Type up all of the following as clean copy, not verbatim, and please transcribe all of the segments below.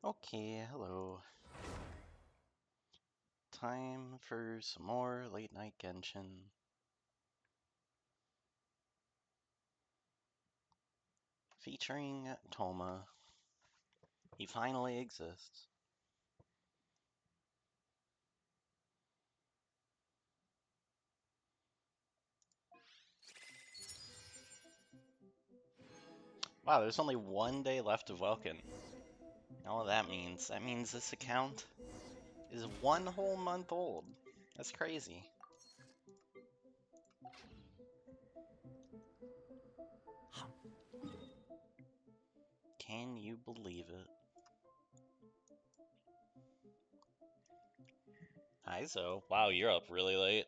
Okay, hello. Time for some more late night Genshin. Featuring Toma. He finally exists. Wow, there's only one day left of Welkin. All that means this account is 1 whole month old. That's crazy. Can you believe it? Hi, Zoe. Wow, you're up really late.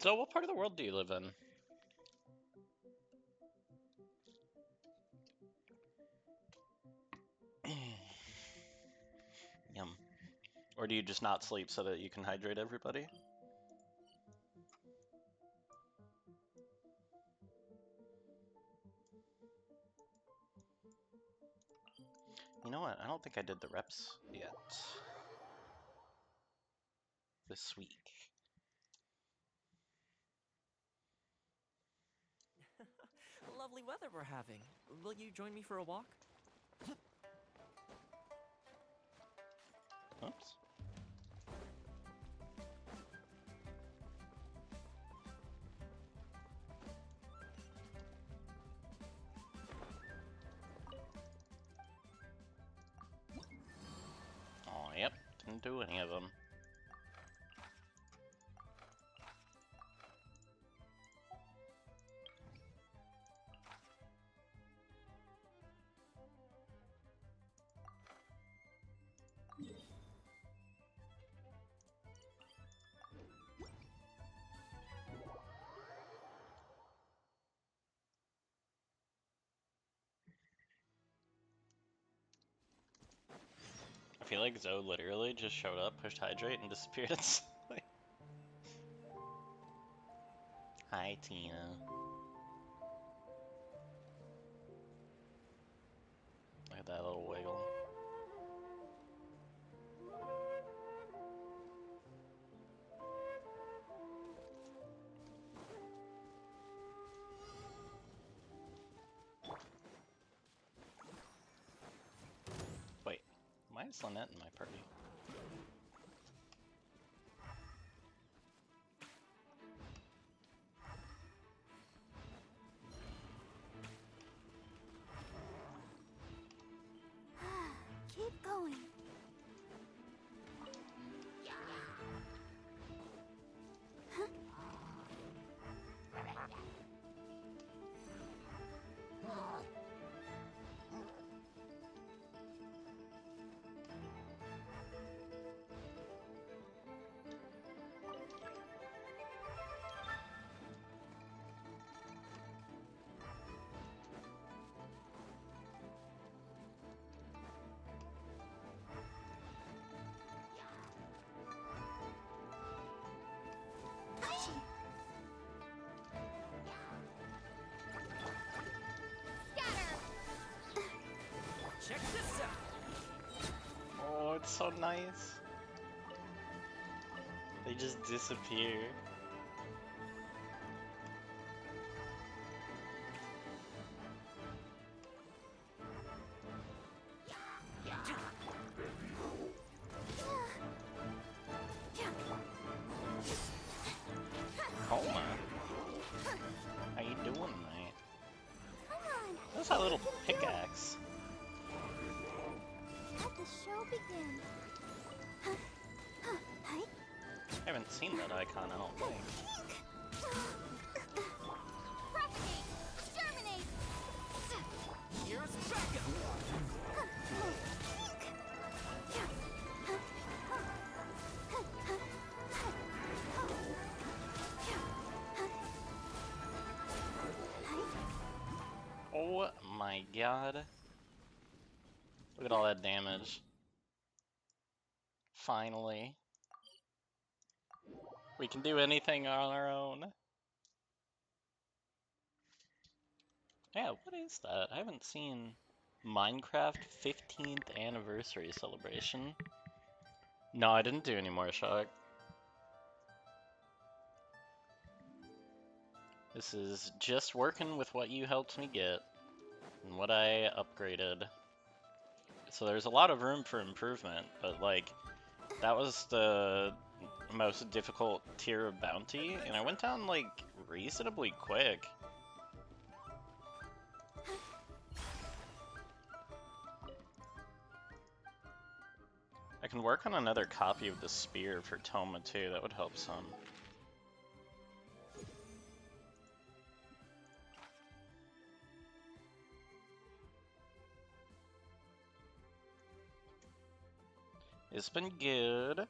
So, what part of the world do you live in? Yum. Or do you just not sleep so that you can hydrate everybody? You know what? I don't think I did the reps yet. This week. Lovely weather we're having. Will you join me for a walk? Oops. Oh, yep. Didn't do any of them. I feel like Zoe literally just showed up, pushed hydrate, and disappeared instantly. Hi, Tina. Look at that little wiggle. Wait, why is Lynette in my party? Keep going. Check this out! Oh, it's so nice. They just disappear. Coma? How you doing, mate? Come on. That's that little pickaxe. Let the show begin. Hi. I haven't seen that icon, I don't think. Propagate! Germinate! Here's backup! Oh my god. Look at all that damage. Finally. We can do anything on our own. Yeah, what is that? I haven't seen Minecraft 15th anniversary celebration. No, I didn't do any more shock. This is just working with what you helped me get and what I upgraded. So there's a lot of room for improvement, but like, that was the most difficult tier of bounty, and I went down like reasonably quick. I can work on another copy of the spear for Toma too, that would help some. It's been good.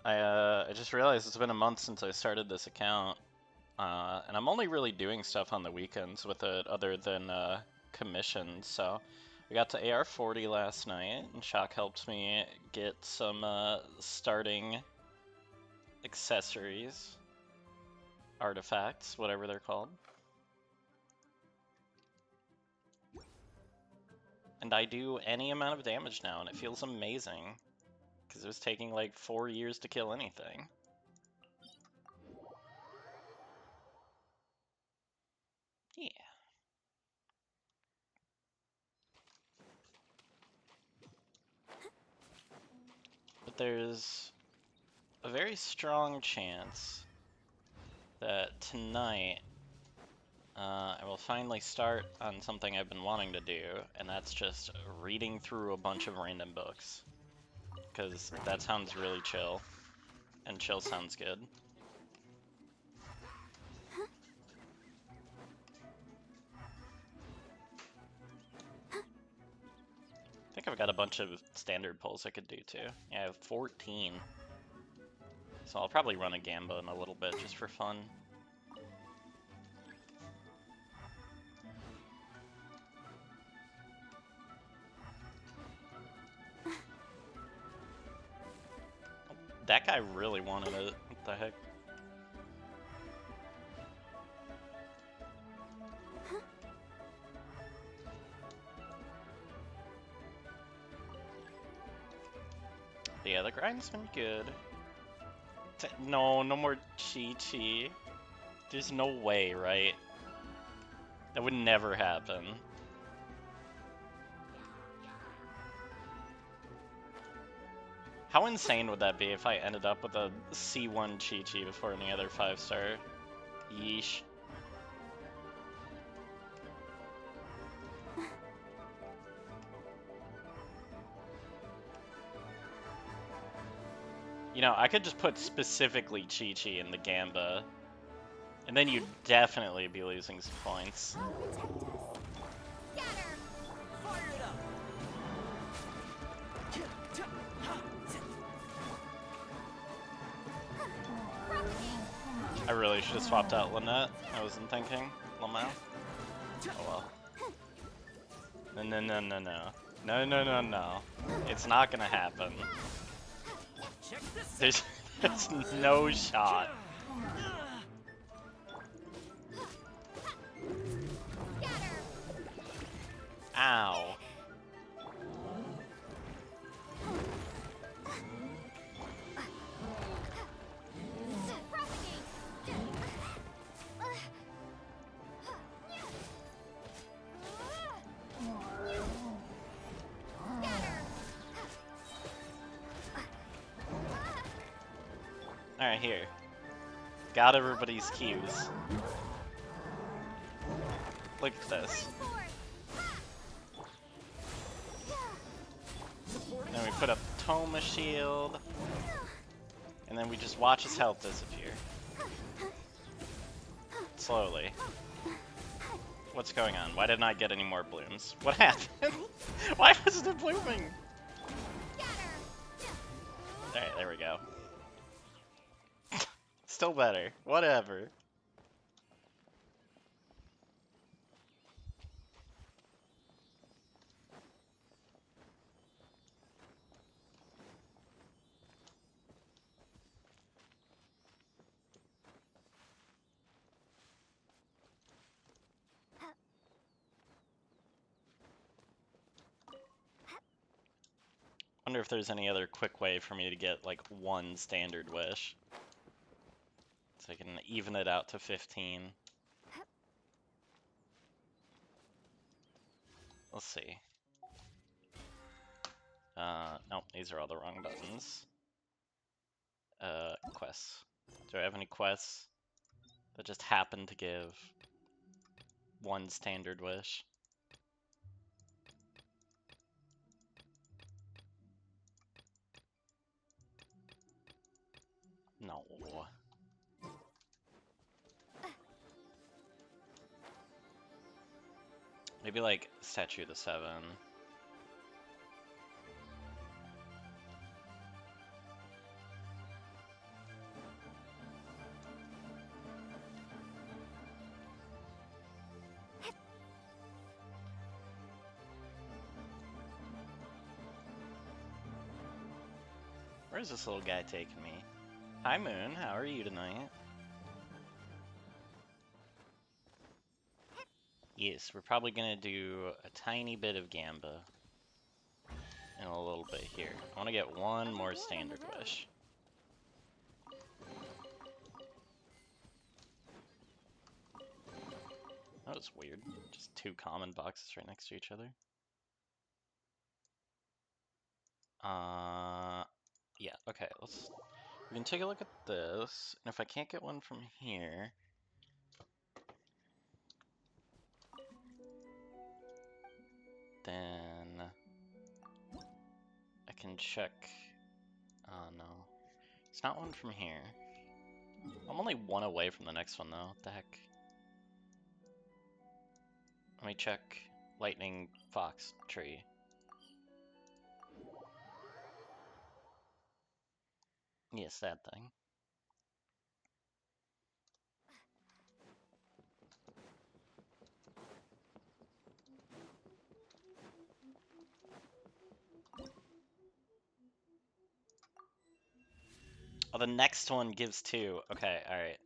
I just realized it's been a month since I started this account, and I'm only really doing stuff on the weekends with it other than commissions, so we got to AR40 last night, and Shock helped me get some starting accessories, artifacts, whatever they're called. And I do any amount of damage now, and it feels amazing, because it was taking like 4 years to kill anything. Yeah. But there's a very strong chance that tonight I will finally start on something I've been wanting to do, and that's just reading through a bunch of random books. Because that sounds really chill, and chill sounds good. I think I've got a bunch of standard pulls I could do too. Yeah, I have 14. So I'll probably run a Gamba in a little bit just for fun. That guy really wanted it. What the heck? But yeah, the grind's been good. No more Chi-Chi. There's no way, right? That would never happen. How insane would that be if I ended up with a C1 Chi-Chi before any other 5-star? Yeesh. You know, I could just put specifically Chi-Chi in the Gamba, and then you'd definitely be losing some points. Scatter! Fire it up! I really should have swapped out Lynette. I wasn't thinking. Lamau. Oh well. No. It's not gonna happen. Check this There's no shot. Ow. Alright, here. Got everybody's cues. Look at this. Then we put up Toma shield. And then we just watch his health disappear. Slowly. What's going on? Why didn't I get any more blooms? What happened? Why wasn't it blooming? Alright, there we go. Still better. Whatever. Wonder if there's any other quick way for me to get like one standard wish. So I can even it out to 15. Let's see. Nope, these are all the wrong buttons. Quests. Do I have any quests that just happen to give one standard wish? No. Maybe like Statue of the Seven. Where's this little guy taking me? Hi Moon, how are you tonight? Yes, we're probably gonna do a tiny bit of Gamba in a little bit here. I want to get one more standard wish. That was weird. Just two common boxes right next to each other. Yeah, okay, we can take a look at this, and if I can't get one from here, then I can check, oh no, it's not one from here. I'm only one away from the next one though, what the heck? Let me check Lightning Fox Tree. Yes, that thing. Oh, the next one gives two. Okay, alright.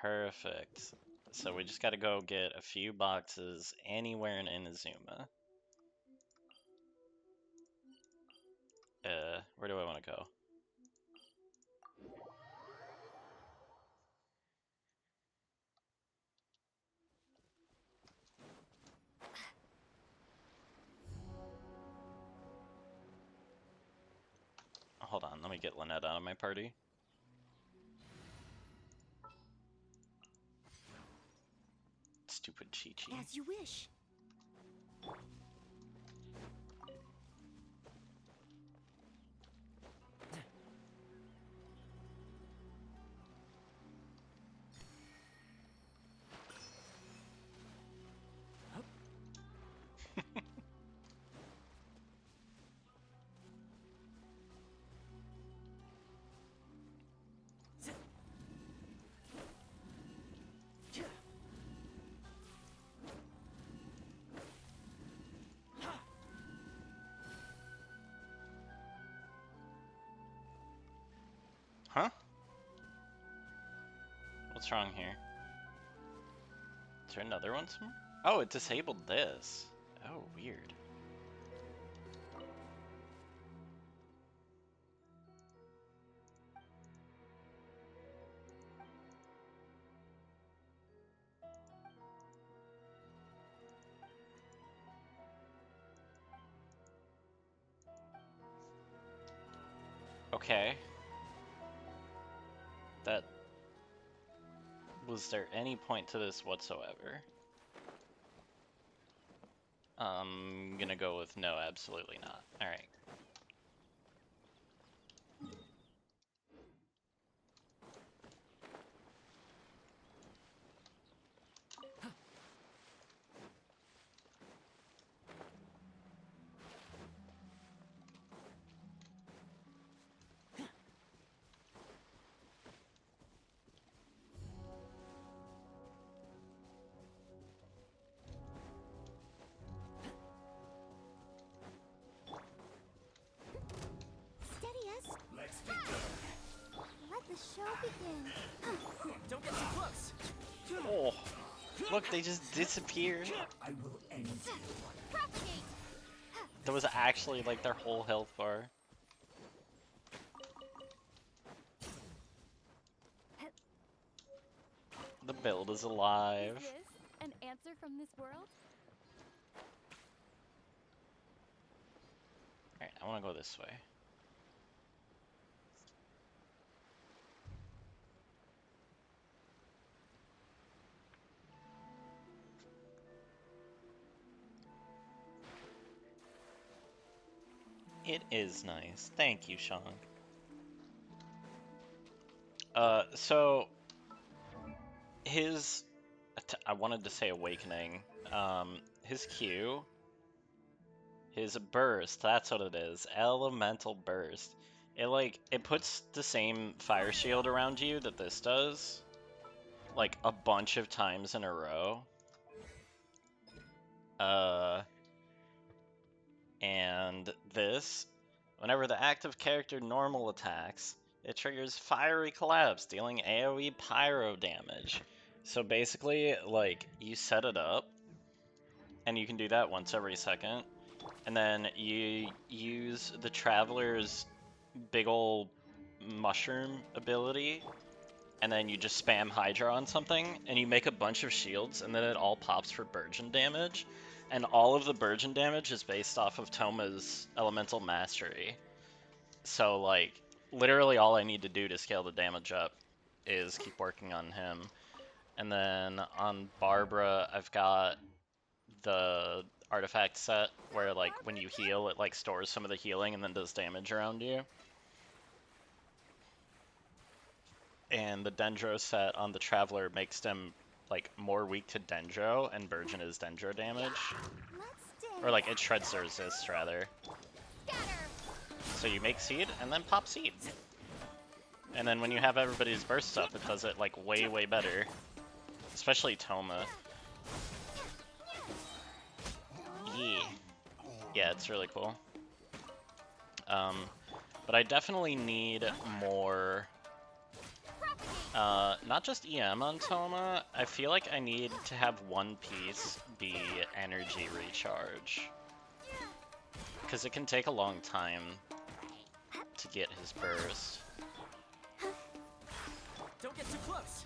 Perfect. So we just gotta go get a few boxes anywhere in Inazuma. Where do I want to go? Hold on, let me get Lynette out of my party. Stupid Chi-Chi. As you wish. Huh? What's wrong here? Is there another one somewhere? Oh, it disabled this. Oh, weird. Okay. Was there any point to this whatsoever? I'm gonna go with no, absolutely not. Alright. Steady us. Let the show begin. Don't get too close. Oh, Look, they just disappeared. I will end you. Propagate. That was actually like their whole health bar. The build is alive. Is this an answer from this world? Alright, I want to go this way. It is nice. Thank you, Sean. So his, I wanted to say awakening. His Q, his burst. That's what it is. Elemental burst. It puts the same fire shield around you that this does, like a bunch of times in a row. And this, whenever the active character normal attacks, it triggers Fiery Collapse, dealing AoE pyro damage. So basically, like, you set it up, and you can do that once every second, and then you use the Traveler's big ol' mushroom ability, and then you just spam Hydra on something, and you make a bunch of shields, and then it all pops for Burgeon damage. And all of the Burgeon damage is based off of Toma's Elemental Mastery. So, like, literally all I need to do to scale the damage up is keep working on him. And then on Barbara, I've got the artifact set where, like, when you heal, it, like, stores some of the healing and then does damage around you. And the Dendro set on the Traveler makes them, like, more weak to Dendro, and Burgeon is Dendro damage. Let's Or, like, it shreds the resist, rather. scatter. So you make seed, and then pop seed. And then when you have everybody's bursts up, it does it, like, way, way better. Especially Toma. Yeah. Yeah, it's really cool. But I definitely need more... not just EM on Toma, I feel like I need to have one piece be energy recharge. Because it can take a long time to get his burst. Don't get too close.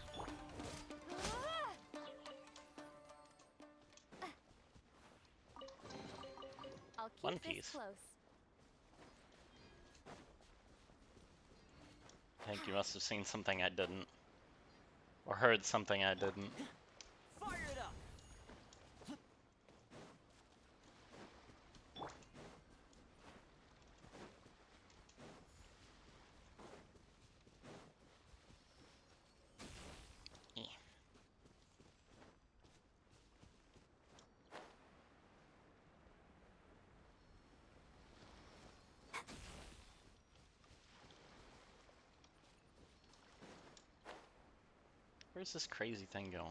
I'll keep One this Piece. close. I think you must have seen something I didn't. Or heard something I didn't. Fire it up. Yeah. Where's this crazy thing going?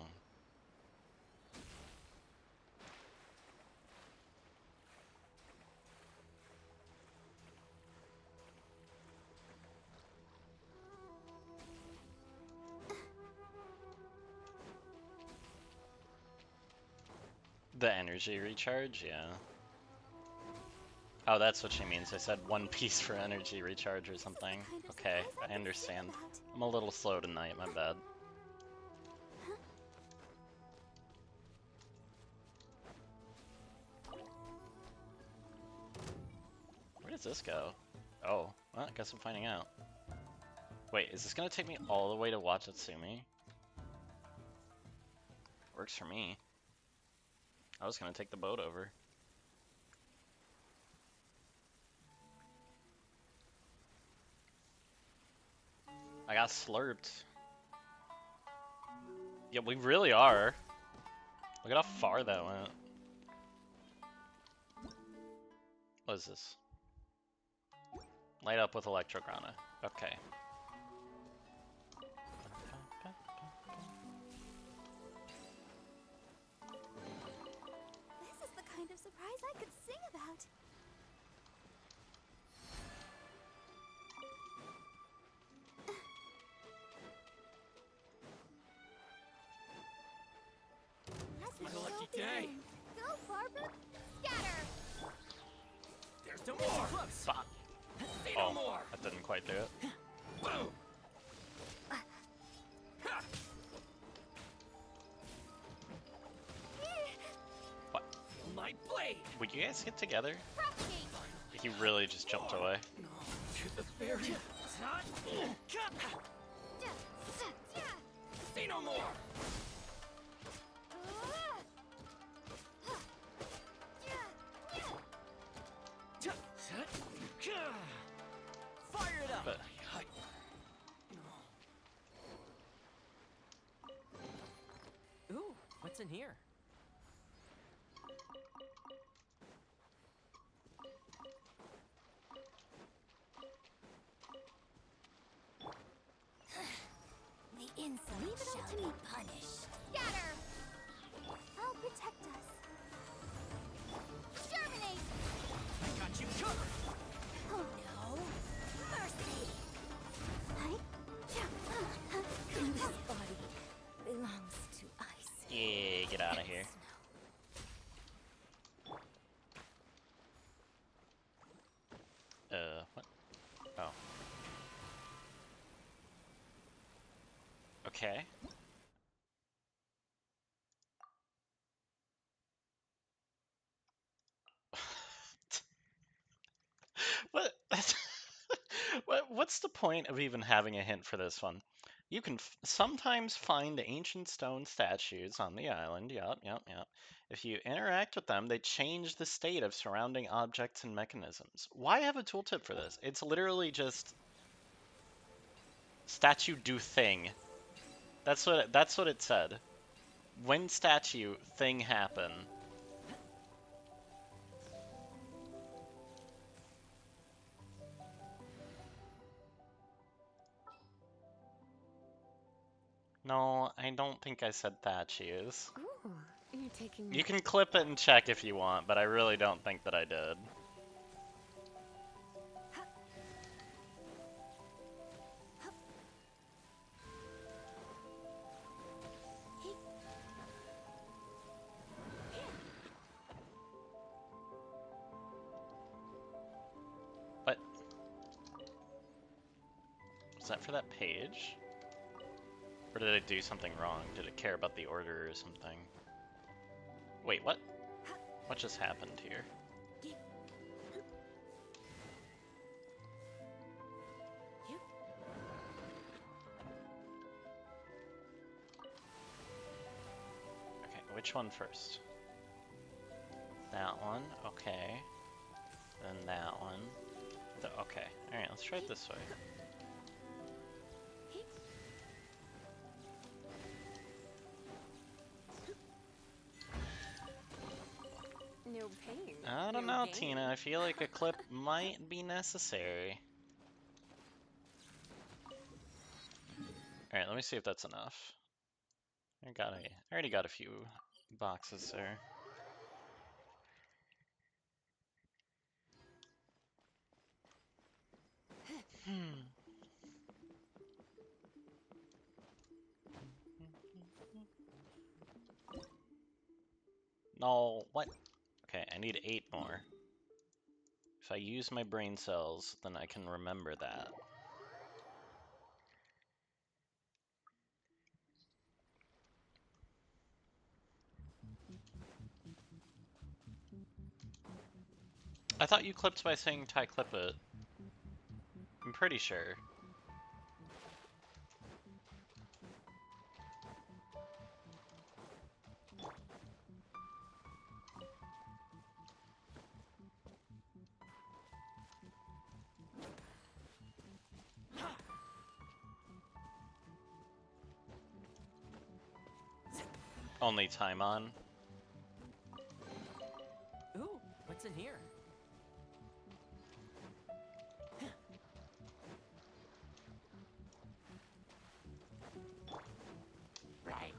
The energy recharge? Yeah. Oh, that's what she means. I said one piece for energy recharge or something. Okay, I understand. I'm a little slow tonight, my bad. Where does this go? Oh, well, I guess I'm finding out. Wait, is this gonna take me all the way to Watatsumi? Works for me. I was gonna take the boat over. I got slurped. Yeah, we really are. Look at how far that went. What is this? Light up with Electrograna. Okay. This is the kind of surprise I could sing about. Okay. Go, Barbara. Scatter. There's no more. Close. Fuck. Say no Oh, more. that didn't quite do it. Boom. What? My blade. Would you guys get together? Propagate. He really just jumped away. No, to the fairy. Say no more. Fire it up. But Ooh, what's in here? The insolent shall be punished. Scatter. I'll protect us. Germinate. I got you covered. Oh no. Mercy. This body belongs to ice. yeah, get out of here. What? Oh. Okay. What? What's the point of even having a hint for this one? You can sometimes find ancient stone statues on the island. Yup, yup, yup. If you interact with them, they change the state of surrounding objects and mechanisms. Why have a tooltip for this? It's literally just statue do thing. That's what it said. When statue thing happen. No, I don't think I said statues. Ooh, you're taking You can clip it and check if you want, but I really don't think that I did. But was that for that page? Or did I do something wrong? Did it care about the order or something? Wait, what? What just happened here? Okay, which one first? That one, okay. Then that one. Okay, alright, let's try it this way. no pain. I don't no know, gain. Tina. I feel like a clip might be necessary. Alright, let me see if that's enough. I already got a few boxes there. No, what? Okay, I need 8 more. If I use my brain cells, then I can remember that. I thought you clipped by saying tie clip it. I'm pretty sure. Only time on. Ooh, what's in here? Right.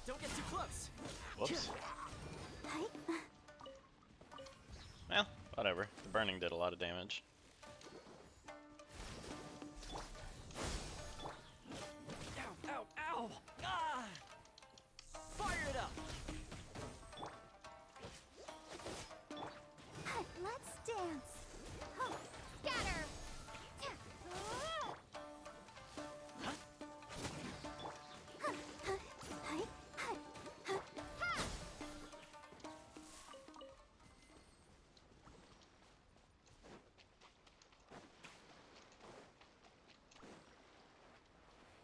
Don't get too close. Whoops. Well, whatever. The burning did a lot of damage. Ow, ow, ow! Ah! Fire it up! dance. Huh. Scatter.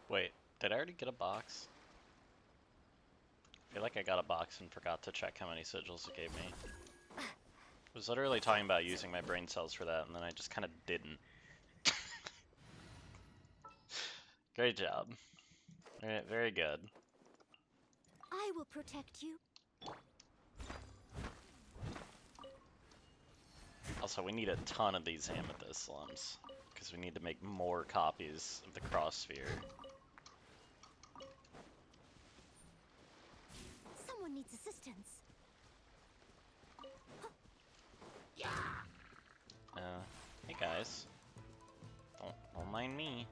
Wait, did I already get a box? I feel like I got a box and forgot to check how many sigils it gave me. I was literally talking about using my brain cells for that, and then I just kind of didn't. Great job. Very good. I will protect you. Also, we need a ton of these amethyst slums, because we need to make more copies of the cross sphere. Someone needs assistance. Hey guys. Don't mind me.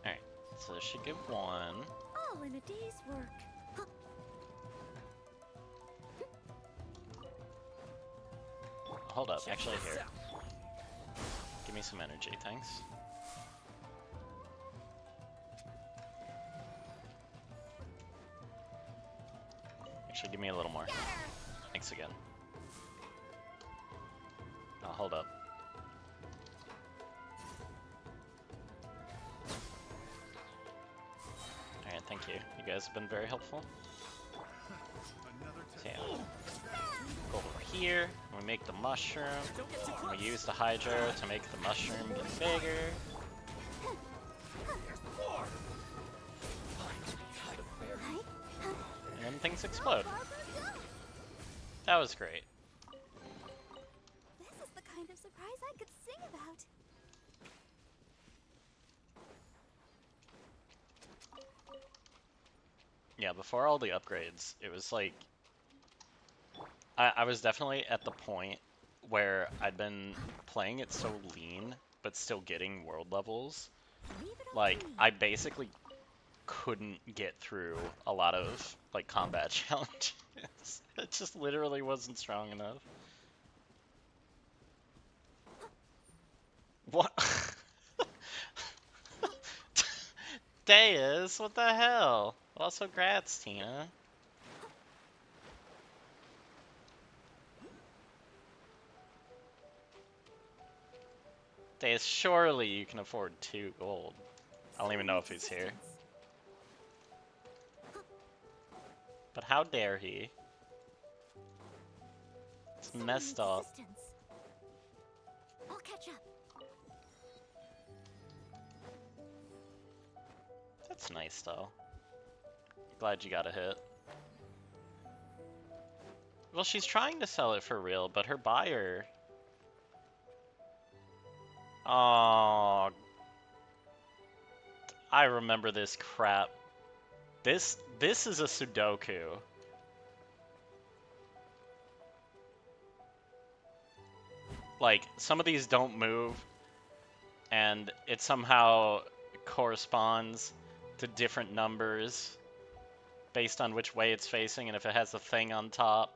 Alright, so this should give one. All in a day's work. Hold up, actually here. Give me some energy, thanks. Actually, give me a little more. Thanks again. Oh, hold up. Alright, thank you. You guys have been very helpful. So yeah. Go over here, and we make the mushroom. And we use the hydro to make the mushroom get bigger. And then things explode. That was great. This is the kind of surprise I could sing about. Yeah, before all the upgrades, it was like... I was definitely at the point where I'd been playing it so lean, but still getting world levels. Like, I basically couldn't get through a lot of, like, combat challenges. It just literally wasn't strong enough. What? Deus, what the hell? Also, grats, Tina. Deus, surely you can afford 2 gold. I don't even know if he's here. But how dare he? It's messed up. I'll catch up. That's nice, though. Glad you got a hit. Well, she's trying to sell it for real, but her buyer... Oh, I remember this crap. This is a Sudoku. Like, some of these don't move, and it somehow corresponds to different numbers based on which way it's facing and if it has a thing on top.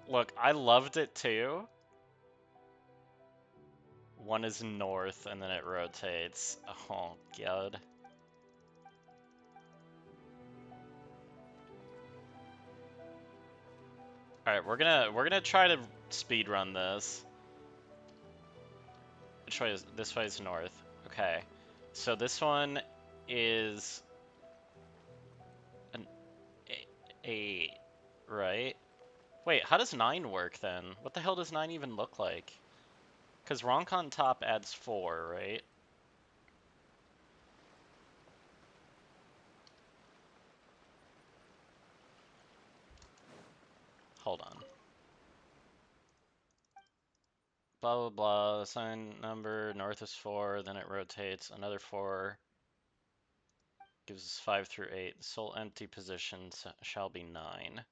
Look, I loved it too. One is north and then it rotates. Oh god. Alright, we're gonna try to speed run this. Which way is this way is north. Okay. So this one is an 8, right? Wait, how does 9 work then? What the hell does 9 even look like? Because Ronkon top adds 4, right? Hold on. Blah, blah, blah. Sign number, north is 4, then it rotates. Another 4 gives us 5 through 8. The sole empty position shall be 9.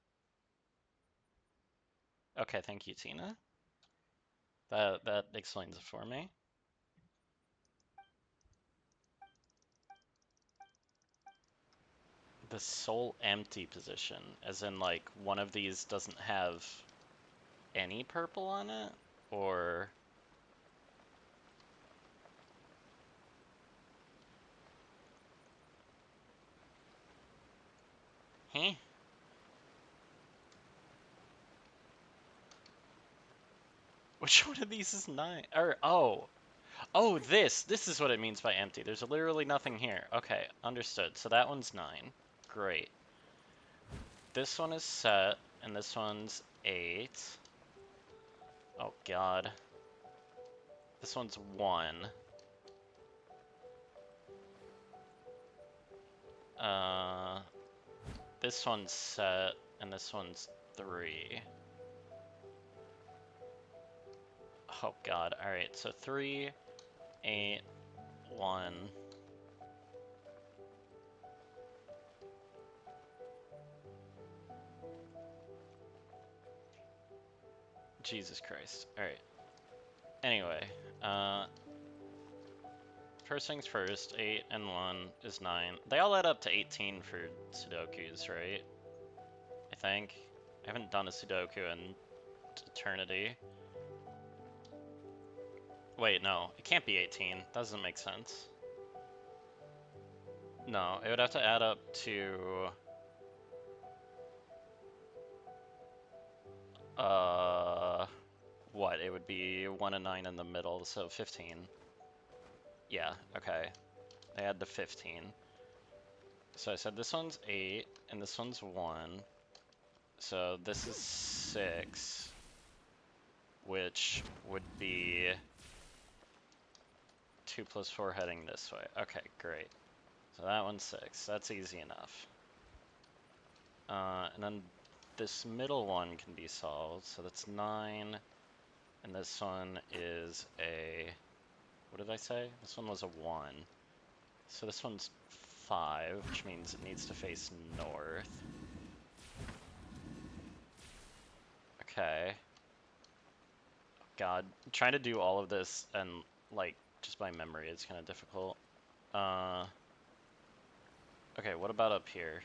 Okay, thank you, Tina. That explains it for me. The sole empty position, as in like one of these doesn't have any purple on it, or huh? Which one of these is 9? Or oh, this is what it means by empty. There's literally nothing here. Okay, understood. So that one's 9. Great. This one is set, and this one's 8. Oh God. This one's 1. Uh, this one's set, and this one's 3. Oh God. All right. So 3, 8, 1. Jesus Christ. All right. Anyway, first things first, 8 and 1 is 9. They all add up to 18 for Sudokus, right? I think. I haven't done a Sudoku in eternity. Wait, no, it can't be 18. That doesn't make sense. No, it would have to add up to... what? It would be 1 and 9 in the middle, so 15. Yeah, okay. They add to 15. So I said this one's 8, and this one's 1. So this is 6, which would be 2 plus 4 heading this way. Okay, great. So that one's 6. That's easy enough. And then this middle one can be solved. So that's 9, and this one is a... what did I say? This one was a 1. So this one's 5, which means it needs to face north. Okay. God, trying to do all of this and, like, just by memory is kind of difficult. Okay, what about up here?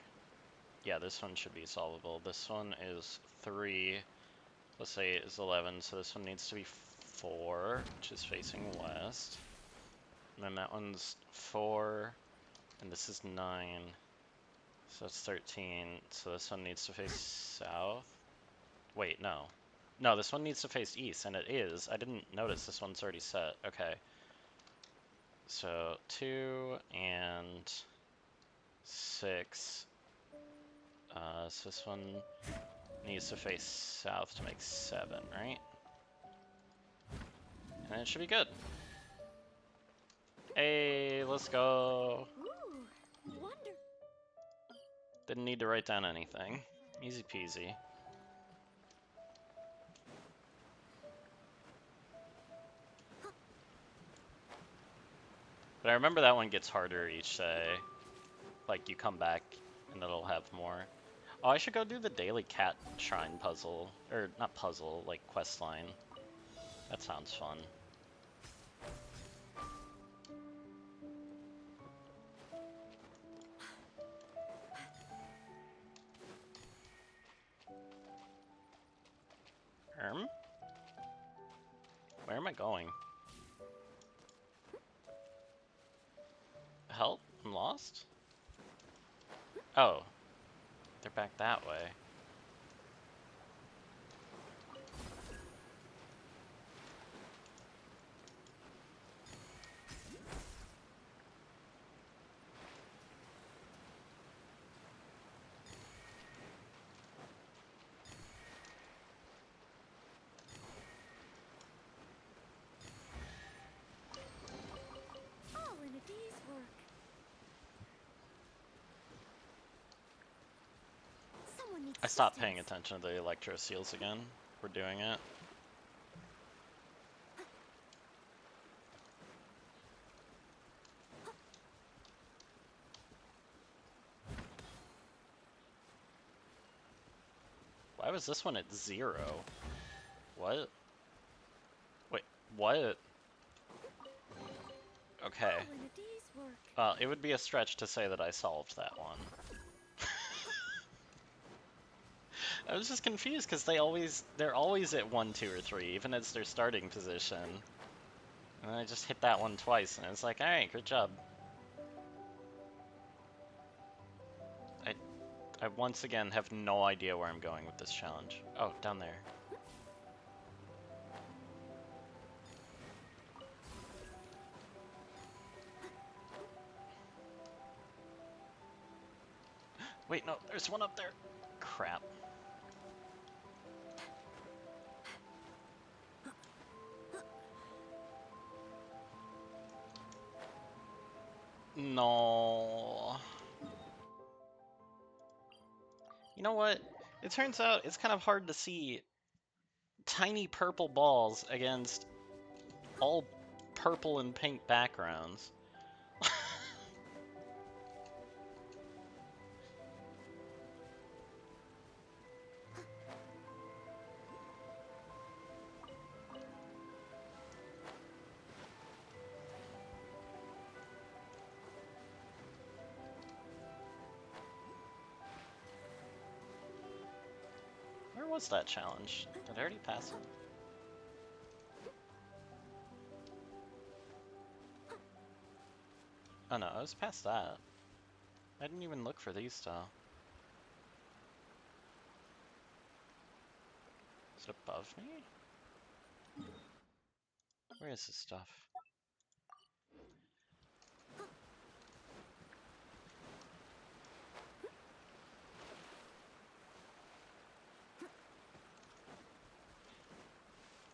Yeah, this one should be solvable. This one is 3, plus 8 is 11, so this one needs to be 4, which is facing west. And then that one's 4, and this is 9, so that's 13, so this one needs to face south. Wait, no. No, this one needs to face east, and it is. I didn't notice this one's already set. Okay. So 2 and 6. So this one needs to face south to make 7, right? And it should be good. Hey, let's go. Ooh, wonder. Didn't need to write down anything. Easy peasy. But I remember that one gets harder each day. Like, you come back and it'll have more. Oh, I should go do the daily cat shrine puzzle. Or, not puzzle, like quest line. That sounds fun. Where am I going? Help? I'm lost? Oh. They're back that way. All in a day's work. Someone needs I stopped paying assistance. attention to the electro seals again. We're doing it. Why was this one at 0? What? Wait, what? Okay. All in a day's work. It would be a stretch to say that I solved that one. I was just confused because they're always at 1, 2, or 3, even as their starting position. And I just hit that one twice, and it's like, alright, good job. I once again have no idea where I'm going with this challenge. Oh, down there. Wait, no, there's one up there. Crap. No. You know what? It turns out it's kind of hard to see tiny purple balls against all purple and pink backgrounds. Where was that challenge? Did I already pass it? Oh no, I was past that. I didn't even look for these stuff. Is it above me? Where is this stuff?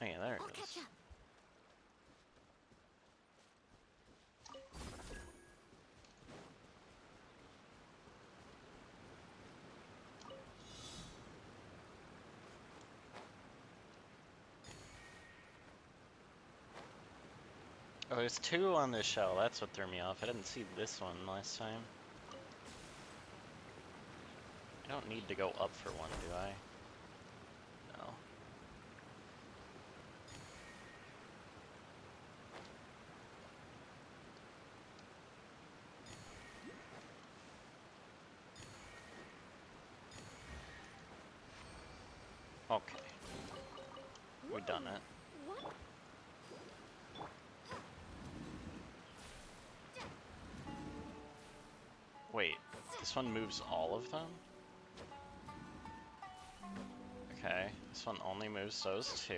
Oh yeah, there I'll it catch is. up. Oh, there's 2 on this shell. That's what threw me off. I didn't see this one last time. I don't need to go up for one, do I? No. Okay. We done it. What? Wait, this one moves all of them? Okay, this one only moves those 2.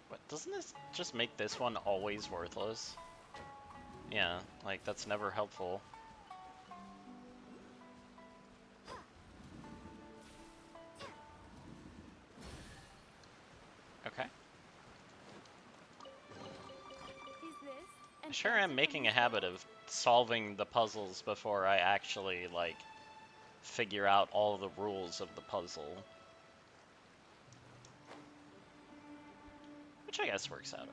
What, doesn't this just make this one always worthless? Yeah, like, that's never helpful. Okay. Is this I an sure answer am from making a this habit world? of solving the puzzles before I actually, like, figure out all the rules of the puzzle. Which I guess works out okay.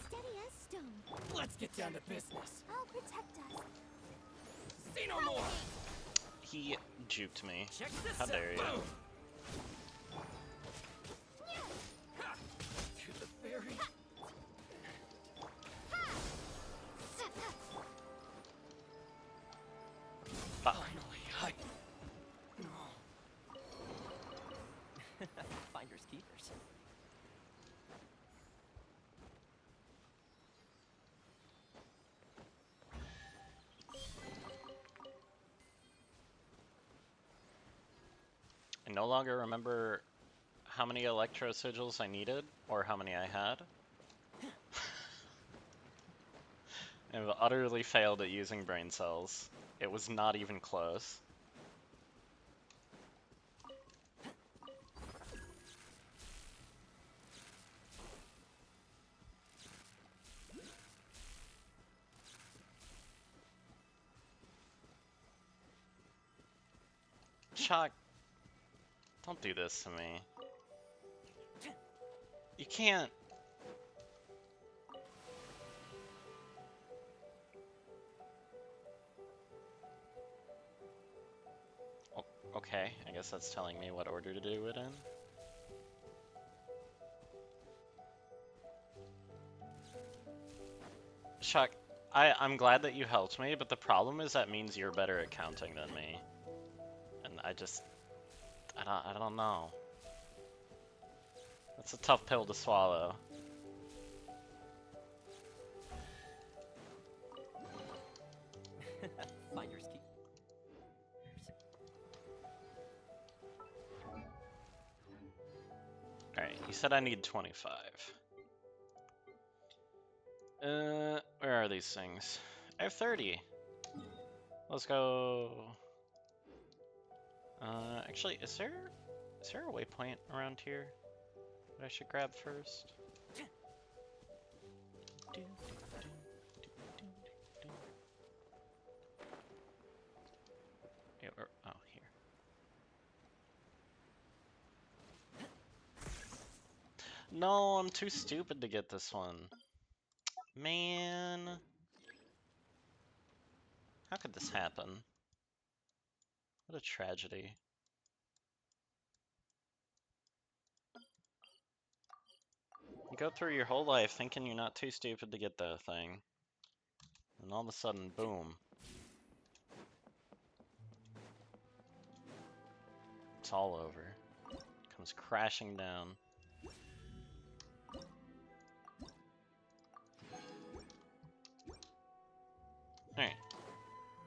Steady as stone. Let's get down to business. I'll protect us. See no more. He juked me. Check this How out. dare you. Boom. Ha. To the very. Fuck. Finally, I. No. Finders keepers. I no longer remember how many electro sigils I needed, or how many I had. I've utterly failed at using brain cells. It was not even close. Shock, don't do this to me. You can't. Okay, I guess that's telling me what order to do it in. Shock, I'm glad that you helped me, but the problem is that means you're better at counting than me. And I don't know. That's a tough pill to swallow. Finders keep. Alright, you said I need 25. Where are these things? I have 30. Let's go. Actually, is there a waypoint around here that I should grab first? Yeah, oh, here. No, I'm too stupid to get this one. Man. How could this happen? What a tragedy. You go through your whole life thinking you're not too stupid to get the thing. And all of a sudden, boom. It's all over. Comes crashing down. Alright.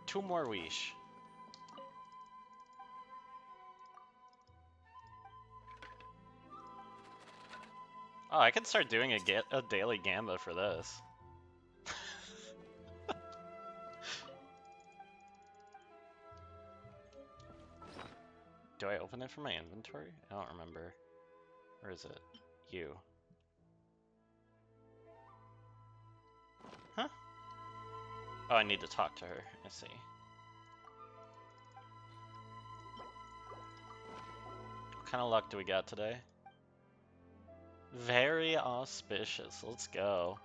2 more Wish. Oh, I could start doing a daily gamba for this. Do I open it from my inventory? I don't remember. Or is it you? Huh? Oh, I need to talk to her. I see. What kind of luck do we got today? Very auspicious. Let's go.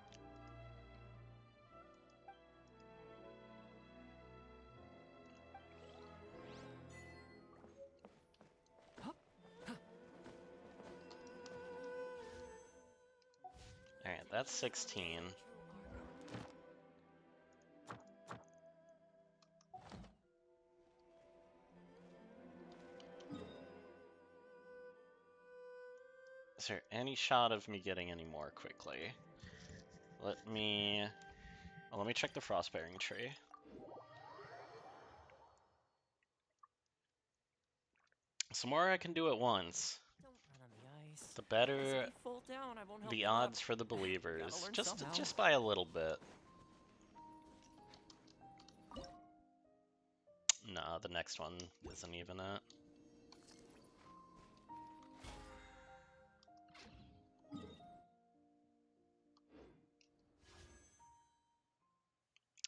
Alright, that's 16. Is there any shot of me getting any more quickly? Let me check the frost-bearing tree. The more I can do at once, Don't run on the ice. the As better if you fall down, I won't help the you up. odds for the Gotta believers. learn Just somehow. just by a little bit. Nah, the next one isn't even it.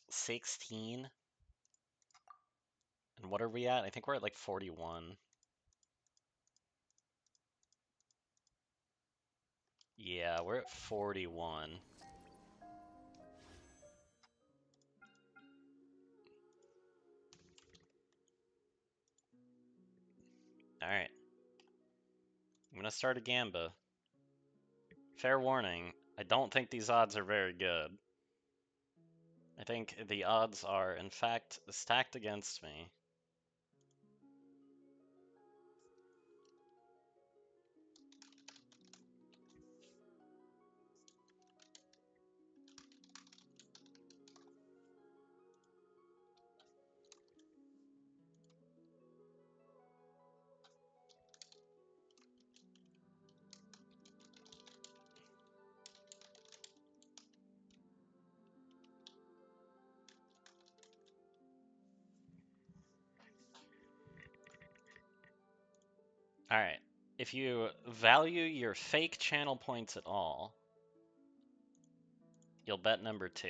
$16. And what are we at? I think we're at like 41. Yeah, we're at 41. Alright. I'm gonna start a gamba. Fair warning, I don't think these odds are very good. I think the odds are, in fact, stacked against me. Alright, if you value your fake channel points at all, you'll bet number 2.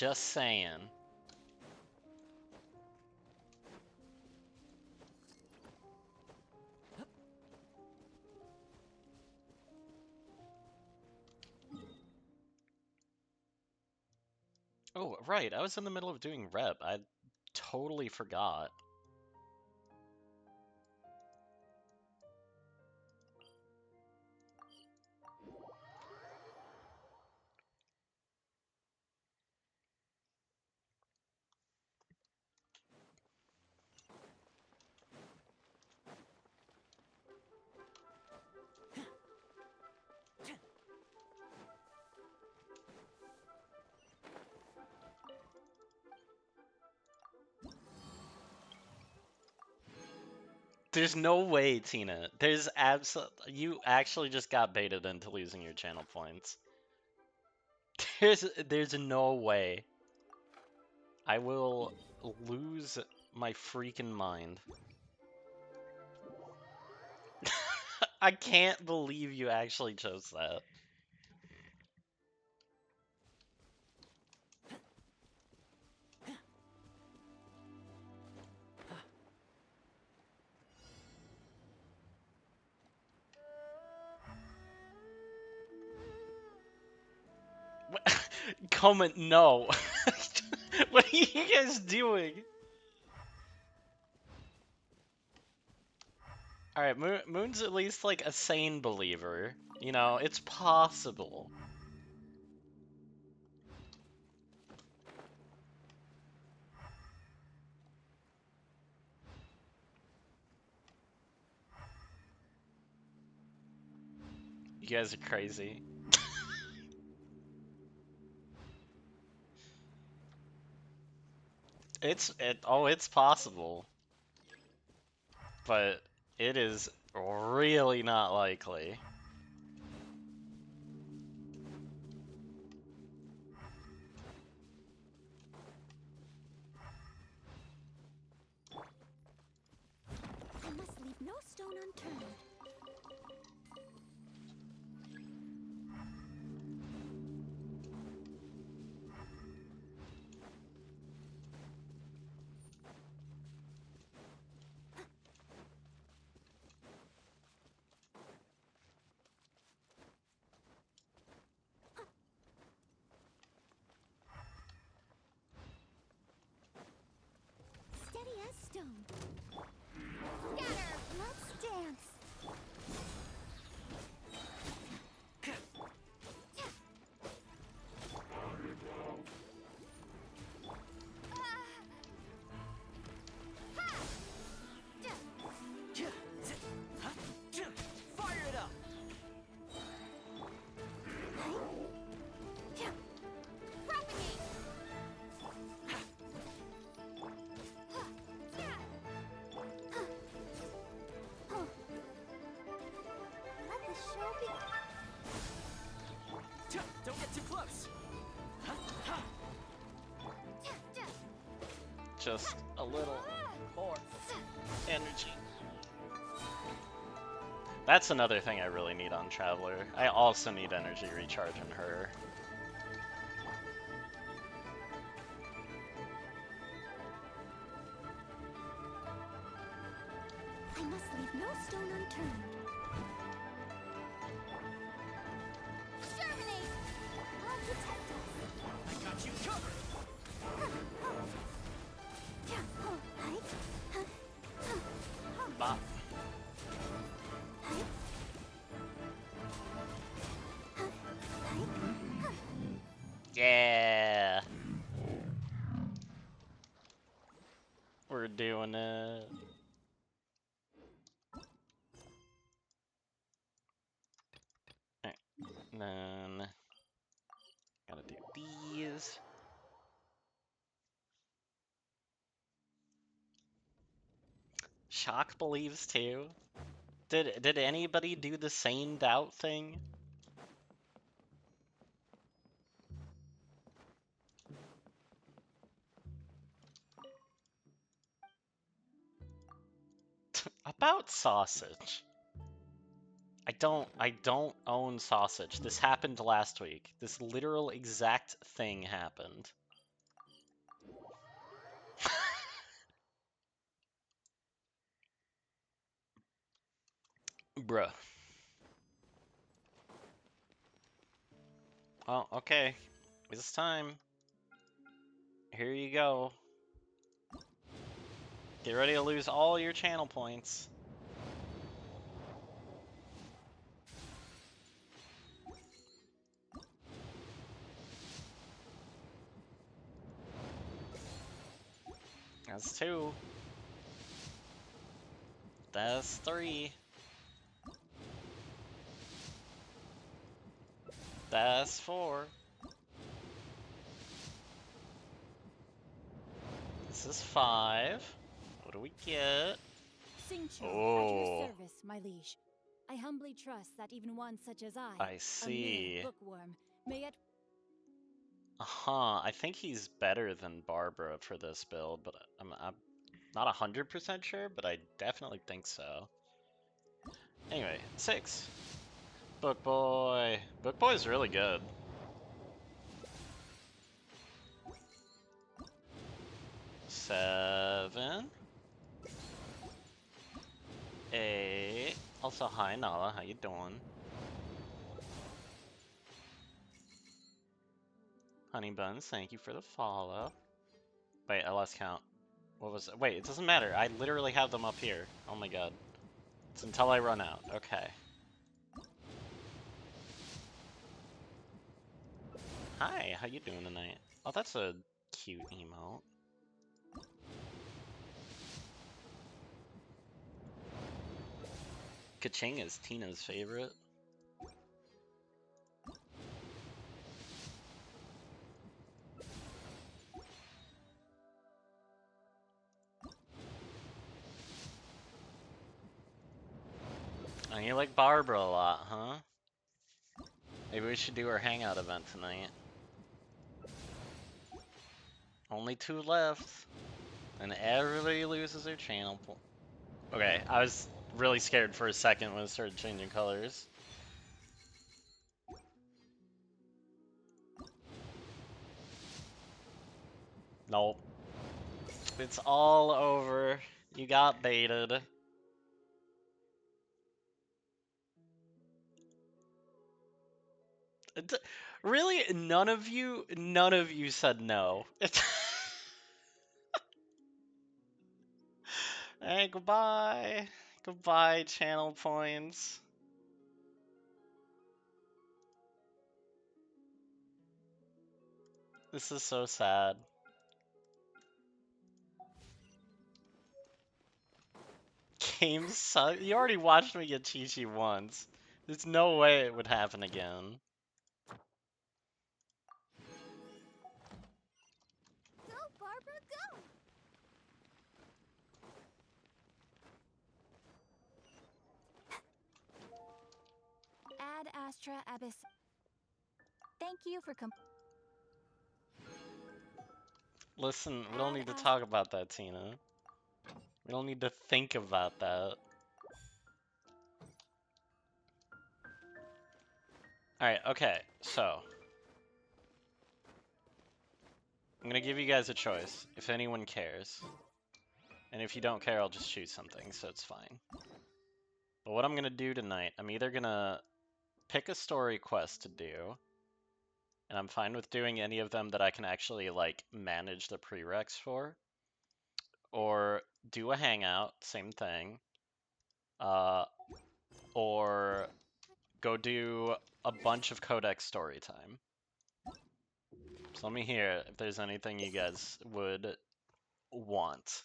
Just saying. Oh, right, I was in the middle of doing rep. I totally forgot. There's no way, Tina. There's you actually just got baited into losing your channel points. There's no way. I will lose my freaking mind. I can't believe you actually chose that. Comment no. What are you guys doing? Alright, Moon's at least like a sane believer. You know, it's possible. You guys are crazy. It's possible. But it is really not likely. I must leave no stone unturned. Steady as stone. Scatter! Let's dance! Fire it up! Propagate! Let the show begin. Don't get too close! Just a little more energy. That's another thing I really need on Traveler. I also need energy recharge in her. I must leave no stone unturned. Germinate! I'll protect us. I got you covered! Bop. Yeah. We're doing it. Alright. Then gotta do these. Shock believes too. Did anybody do the same doubt thing? About sausage. I don't own sausage. This happened last week. This literal exact thing happened. Bruh. Oh, okay. It's time. Here you go. Get ready to lose all your channel points. That's 2. That's 3. That's 4. This is 5. What do we get? Singcho, at your Oh, service, my liege. I humbly trust that even one such as I, I a mere see. bookworm, may yet I think he's better than Barbara for this build, but I'm not 100% sure, but I definitely think so. Anyway, 6. Book Boy. Book Boy's really good. 7. 8. Also, hi Nala, how you doing? Honey Buns, thank you for the follow. Wait, I lost count. What was it? Wait, it doesn't matter. I literally have them up here. Oh my god. It's until I run out. Okay. Hi, how you doing tonight? Oh, that's a cute emote. Kaching is Tina's favorite. Oh, you like Barbara a lot, huh? Maybe we should do our hangout event tonight. Only 2 left. And everybody loses their channel point. Okay, I was really scared for a second when it started changing colors. Nope. It's all over. You got baited. Really? None of you said no. Hey, goodbye. Goodbye, channel points. This is so sad. Games suck. You already watched me get Chi-Chi once. There's no way it would happen again. go, Barbara, go! Ad Astra Abyss. Thank you for Listen, we don't Ad need to Ast talk about that, Tina. We don't need to think about that. Alright, okay, so. I'm gonna give you guys a choice, if anyone cares. And if you don't care, I'll just shoot something, so it's fine. But what I'm gonna do tonight, I'm either gonna pick a story quest to do, and I'm fine with doing any of them that I can actually, like, manage the prereqs for, or do a hangout, same thing, uh, or go do a bunch of codex story time. So let me hear if there's anything you guys would want.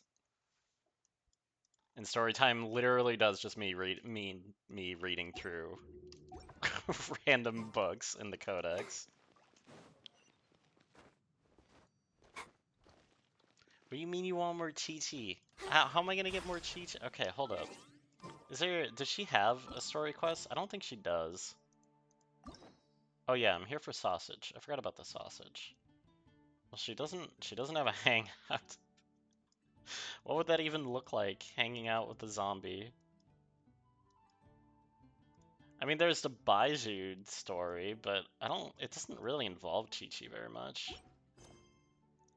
And story time literally does just me reading through random books in the codex. What do you mean you want more Chi-Chi? How am I gonna get more Chi-Chi? Okay, hold up. Does she have a story quest? I don't think she does. Oh yeah, I'm here for sausage. I forgot about the sausage. Well, she doesn't have a hangout. What would that even look like, hanging out with the zombie? I mean, there's the Baiju story, but it doesn't really involve Chi-Chi very much.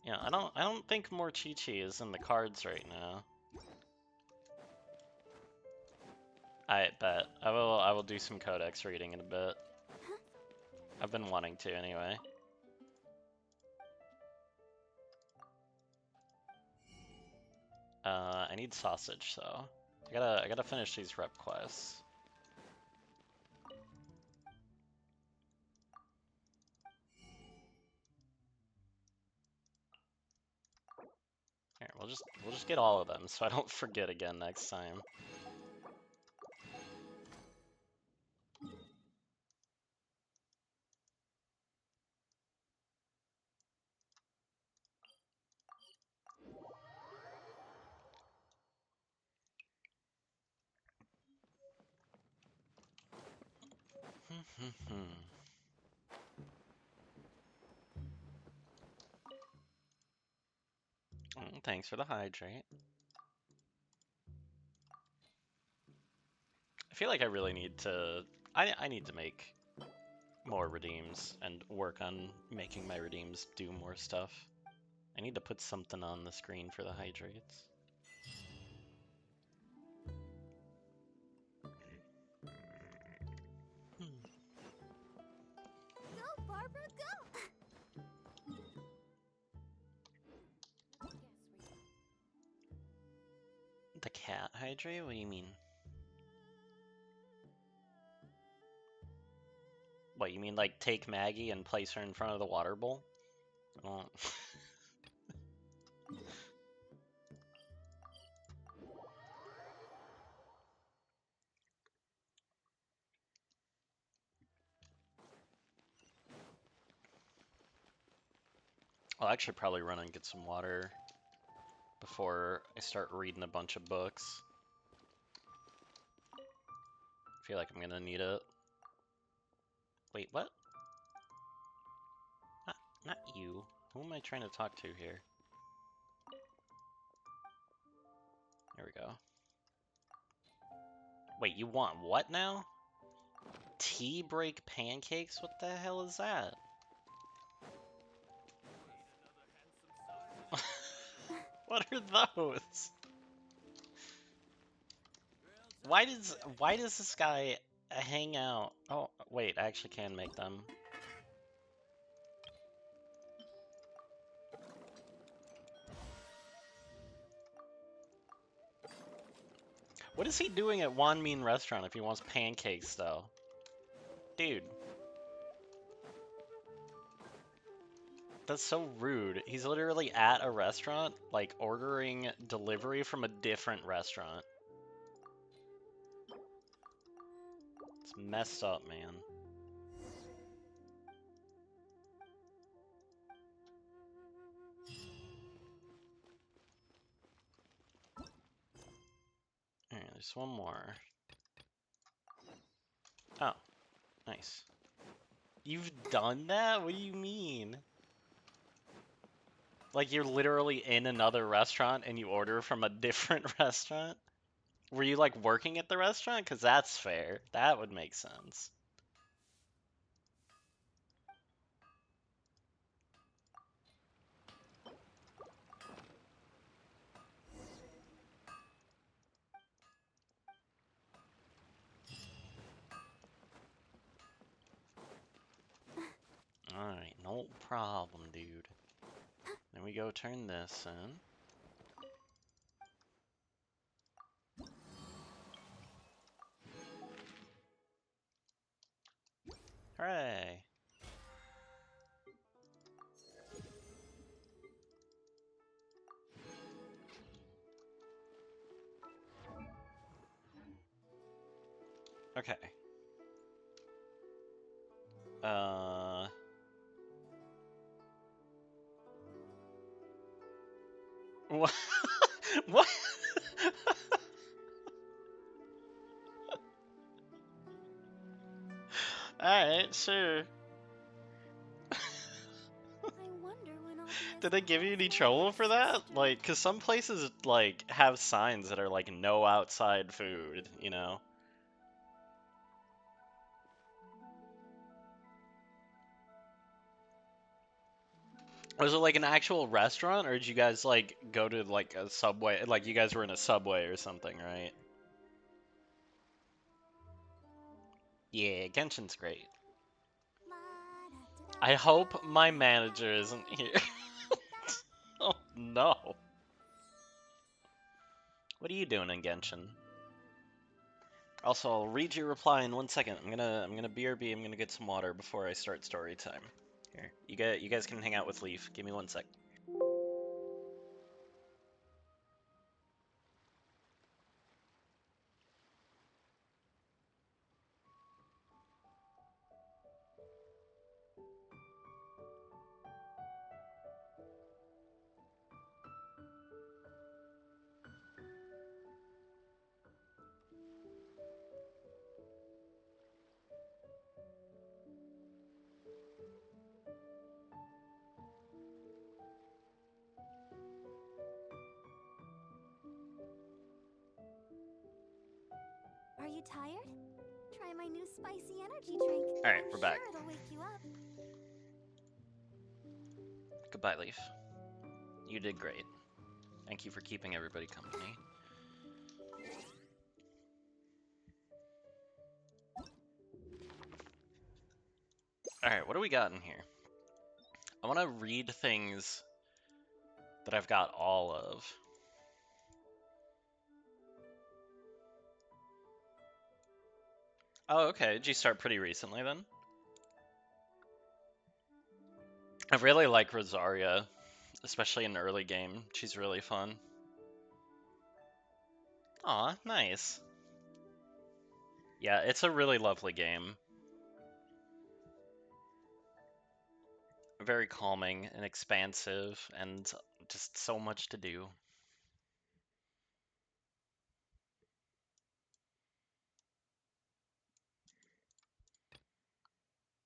Yeah, I don't think more Chi-Chi is in the cards right now. I bet. I will do some codex reading in a bit. I've been wanting to anyway. I need sausage, so I gotta finish these rep quests. Here, we'll just get all of them so I don't forget again next time. Thanks for the hydrate. I feel like I really need to. I need to make more redeems and work on making my redeems do more stuff. I need to put something on the screen for the hydrates. Go, Barbara, go! The cat hydrate? What do you mean? What, you mean like take Maggie and place her in front of the water bowl? Oh. I'll actually probably run and get some water before I start reading a bunch of books. I feel like I'm gonna need it. Wait, what? Not you. Who am I trying to talk to here? There we go. Wait, you want what now? Tea break pancakes? What the hell is that? What are those? Why does this guy hang out? Oh, wait, I actually can make them. What is he doing at Wanmin Restaurant if he wants pancakes, though? Dude. That's so rude. He's literally at a restaurant, like, ordering delivery from a different restaurant. It's messed up, man. Alright, there's one more. Oh, nice. You've done that? What do you mean? Like you're literally in another restaurant and you order from a different restaurant? Were you like working at the restaurant? Because that's fair. That would make sense. Alright, no problem, dude. Then we go turn this in. Hooray! Okay. Uh... What? What? Alright, sure. I wonder when I'll be as Did they give you close any to my trouble big for that? sister. Like, cause some places, like, have signs that are like, no outside food, you know? Was it like an actual restaurant, or did you guys like go to like a subway? Like you guys were in a subway or something, right? Yeah, Genshin's great. I hope my manager isn't here. Oh no. What are you doing in Genshin? Also, I'll read your reply in 1 second. I'm gonna BRB. I'm gonna get some water before I start story time. Here, you guys can hang out with Leaf. Give me 1 sec. Are you tired? Try my new spicy energy drink. All right, I'm we're sure back. it'll wake you up. Goodbye, Leaf. You did great. Thank you for keeping everybody company. Alright, what do we got in here? I want to read things that I've got all of. Oh, okay. Did you start pretty recently then? I really like Rosaria, especially in early game. She's really fun. Aw, nice. Yeah, it's a really lovely game. Very calming and expansive, and just so much to do.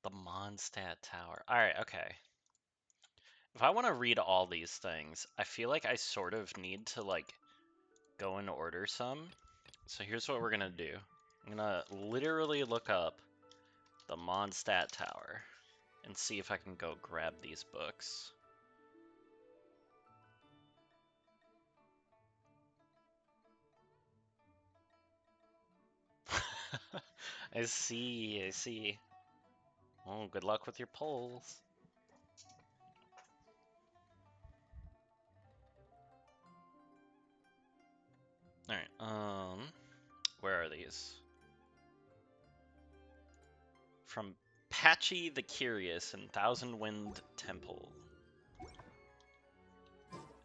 The Mondstadt Tower. Alright, okay. If I want to read all these things, I feel like I sort of need to, like, go and order some. So here's what we're gonna do. I'm gonna literally look up the Mondstadt Tower and see if I can go grab these books. I see, I see. Oh, good luck with your polls. Alright, where are these? From Patchy the Curious and Thousand Wind Temple.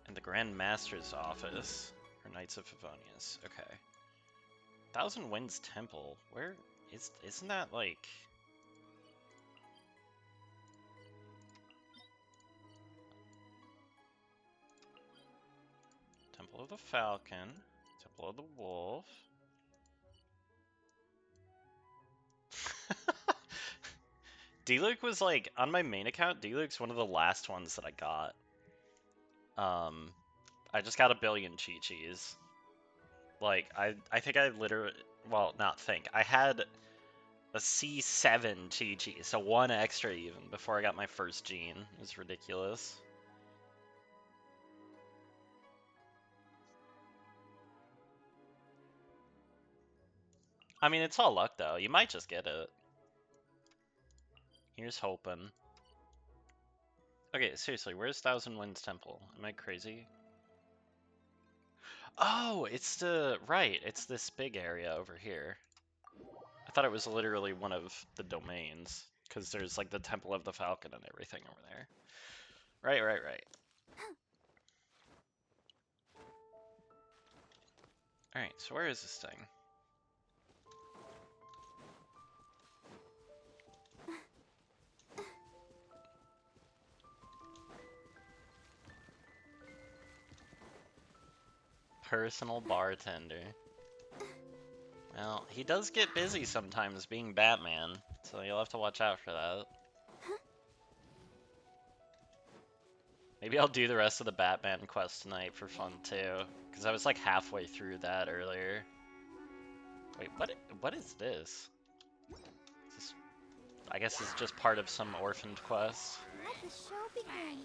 And the Grand Master's office for Knights of Favonius. Okay. Thousand Winds Temple. Where isn't that like Temple of the Falcon, Temple of the Wolf. D-Luke was like on my main account, D-Luke's one of the last ones that I got. I just got a billion Chi-Chis. Like, I think I literally, well, not think. I had a C7 Chi-Chi, so one extra even before I got my first gene. It was ridiculous. I mean, it's all luck though. You might just get it. Here's hoping. Okay, seriously, where's Thousand Winds Temple? Am I crazy? Oh, it's this big area over here. I thought it was literally one of the domains, because there's like the Temple of the Falcon and everything over there. Right, right, right. Alright, so where is this thing? Personal bartender. Well, he does get busy sometimes being Batman, so you'll have to watch out for that. Maybe I'll do the rest of the Batman quest tonight for fun too, because I was like halfway through that earlier. Wait, what is this? Is this, I guess it's just part of some orphaned quest. Let the show begin.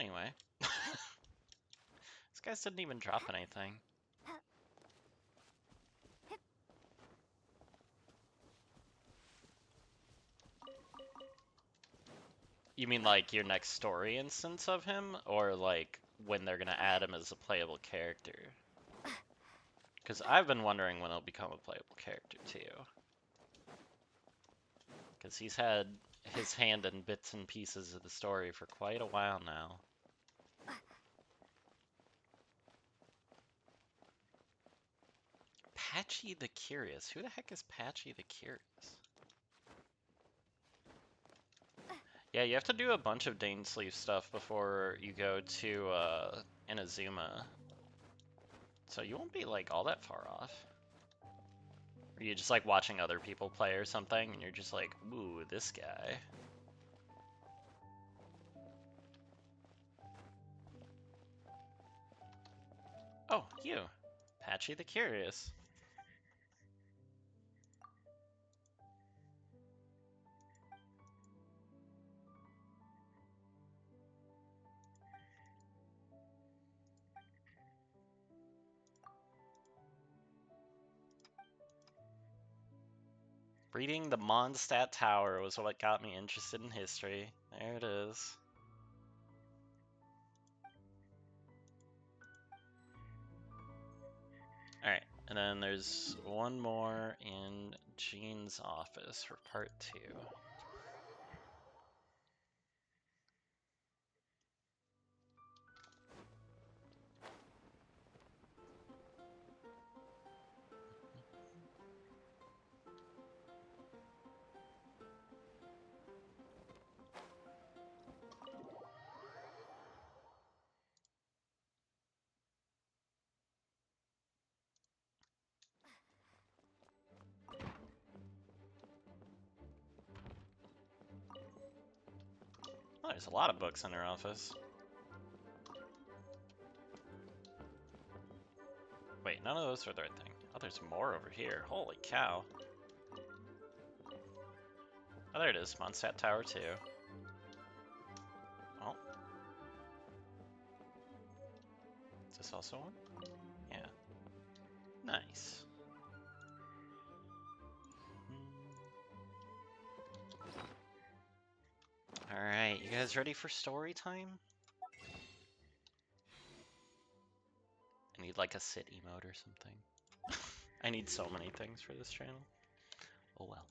Anyway. These guys didn't even drop anything. You mean like your next story instance of him, or like when they're gonna add him as a playable character? Because I've been wondering when he'll become a playable character too. Because he's had his hand in bits and pieces of the story for quite a while now. Patchy the Curious. Who the heck is Patchy the Curious? Yeah, you have to do a bunch of Dainsleif stuff before you go to Inazuma. So you won't be like all that far off. Or you just like watching other people play or something and you're just like, ooh, this guy. Oh, you. Patchy the Curious. Reading the Mondstadt Tower was what got me interested in history. There it is. Alright, and then there's one more in Jean's office for part 2. Oh, there's a lot of books in her office. Wait, none of those are the right thing. Oh, there's more over here. Holy cow. Oh, there it is. Mondstadt Tower 2. Oh. Is this also one? Yeah. Nice. Alright, you guys ready for story time? I need like a sit emote or something. I need so many things for this channel. Oh well.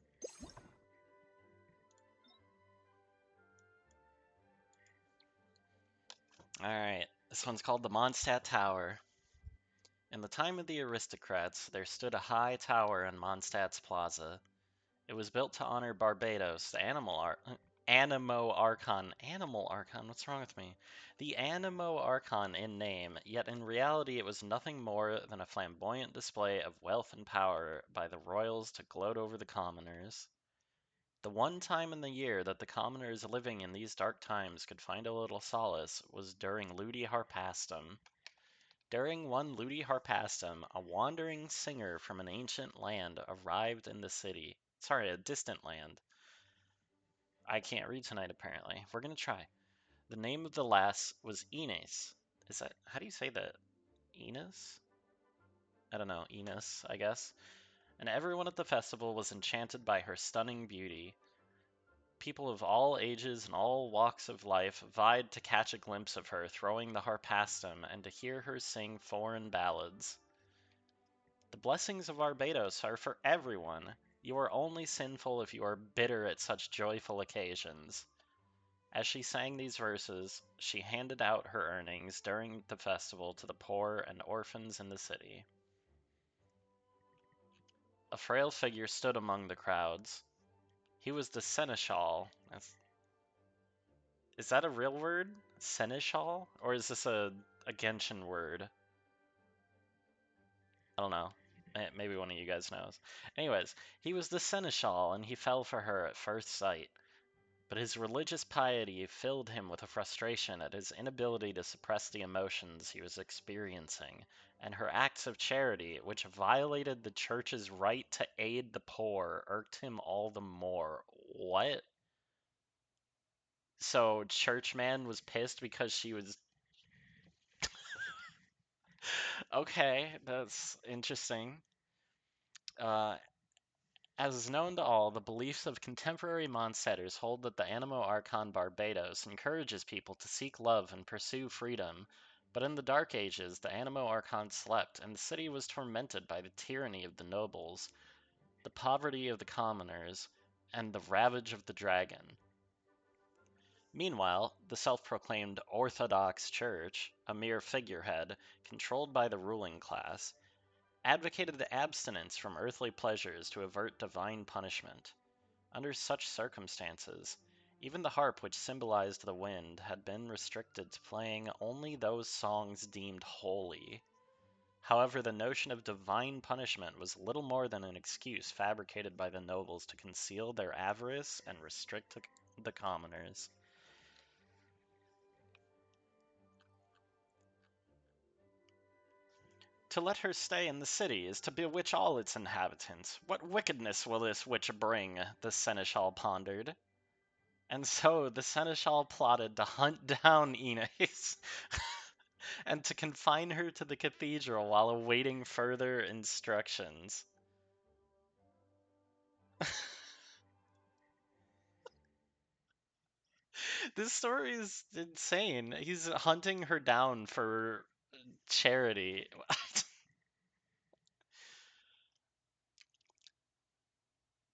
Alright, this one's called the Mondstadt Tower. In the time of the aristocrats, there stood a high tower in Mondstadt's plaza. It was built to honor Barbados, the Animo Archon. Animal Archon? What's wrong with me? The Animo Archon in name, yet in reality it was nothing more than a flamboyant display of wealth and power by the royals to gloat over the commoners. The one time in the year that the commoners living in these dark times could find a little solace was during Ludi Harpastum. During one Ludi Harpastum, a wandering singer from an ancient land arrived in the city. Sorry, a distant land. I can't read tonight, apparently. We're gonna try. The name of the lass was Ines. Is that, how do you say that? Ines? I don't know, Ines, I guess. And everyone at the festival was enchanted by her stunning beauty. People of all ages and all walks of life vied to catch a glimpse of her throwing the harpastum and to hear her sing foreign ballads. The blessings of Barbados are for everyone. You are only sinful if you are bitter at such joyful occasions. As she sang these verses, she handed out her earnings during the festival to the poor and orphans in the city. A frail figure stood among the crowds. He was the seneschal. Is that a real word? Seneschal? Or is this a Genshin word? I don't know. Maybe one of you guys knows. Anyways, he was the seneschal and he fell for her at first sight. But his religious piety filled him with a frustration at his inability to suppress the emotions he was experiencing, and her acts of charity, which violated the church's right to aid the poor, irked him all the more. What? So Churchman was pissed because she was okay. That's interesting. Uh, as is known to all, the beliefs of contemporary Monsetters hold that the Animo Archon Barbados encourages people to seek love and pursue freedom. But in the Dark Ages, the Animo Archon slept, and the city was tormented by the tyranny of the nobles, the poverty of the commoners, and the ravage of the dragon. Meanwhile, the self-proclaimed Orthodox Church, a mere figurehead, controlled by the ruling class, advocated abstinence from earthly pleasures to avert divine punishment. Under such circumstances, even the harp which symbolized the wind had been restricted to playing only those songs deemed holy. However, the notion of divine punishment was little more than an excuse fabricated by the nobles to conceal their avarice and restrict the commoners. To let her stay in the city is to bewitch all its inhabitants. What wickedness will this witch bring? The seneschal pondered. And so the seneschal plotted to hunt down Inez and to confine her to the cathedral while awaiting further instructions. This story is insane. He's hunting her down for charity.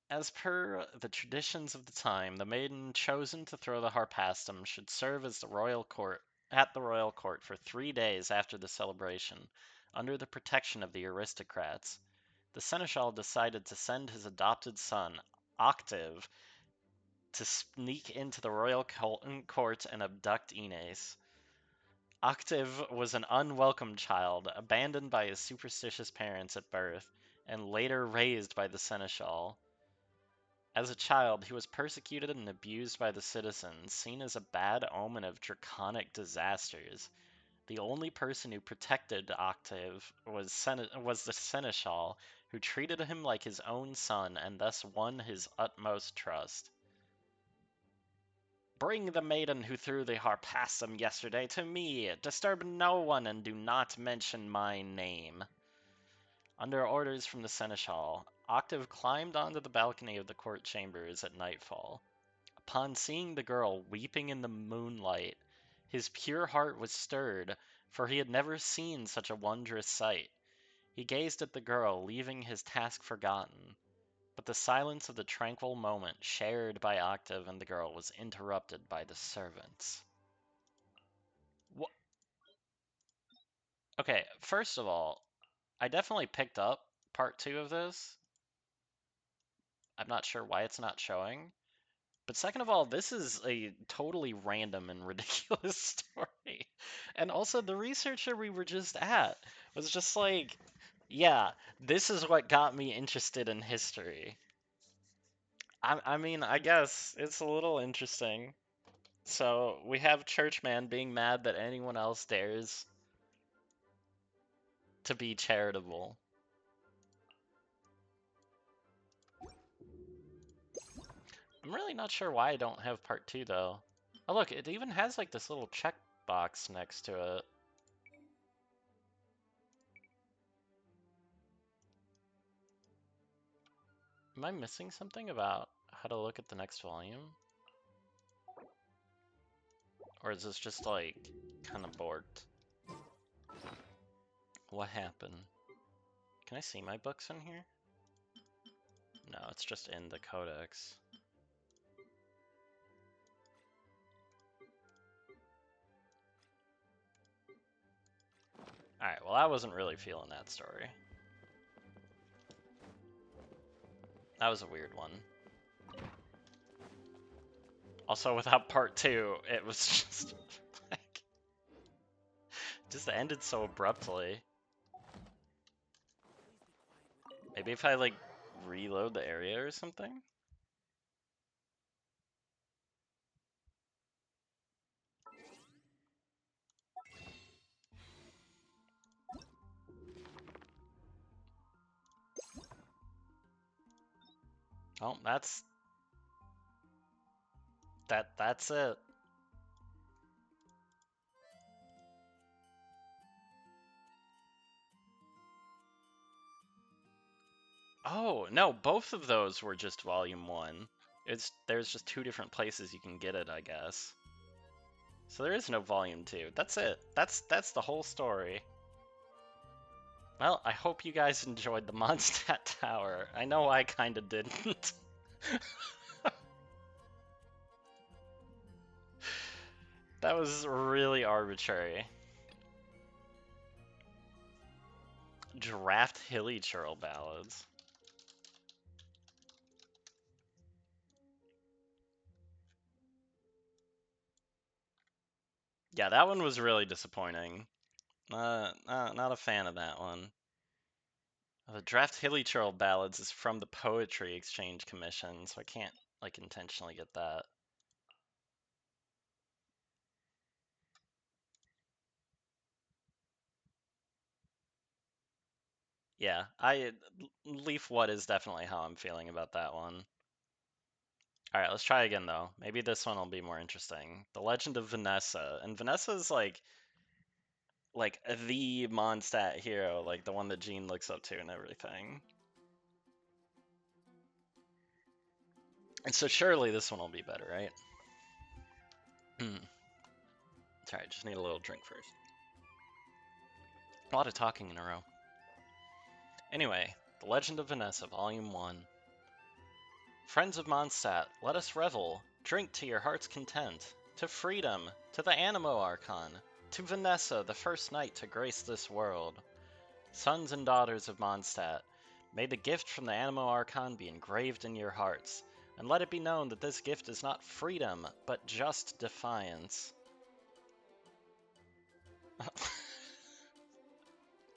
As per the traditions of the time, the maiden chosen to throw the harpastum should serve as the royal court at the royal court for 3 days after the celebration, under the protection of the aristocrats. The seneschal decided to send his adopted son, Octave, to sneak into the royal court and abduct Inez. Octave was an unwelcome child, abandoned by his superstitious parents at birth, and later raised by the seneschal. As a child, he was persecuted and abused by the citizens, seen as a bad omen of draconic disasters. The only person who protected Octave was the seneschal, who treated him like his own son and thus won his utmost trust. Bring the maiden who threw the harpastum yesterday to me. Disturb no one and do not mention my name. Under orders from the seneschal, Octave climbed onto the balcony of the court chambers at nightfall. Upon seeing the girl weeping in the moonlight, his pure heart was stirred, for he had never seen such a wondrous sight. He gazed at the girl, leaving his task forgotten. But the silence of the tranquil moment shared by Octave and the girl was interrupted by the servants. Wha Okay, first of all, I definitely picked up part two of this. I'm not sure why it's not showing. But second of all, this is a totally random and ridiculous story. And also, the researcher we were just at was just like, yeah, this is what got me interested in history. I mean, I guess it's a little interesting. So we have Churchman being mad that anyone else dares to be charitable. I'm really not sure why I don't have part two though. Oh look, it even has like this little checkbox next to it. Am I missing something about how to look at the next volume? Or is this just like kind of borked? What happened? Can I see my books in here? No, it's just in the codex. Alright, well I wasn't really feeling that story. That was a weird one. Also, without part two, it was just like, just ended so abruptly. Maybe if I like reload the area or something? Oh, that's it. Oh, no, both of those were just Volume 1. There's just two different places you can get it, I guess. So there is no Volume 2. That's it. That's the whole story. Well, I hope you guys enjoyed the Mondstadt Tower. I know I kinda didn't. That was really arbitrary. Draft Hilly Churl Ballads. Yeah, that one was really disappointing. Not a fan of that one. The Draft Hilly Churl Ballads is from the Poetry Exchange Commission, so I can't, like, intentionally get that. Yeah, Leaf What is definitely how I'm feeling about that one. Alright, let's try again, though. Maybe this one will be more interesting. The Legend of Vanessa. And Vanessa's, like the Mondstadt hero, like the one that Jean looks up to and everything. And so surely this one will be better, right? Sorry, just need a little drink first. A lot of talking in a row. Anyway, The Legend of Vanessa, Volume 1. Friends of Mondstadt, let us revel, drink to your heart's content, to freedom, to the Animo Archon, to Vanessa, the first knight to grace this world. Sons and daughters of Mondstadt, may the gift from the Animo Archon be engraved in your hearts, and let it be known that this gift is not freedom, but just defiance.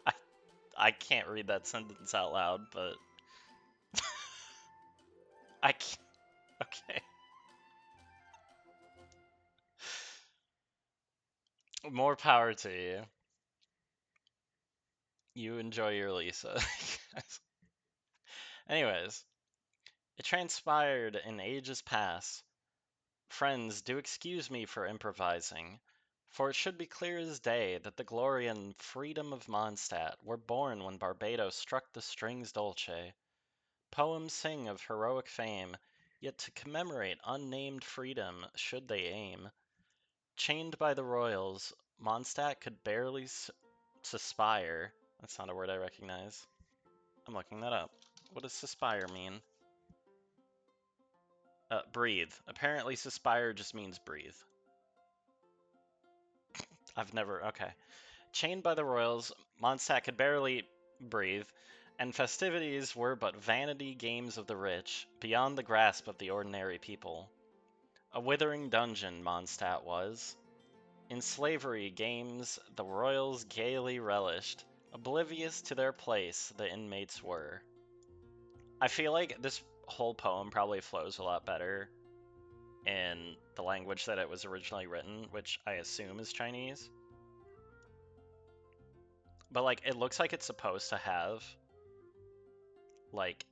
I, I can't read that sentence out loud, but I can't. Okay. More power to you. You enjoy your Lisa. Anyways, it transpired in ages past. Friends, do excuse me for improvising, for it should be clear as day that the glory and freedom of Mondstadt were born when Barbados struck the strings dolce. Poems sing of heroic fame, yet to commemorate unnamed freedom should they aim. Chained by the royals, Mondstadt could barely suspire. That's not a word I recognize. I'm looking that up. What does suspire mean? Breathe. Apparently, suspire just means breathe. I've never. Okay. Chained by the royals, Mondstadt could barely breathe, and festivities were but vanity games of the rich, beyond the grasp of the ordinary people. A withering dungeon Mondstadt was. In slavery games the royals gaily relished, oblivious to their place the inmates were. I feel like this whole poem probably flows a lot better in the language that it was originally written, which I assume is Chinese. But like it looks like it's supposed to have like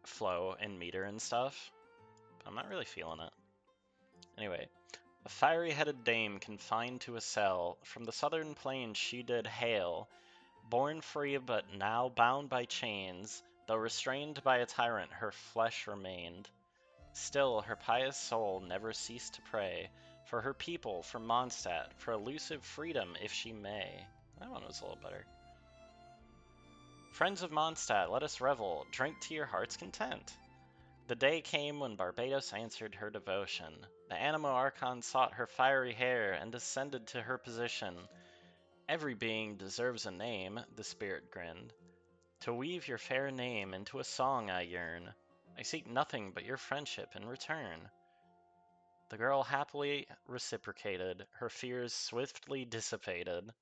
flow and meter and stuff. But I'm not really feeling it. Anyway, a fiery-headed dame confined to a cell, from the southern plains she did hail, born free but now bound by chains, though restrained by a tyrant her flesh remained. Still her pious soul never ceased to pray, for her people, for Mondstadt, for elusive freedom if she may. That one was a little better. Friends of Mondstadt, let us revel, drink to your heart's content. The day came when Barbados answered her devotion. The Animo Archon sought her fiery hair and descended to her position. Every being deserves a name, the spirit grinned. To weave your fair name into a song I yearn. I seek nothing but your friendship in return. The girl happily reciprocated, her fears swiftly dissipated.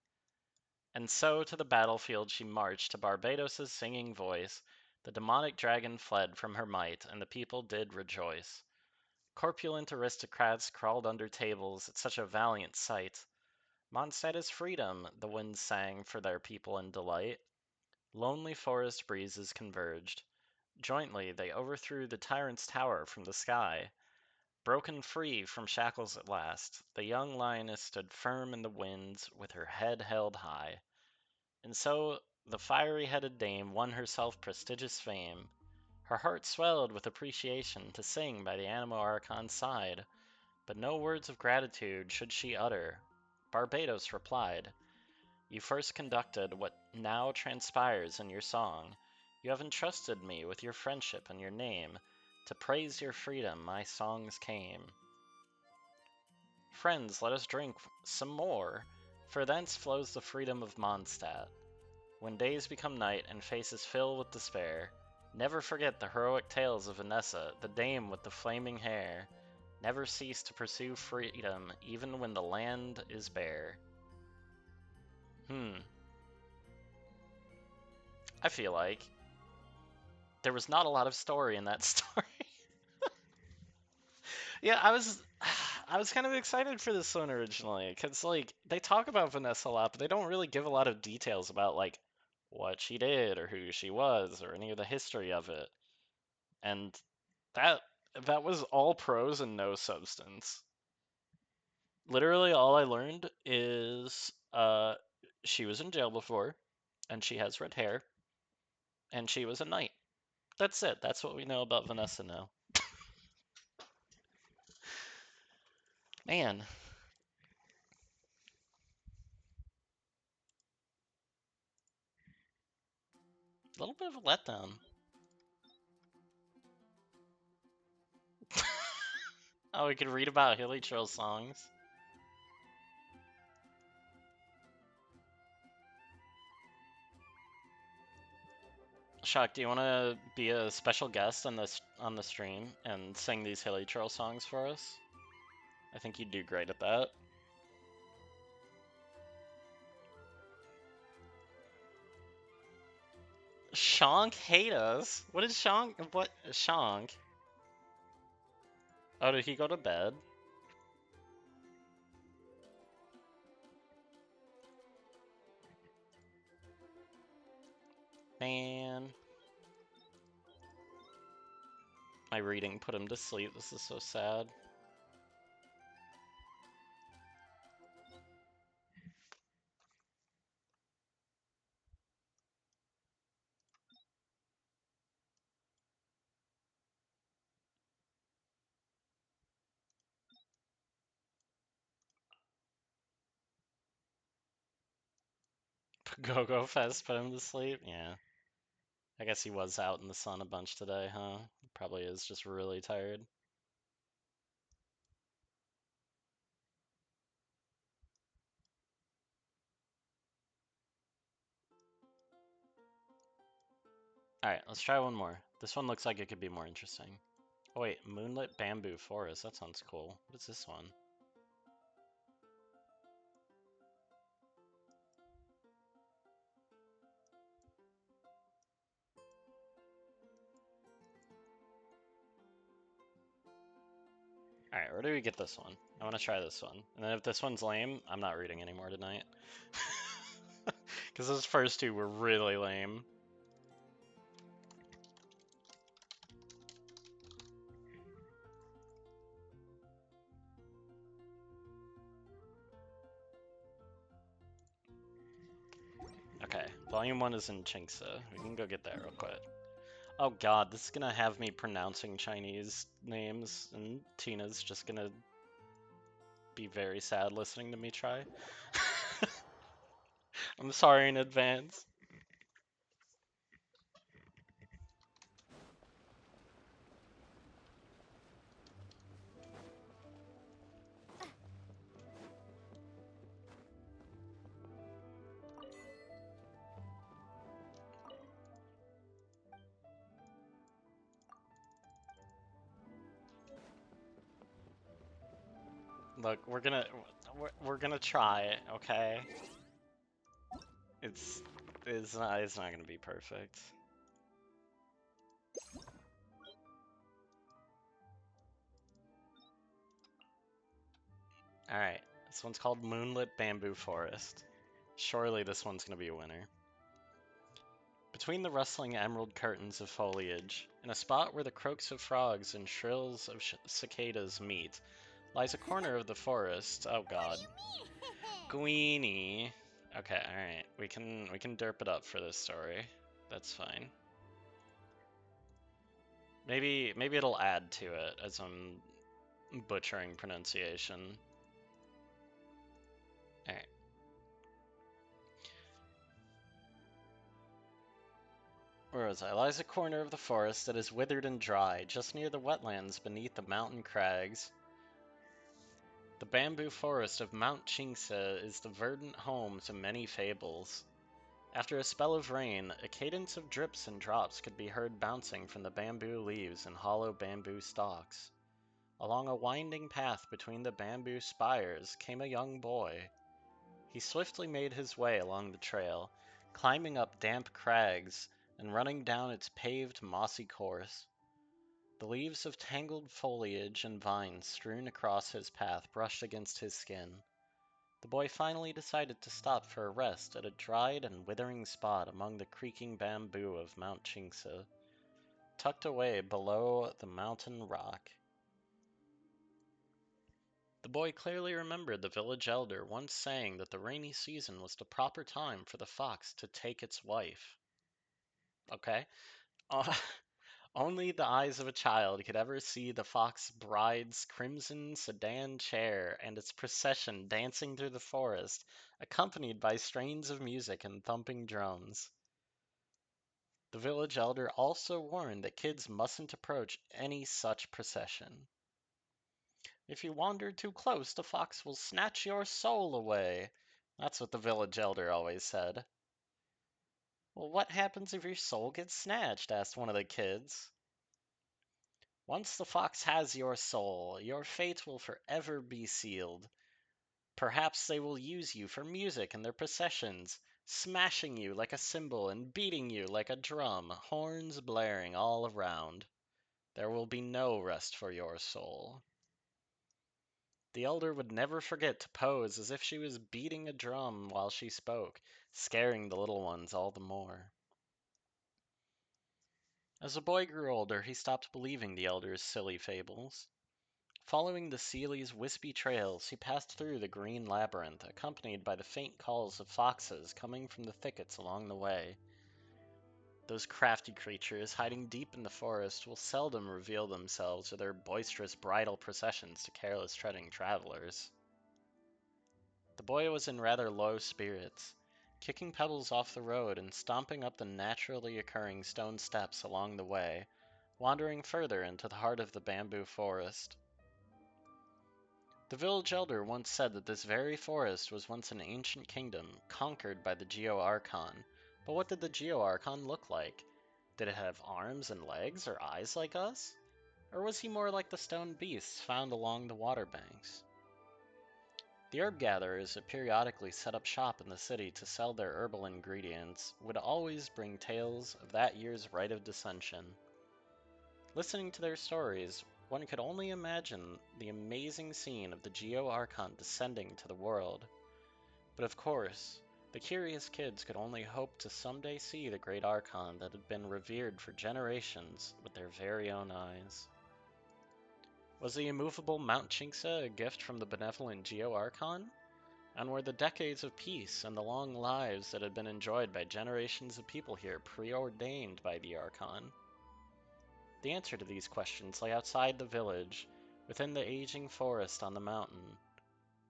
And so to the battlefield she marched to Barbados's singing voice. The demonic dragon fled from her might, and the people did rejoice. Corpulent aristocrats crawled under tables at such a valiant sight. Mondstadt is freedom, the winds sang for their people in delight. Lonely forest breezes converged. Jointly they overthrew the tyrant's tower from the sky. Broken free from shackles at last, the young lioness stood firm in the winds with her head held high. And so The fiery-headed dame won herself prestigious fame. Her heart swelled with appreciation to sing by the Animo Archon's side, but no words of gratitude should she utter. Barbados replied, "You first conducted what now transpires in your song. You have entrusted me with your friendship and your name. To praise your freedom, my songs came. Friends, let us drink some more, for thence flows the freedom of Mondstadt. When days become night and faces fill with despair, never forget the heroic tales of Vanessa, the dame with the flaming hair. Never cease to pursue freedom, even when the land is bare." I feel like there was not a lot of story in that story. Yeah, I was kind of excited for this one originally because like they talk about Vanessa a lot, but they don't really give a lot of details about like what she did or who she was or any of the history of it. And that that was all prose and no substance. Literally all I learned is she was in jail before and she has red hair and she was a knight. That's it. That's what we know about Vanessa now. Man, a little bit of a letdown. Oh, we could read about Hilly Trail songs. Shock, do you want to be a special guest on the stream and sing these Hilly Trail songs for us? I think you'd do great at that. Shonk hate us? What is Shonk? What Shonk? Oh, did he go to bed? Man, my reading put him to sleep. This is so sad. Go Fest put him to sleep? Yeah. I guess he was out in the sun a bunch today, huh? Probably is just really tired. Alright, let's try one more. This one looks like it could be more interesting. Oh wait, Moonlit Bamboo Forest. That sounds cool. What is this one? Alright, where do we get this one? I want to try this one. And then if this one's lame, I'm not reading anymore tonight. Because those first two were really lame. Okay, volume 1 is in Chinksa. We can go get that real quick. Oh god, this is gonna have me pronouncing Chinese names, and Tina's just gonna be very sad listening to me try. I'm sorry in advance. Look, we're gonna try it, okay? It's it's not gonna be perfect. All right, this one's called Moonlit Bamboo Forest. Surely this one's gonna be a winner. Between the rustling emerald curtains of foliage, in a spot where the croaks of frogs and shrills of cicadas meet, lies a corner of the forest. Oh god. What do you mean? Guini. Okay, alright. We can derp it up for this story. That's fine. Maybe it'll add to it as I'm butchering pronunciation. Alright. Where was I? Lies a corner of the forest that is withered and dry, just near the wetlands beneath the mountain crags. The bamboo forest of Mount Chingsa is the verdant home to many fables. After a spell of rain, a cadence of drips and drops could be heard bouncing from the bamboo leaves and hollow bamboo stalks. Along a winding path between the bamboo spires came a young boy. He swiftly made his way along the trail, climbing up damp crags and running down its paved, mossy course. The leaves of tangled foliage and vines strewn across his path brushed against his skin. The boy finally decided to stop for a rest at a dried and withering spot among the creaking bamboo of Mount Chingsa, tucked away below the mountain rock. The boy clearly remembered the village elder once saying that the rainy season was the proper time for the fox to take its wife. Okay? Uh, Only the eyes of a child could ever see the fox bride's crimson sedan chair and its procession dancing through the forest, accompanied by strains of music and thumping drums. The village elder also warned that kids mustn't approach any such procession. If you wander too close, the fox will snatch your soul away. That's what the village elder always said. Well, what happens if your soul gets snatched? Asked one of the kids. Once the fox has your soul, your fate will forever be sealed. Perhaps they will use you for music in their processions, smashing you like a cymbal and beating you like a drum, horns blaring all around. There will be no rest for your soul. The elder would never forget to pose as if she was beating a drum while she spoke, scaring the little ones all the more. As the boy grew older, he stopped believing the elder's silly fables. Following the Seeley's wispy trails, he passed through the green labyrinth, accompanied by the faint calls of foxes coming from the thickets along the way. Those crafty creatures, hiding deep in the forest, will seldom reveal themselves with their boisterous bridal processions to careless treading travelers. The boy was in rather low spirits, kicking pebbles off the road and stomping up the naturally occurring stone steps along the way, wandering further into the heart of the bamboo forest. The village elder once said that this very forest was once an ancient kingdom conquered by the Geo-Archon. But what did the Geo-Archon look like? Did it have arms and legs or eyes like us? Or was he more like the stone beasts found along the water banks? The herb gatherers that periodically set up shop in the city to sell their herbal ingredients would always bring tales of that year's rite of descension. Listening to their stories, one could only imagine the amazing scene of the Geo-Archon descending to the world. But of course, the curious kids could only hope to someday see the great Archon that had been revered for generations with their very own eyes. Was the immovable Mount Chingsa a gift from the benevolent Geo-Archon? And were the decades of peace and the long lives that had been enjoyed by generations of people here preordained by the Archon? The answer to these questions lay outside the village, within the aging forest on the mountain.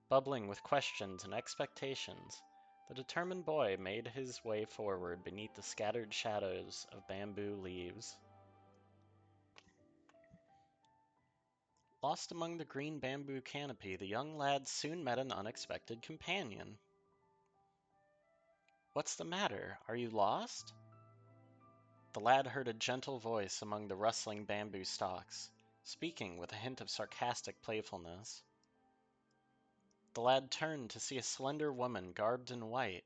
Bubbling with questions and expectations, the determined boy made his way forward beneath the scattered shadows of bamboo leaves. Lost among the green bamboo canopy, the young lad soon met an unexpected companion. "What's the matter? Are you lost?" The lad heard a gentle voice among the rustling bamboo stalks, speaking with a hint of sarcastic playfulness. The lad turned to see a slender woman garbed in white.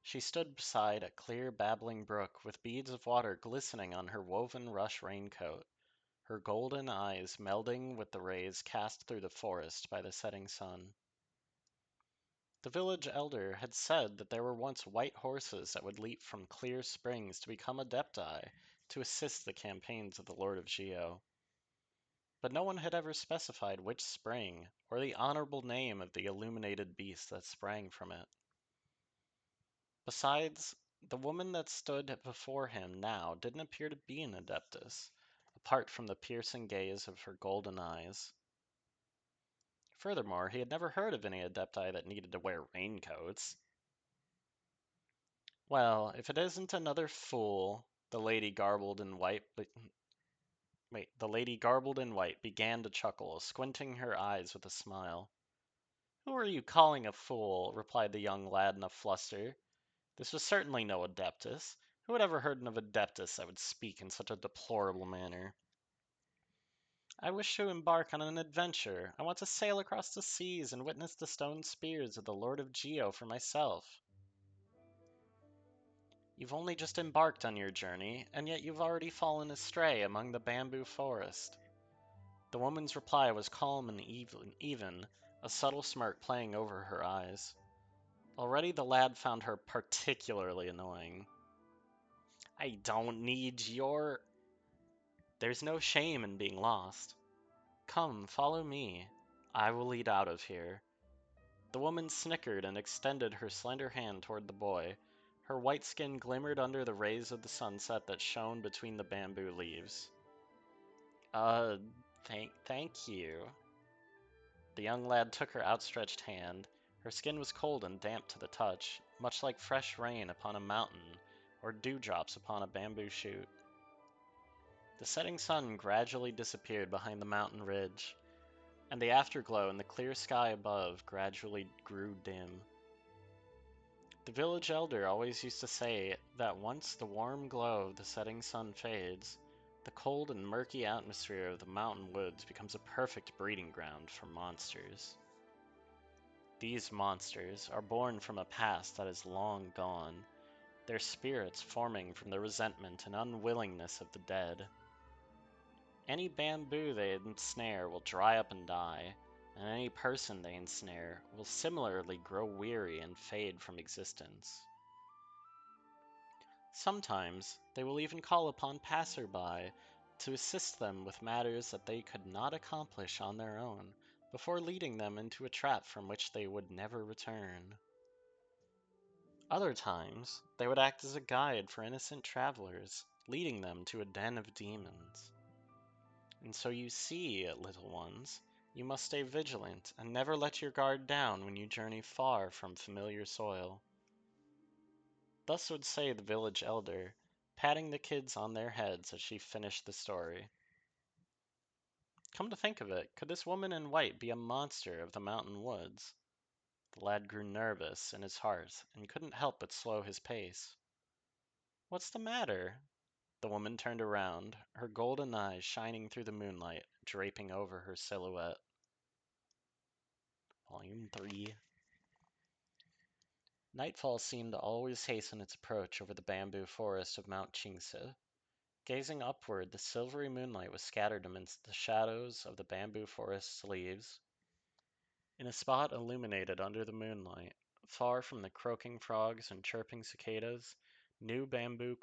She stood beside a clear, babbling brook with beads of water glistening on her woven rush raincoat, her golden eyes melding with the rays cast through the forest by the setting sun. The village elder had said that there were once white horses that would leap from clear springs to become adepti to assist the campaigns of the Lord of Geo. But no one had ever specified which spring or the honorable name of the illuminated beast that sprang from it. Besides, the woman that stood before him now didn't appear to be an adeptus, apart from the piercing gaze of her golden eyes. Furthermore, he had never heard of any adepti that needed to wear raincoats. Well, if it isn't another fool, the lady garbled in white began to chuckle, squinting her eyes with a smile. Who are you calling a fool? Replied the young lad in a fluster. This was certainly no adeptus. Who had ever heard of an adeptus that would speak in such a deplorable manner? I wish to embark on an adventure. I want to sail across the seas and witness the stone spears of the Lord of Geo for myself. You've only just embarked on your journey, and yet you've already fallen astray among the bamboo forest. The woman's reply was calm and even, a subtle smirk playing over her eyes. Already the lad found her particularly annoying. I don't need your... There's no shame in being lost. Come, follow me. I will lead out of here. The woman snickered and extended her slender hand toward the boy. Her white skin glimmered under the rays of the sunset that shone between the bamboo leaves. Uh, thank you. The young lad took her outstretched hand. Her skin was cold and damp to the touch, much like fresh rain upon a mountain or dewdrops upon a bamboo shoot. The setting sun gradually disappeared behind the mountain ridge, and the afterglow in the clear sky above gradually grew dim. The village elder always used to say that once the warm glow of the setting sun fades, the cold and murky atmosphere of the mountain woods becomes a perfect breeding ground for monsters. These monsters are born from a past that is long gone, their spirits forming from the resentment and unwillingness of the dead. Any bamboo they ensnare will dry up and die, and any person they ensnare will similarly grow weary and fade from existence. Sometimes they will even call upon passerby to assist them with matters that they could not accomplish on their own, before leading them into a trap from which they would never return. Other times, they would act as a guide for innocent travelers, leading them to a den of demons. And so you see, little ones, you must stay vigilant and never let your guard down when you journey far from familiar soil. Thus would say the village elder, patting the kids on their heads as she finished the story. Come to think of it, could this woman in white be a monster of the mountain woods? The lad grew nervous in his heart and couldn't help but slow his pace. What's the matter? The woman turned around, her golden eyes shining through the moonlight, draping over her silhouette. Volume 3. Nightfall seemed to always hasten its approach over the bamboo forest of Mount Chingse. Gazing upward, the silvery moonlight was scattered amidst the shadows of the bamboo forest's leaves. In a spot illuminated under the moonlight, far from the croaking frogs and chirping cicadas, new bamboo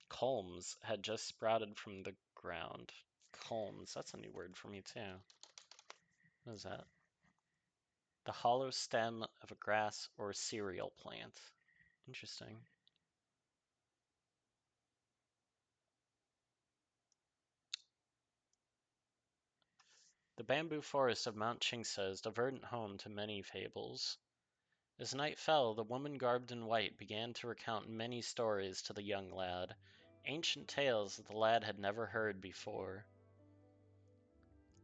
culms had just sprouted from the ground. Culms, that's a new word for me too. What is that? The hollow stem of a grass or cereal plant. Interesting. The bamboo forest of Mount Chingse is the verdant home to many fables. As night fell, the woman garbed in white began to recount many stories to the young lad, ancient tales that the lad had never heard before.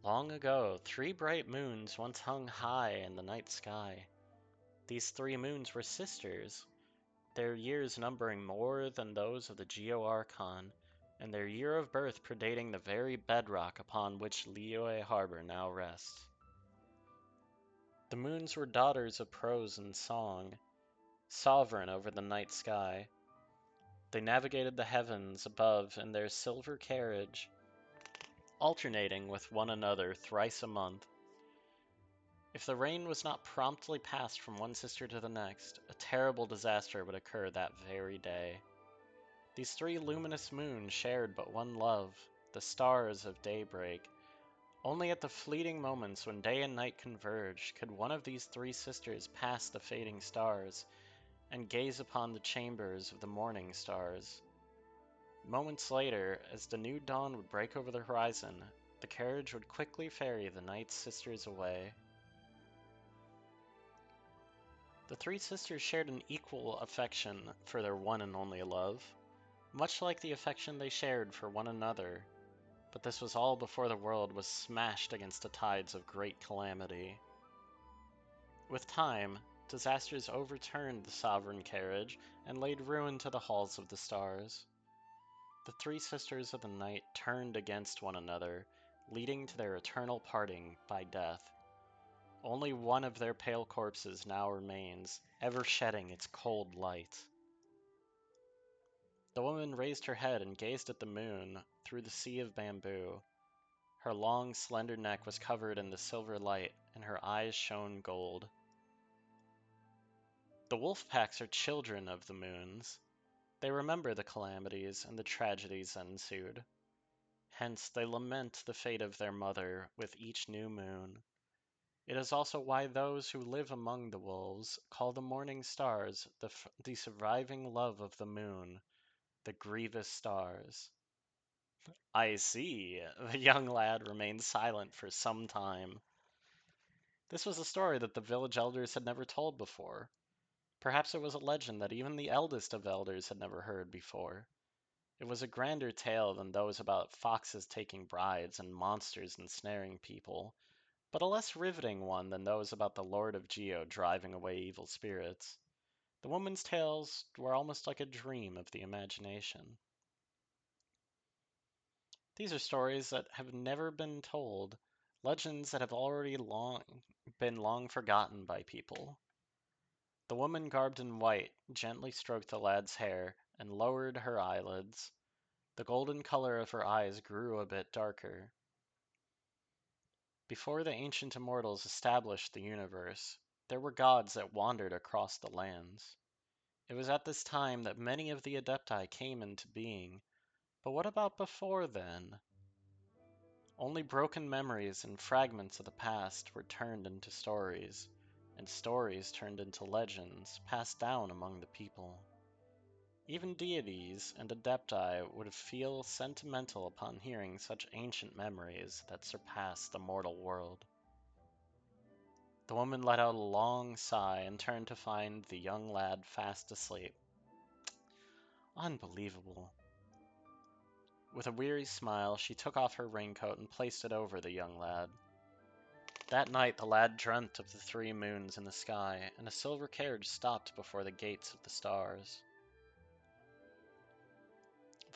Long ago, 3 bright moons once hung high in the night sky. These 3 moons were sisters, their years numbering more than those of the Geo Archon, and their year of birth predating the very bedrock upon which Liyue Harbor now rests. The moons were daughters of prose and song, sovereign over the night sky. They navigated the heavens above in their silver carriage, alternating with one another thrice a month. If the rain was not promptly passed from one sister to the next, a terrible disaster would occur that very day. These 3 luminous moons shared but one love, the stars of daybreak. Only at the fleeting moments when day and night converged could one of these 3 sisters pass the fading stars, and gaze upon the chambers of the morning stars. Moments later, as the new dawn would break over the horizon, the carriage would quickly ferry the Night's sisters away. The three sisters shared an equal affection for their one and only love, much like the affection they shared for one another, but this was all before the world was smashed against the tides of great calamity. With time, disasters overturned the sovereign carriage and laid ruin to the halls of the stars. The three sisters of the night turned against one another, leading to their eternal parting by death. Only one of their pale corpses now remains, ever shedding its cold light. The woman raised her head and gazed at the moon through the sea of bamboo. Her long, slender neck was covered in the silver light, and her eyes shone gold. The wolf packs are children of the moons. They remember the calamities and the tragedies that ensued. Hence, they lament the fate of their mother with each new moon. It is also why those who live among the wolves call the morning stars the surviving love of the moon, the grievous stars. I see. The young lad remained silent for some time. This was a story that the village elders had never told before. Perhaps it was a legend that even the eldest of elders had never heard before. It was a grander tale than those about foxes taking brides and monsters ensnaring people, but a less riveting one than those about the Lord of Geo driving away evil spirits. The woman's tales were almost like a dream of the imagination. These are stories that have never been told, legends that have already been long forgotten by people. The woman garbed in white gently stroked the lad's hair and lowered her eyelids. The golden color of her eyes grew a bit darker. Before the ancient immortals established the universe, there were gods that wandered across the lands. It was at this time that many of the Adepti came into being, but what about before then? Only broken memories and fragments of the past were turned into stories, and stories turned into legends passed down among the people. Even deities and Adepti would feel sentimental upon hearing such ancient memories that surpass the mortal world. The woman let out a long sigh and turned to find the young lad fast asleep. Unbelievable. With a weary smile, she took off her raincoat and placed it over the young lad. That night the lad dreamt of the three moons in the sky, and a silver carriage stopped before the gates of the stars.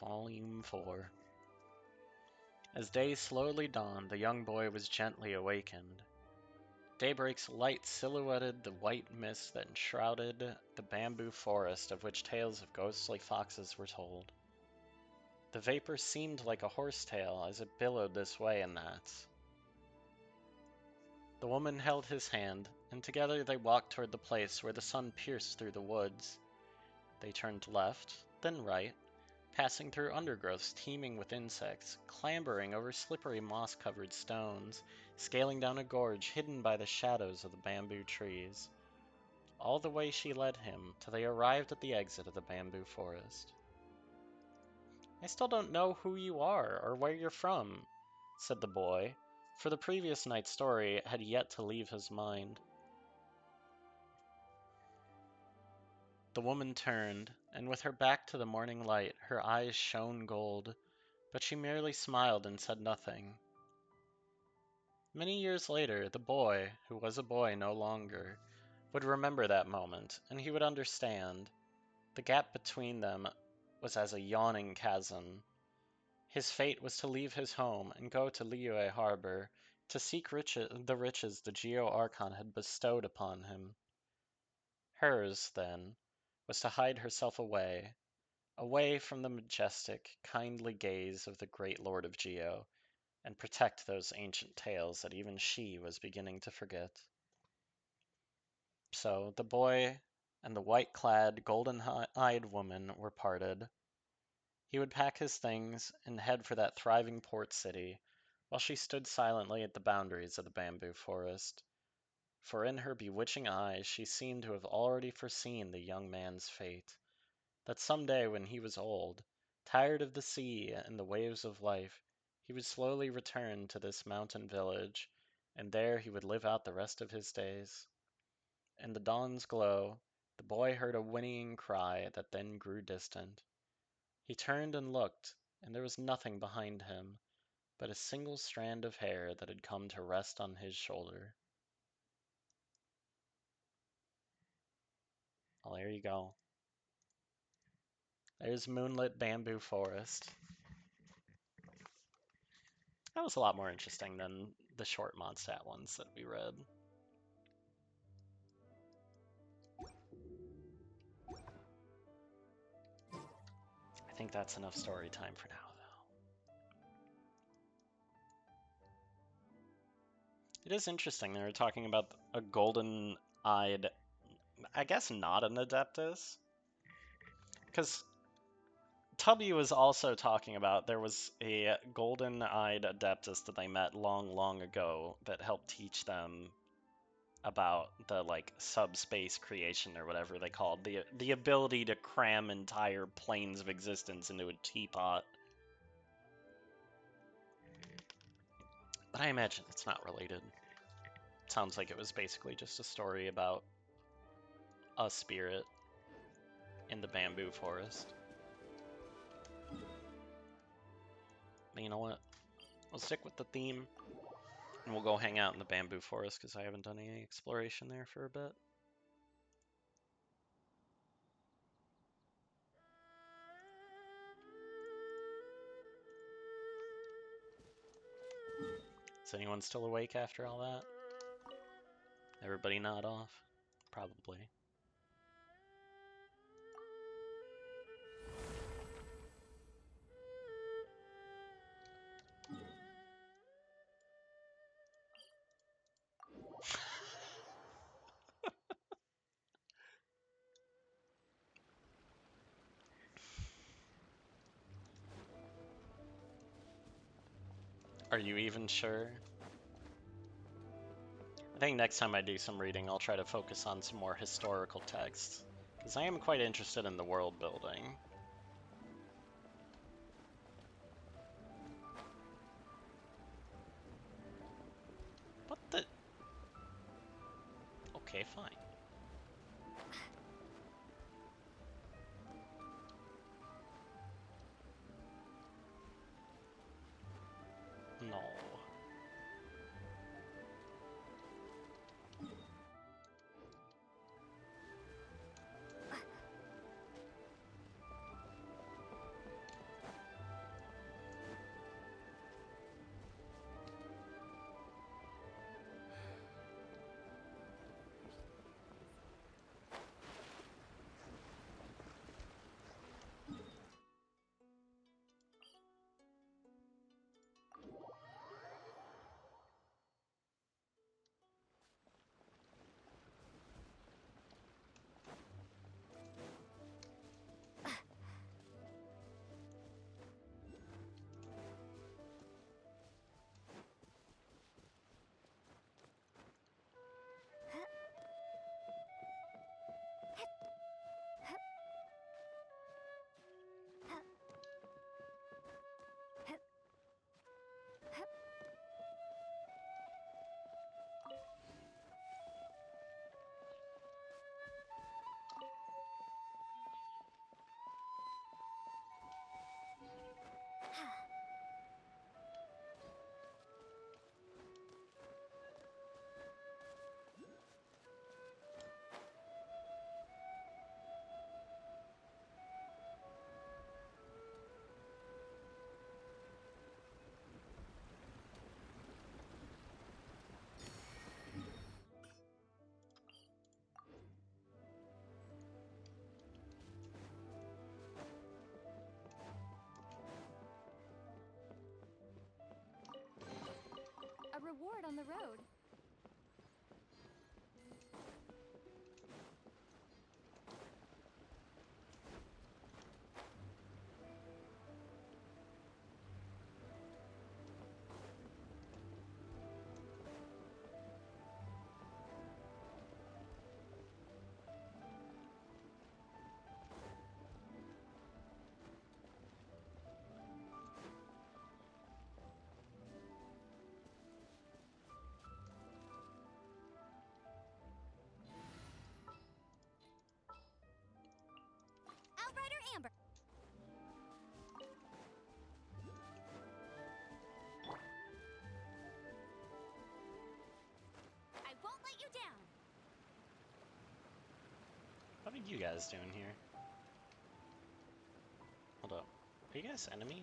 Volume 4. As day slowly dawned, the young boy was gently awakened. Daybreak's light silhouetted the white mist that enshrouded the bamboo forest of which tales of ghostly foxes were told. The vapor seemed like a horsetail as it billowed this way and that. The woman held his hand, and together they walked toward the place where the sun pierced through the woods. They turned left, then right, passing through undergrowths teeming with insects, clambering over slippery moss-covered stones, scaling down a gorge hidden by the shadows of the bamboo trees. All the way she led him till they arrived at the exit of the bamboo forest. "I still don't know who you are or where you're from," said the boy, for the previous night's story had yet to leave his mind. The woman turned, and with her back to the morning light, her eyes shone gold, but she merely smiled and said nothing. Many years later, the boy, who was a boy no longer, would remember that moment, and he would understand. The gap between them was as a yawning chasm. His fate was to leave his home and go to Liyue Harbor to seek the riches the Geo Archon had bestowed upon him. Hers, then, was to hide herself away from the majestic, kindly gaze of the great Lord of Geo, and protect those ancient tales that even she was beginning to forget. So the boy and the white-clad, golden-eyed woman were parted. He would pack his things and head for that thriving port city, while she stood silently at the boundaries of the bamboo forest. for in her bewitching eyes she seemed to have already foreseen the young man's fate, that some day when he was old, tired of the sea and the waves of life, he would slowly return to this mountain village, and there he would live out the rest of his days. In the dawn's glow, the boy heard a whinnying cry that then grew distant. He turned and looked, and there was nothing behind him but a single strand of hair that had come to rest on his shoulder. Well, there you go. There's Moonlit Bamboo Forest. That was a lot more interesting than the short Mondstadt ones that we read. I think that's enough story time for now, though. It is interesting. They were talking about a golden-eyed, I guess not an Adeptus, because Tubby was also talking about there was a golden-eyed Adeptus that they met long, long ago that helped teach them about the like subspace creation or whatever they called the ability to cram entire planes of existence into a teapot. But I imagine it's not related. It sounds like it was basically just a story about a spirit in the bamboo forest. But you know what? We'll stick with the theme and we'll go hang out in the bamboo forest because I haven't done any exploration there for a bit. Is anyone still awake after all that? Everybody nod off? Probably. Are you even sure? I think next time I do some reading, I'll try to focus on some more historical texts, because I am quite interested in the world building. What the? Okay, fine. No. A reward on the road. are you guys doing here? Hold up. Are you guys enemies?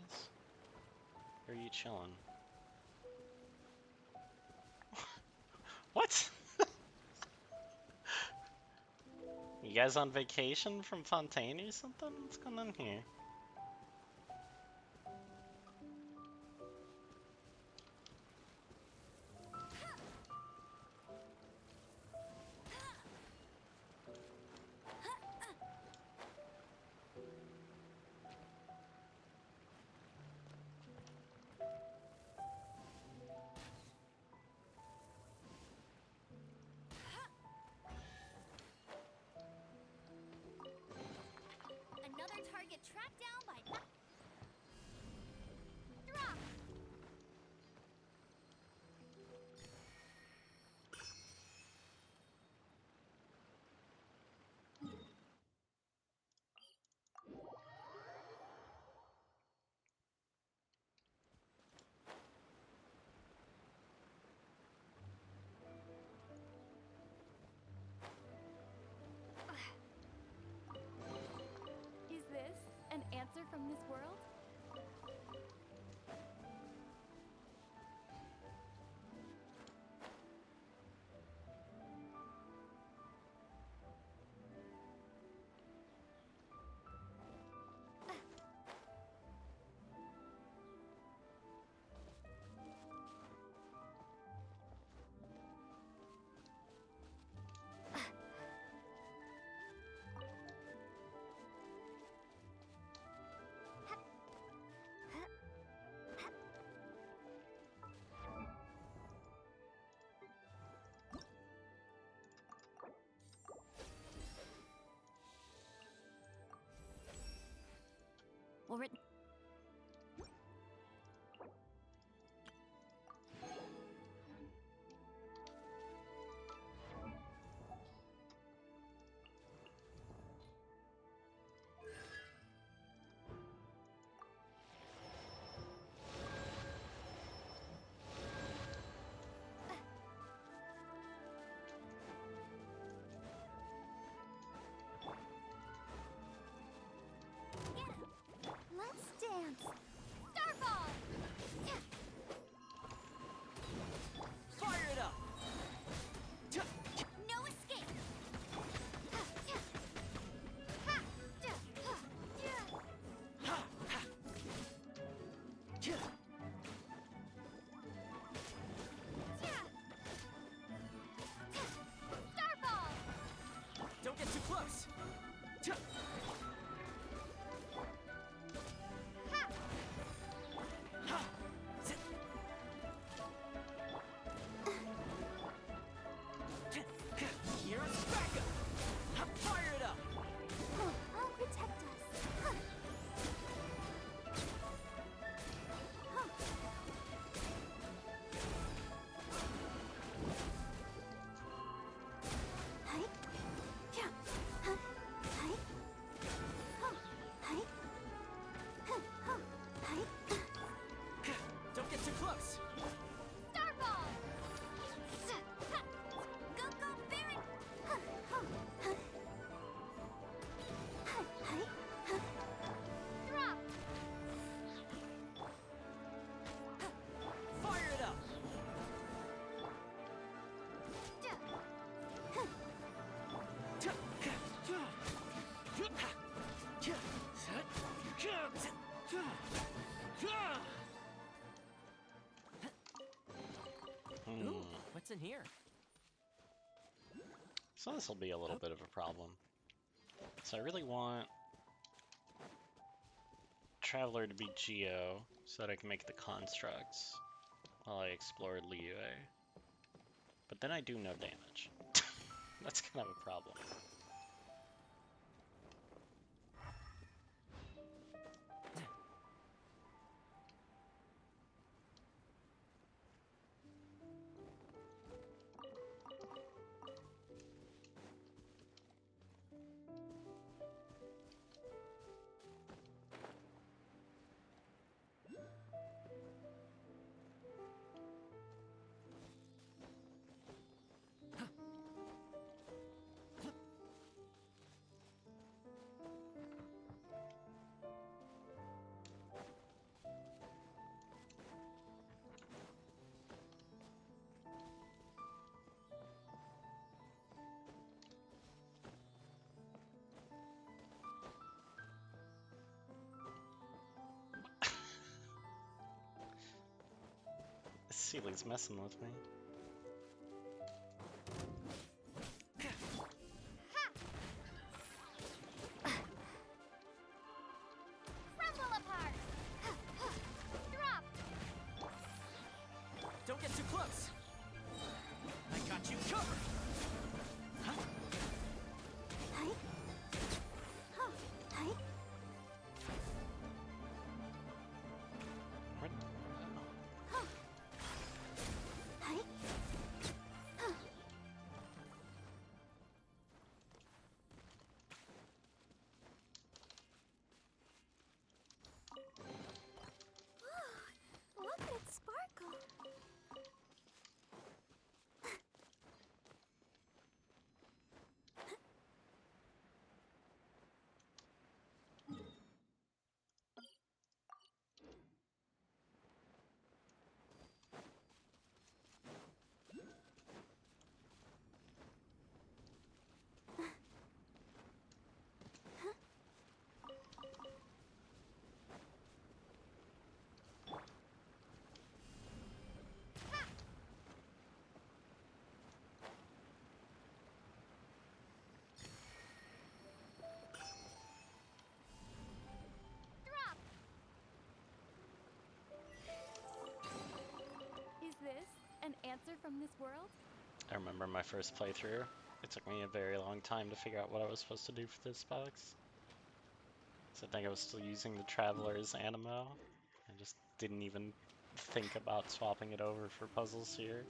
Or are you chilling? What? You guys on vacation from Fontaine or something? What's going on here? Another target tracked down by drop. Is this an answer from this world? Well written. Let's dance. Starball! Fire it up! No escape! Starball! Don't get too close! Here's backup! Fire it up! I'll protect us. Don't get too close! Starball! Go, go, Baron! Drop! Fire it up! Ooh, what's in here? So this will be a little bit of a problem. So I really want Traveler to be Geo so that I can make the constructs while I explore Liyue. But then I do no damage. That's kind of a problem. Seely's messing with me. Crumble apart. Drop. Don't get too close. I got you covered. Huh? Hi. Huh. Hi. What? Huh. Hi. Huh. Look at it sparkle. Drop. Is this an answer from this world? I remember my first playthrough. It took me a very long time to figure out what I was supposed to do for this box. So I think I was still using the Traveler's Animo. I just didn't even think about swapping it over for puzzles here.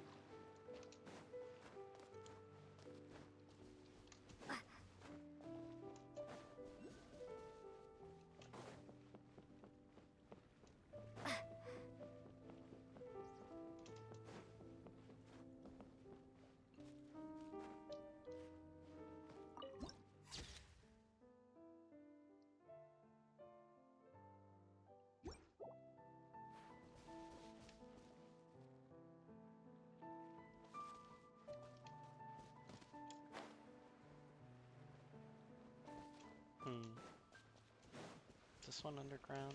This one underground?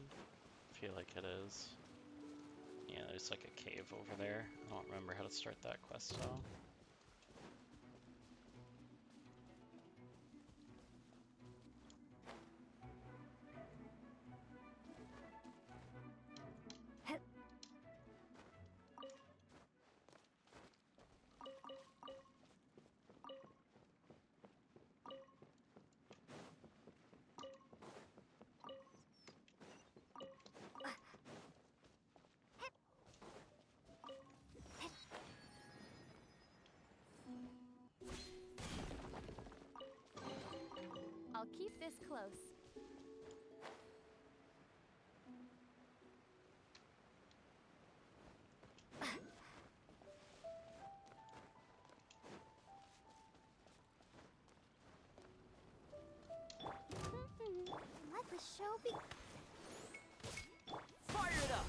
I feel like it is. Yeah, there's like a cave over there. I don't remember how to start that quest though. I'll keep this close. Let the show be. Fire it up.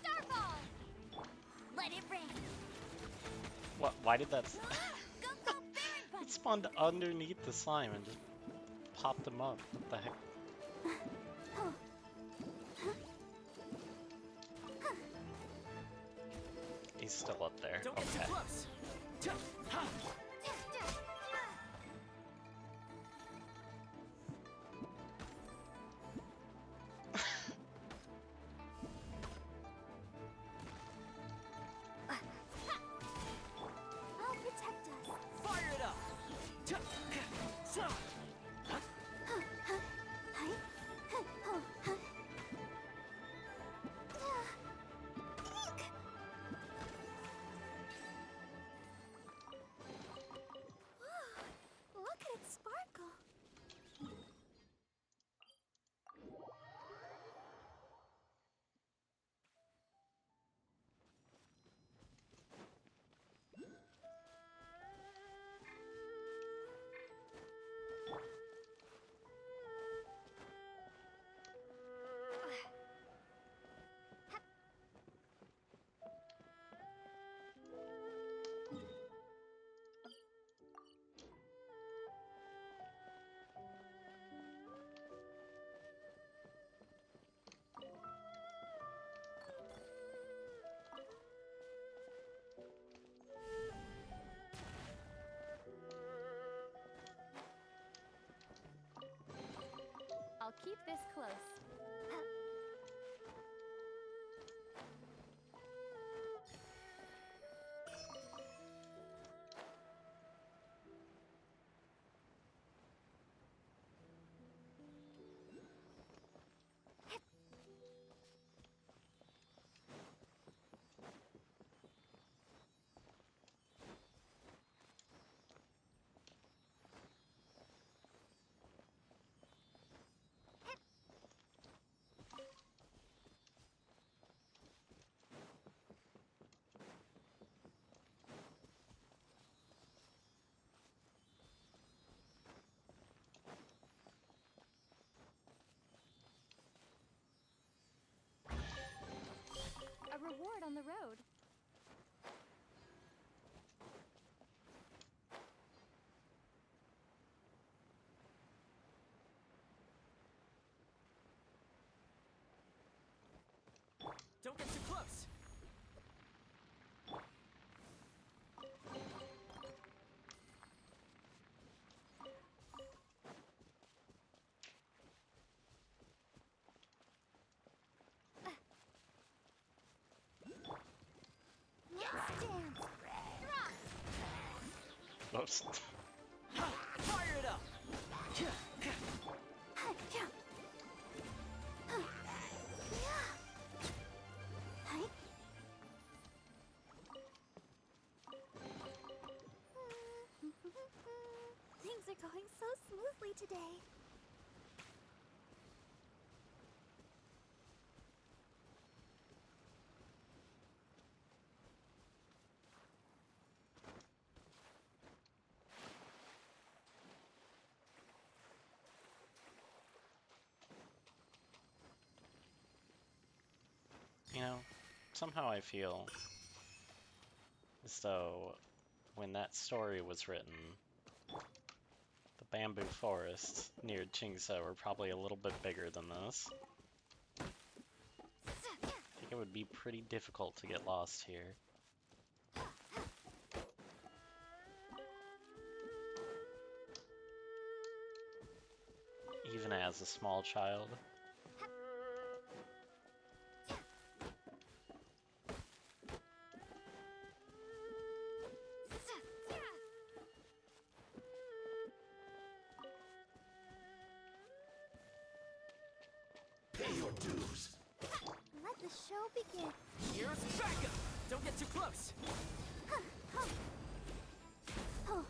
Starfall. Let it rain. What? Why did that? Go go Baron It spawned underneath the slime and just popped him up. What the heck? He's still up there. Don't get too Okay. close. Ha! I'll protect us. Fire it up. Hi. keep this close. A reward on the road. Don't get too close! Let's dance. Drop. Oops. Fire it up! Things are going so smoothly today. You know, somehow I feel as though when that story was written, the bamboo forests near Chingsa were probably a little bit bigger than this. I think it would be pretty difficult to get lost here. Even as a small child. Pay your dues. Let the show begin. Here's backup! Don't get too close! Oh.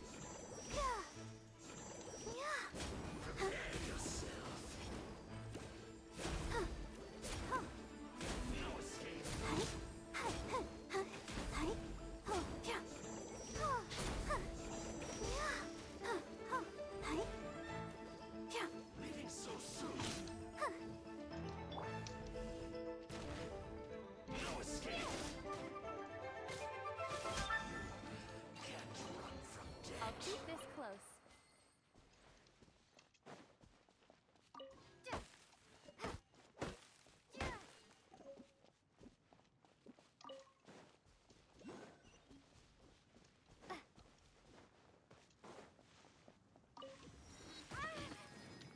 Yeah. Prepare yourself. No escape. Leaving so soon. No escape. Can't run from I'll death. keep this close.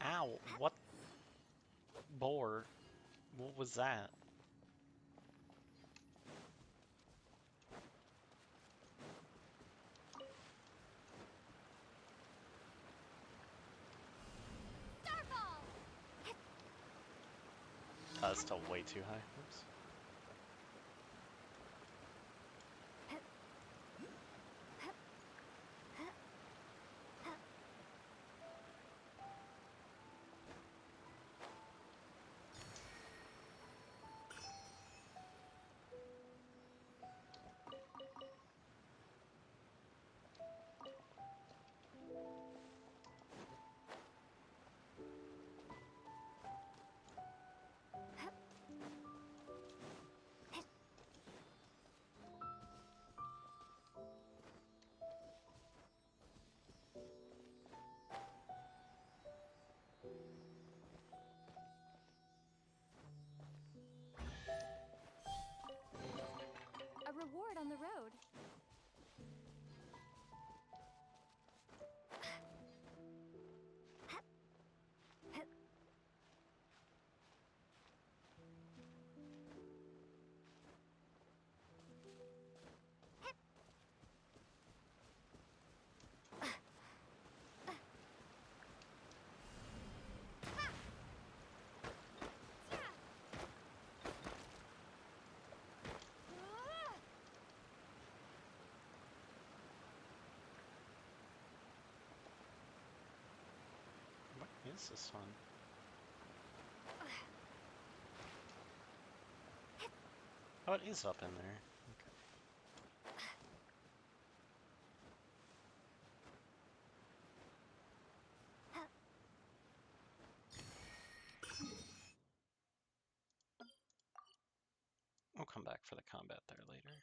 Ow, what? Boar? What was that? Starfall. That's still way too high. Oops. Is this one? Oh, it is up in there. Okay. We'll come back for the combat there later.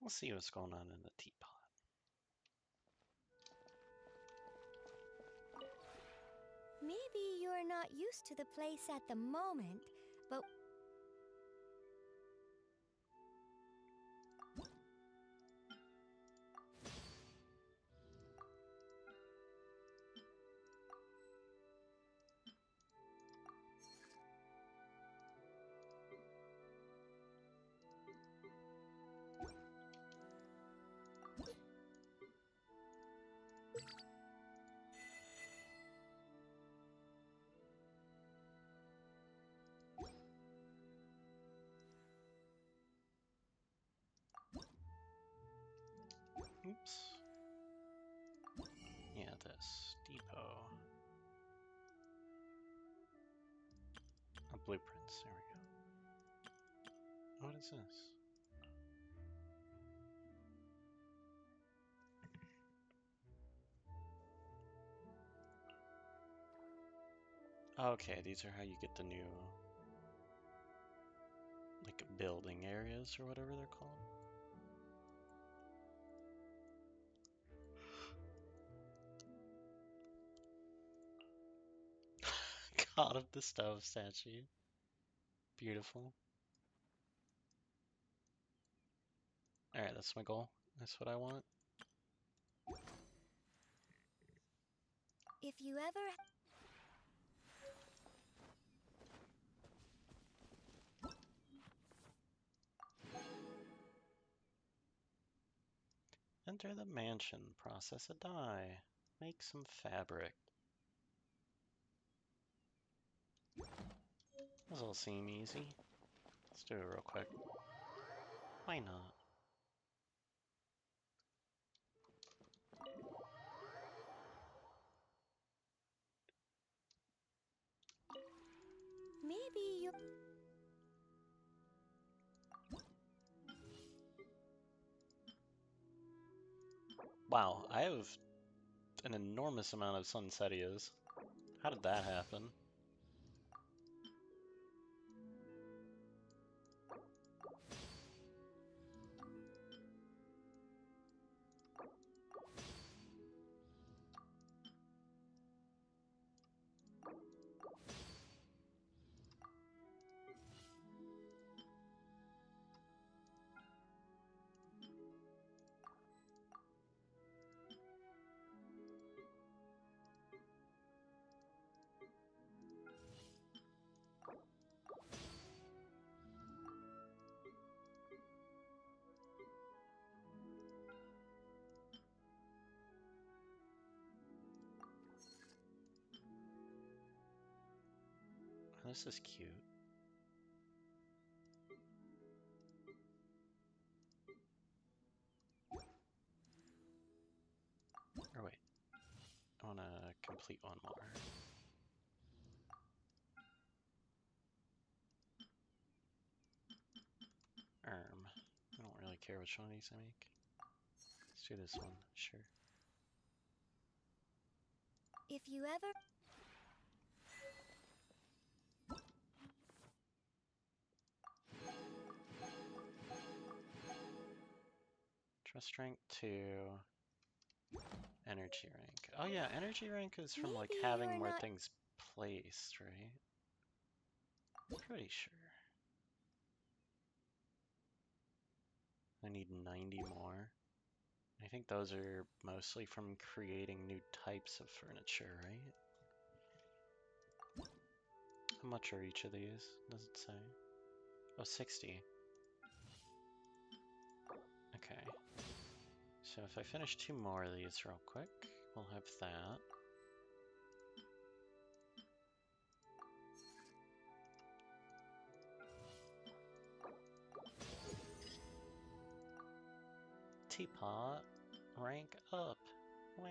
We'll see what's going on in the teapot. Maybe you're not used to the place at the moment, but Oops. Yeah, this depot. Oh, blueprints. There we go. What is this? Okay, these are how you get the new, like, building areas or whatever they're called. God of the Stove statue. Beautiful. Alright, that's my goal. That's what I want. if you ever Enter the mansion. Process a dye. Make some fabric. This will seem easy. Let's do it real quick. Why not? maybe you Wow, I have an enormous amount of Sunsetias. How did that happen? Oh, this is cute. Or wait, I want to complete one more. I don't really care which one of these I make. Let's do this one, sure. if you ever Trust strength 2. Energy rank. Oh yeah, energy rank is from like Maybe having you're more not- things placed, right? Pretty sure. I need 90 more. I think those are mostly from creating new types of furniture, right? How much are each of these? Does it say? Oh, 60. Okay. So if I finish 2 more of these real quick, we'll have that. Teapot, rank up. Wow.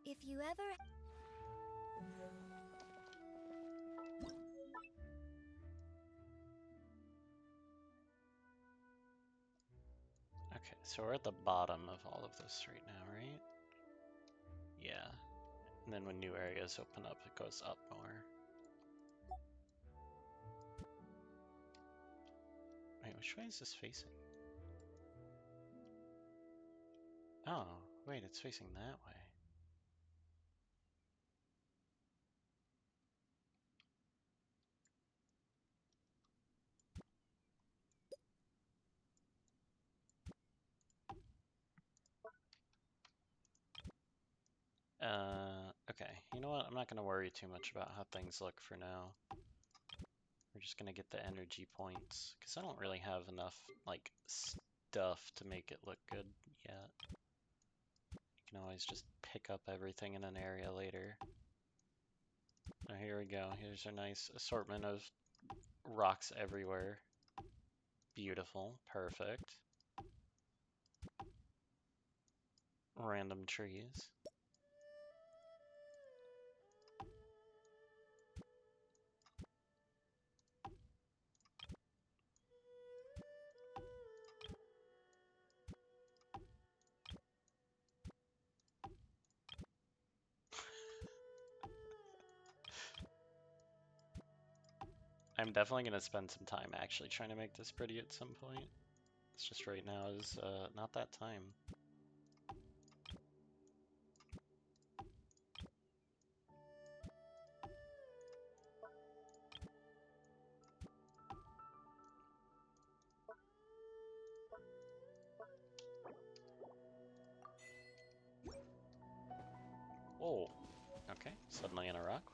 If you ever... Okay, so we're at the bottom of all of this right now, right? Yeah. And then when new areas open up, it goes up more. Wait, which way is this facing? Oh, wait, it's facing that way. Okay, you know what? I'm not gonna worry too much about how things look for now. We're just gonna get the energy points, because I don't really have enough, like, stuff to make it look good yet. You can always just pick up everything in an area later. Oh, here we go. Here's a nice assortment of rocks everywhere. Beautiful. Perfect. Random trees. I'm definitely going to spend some time actually trying to make this pretty at some point. It's just right now is not that time. Oh, okay. Suddenly in a rock.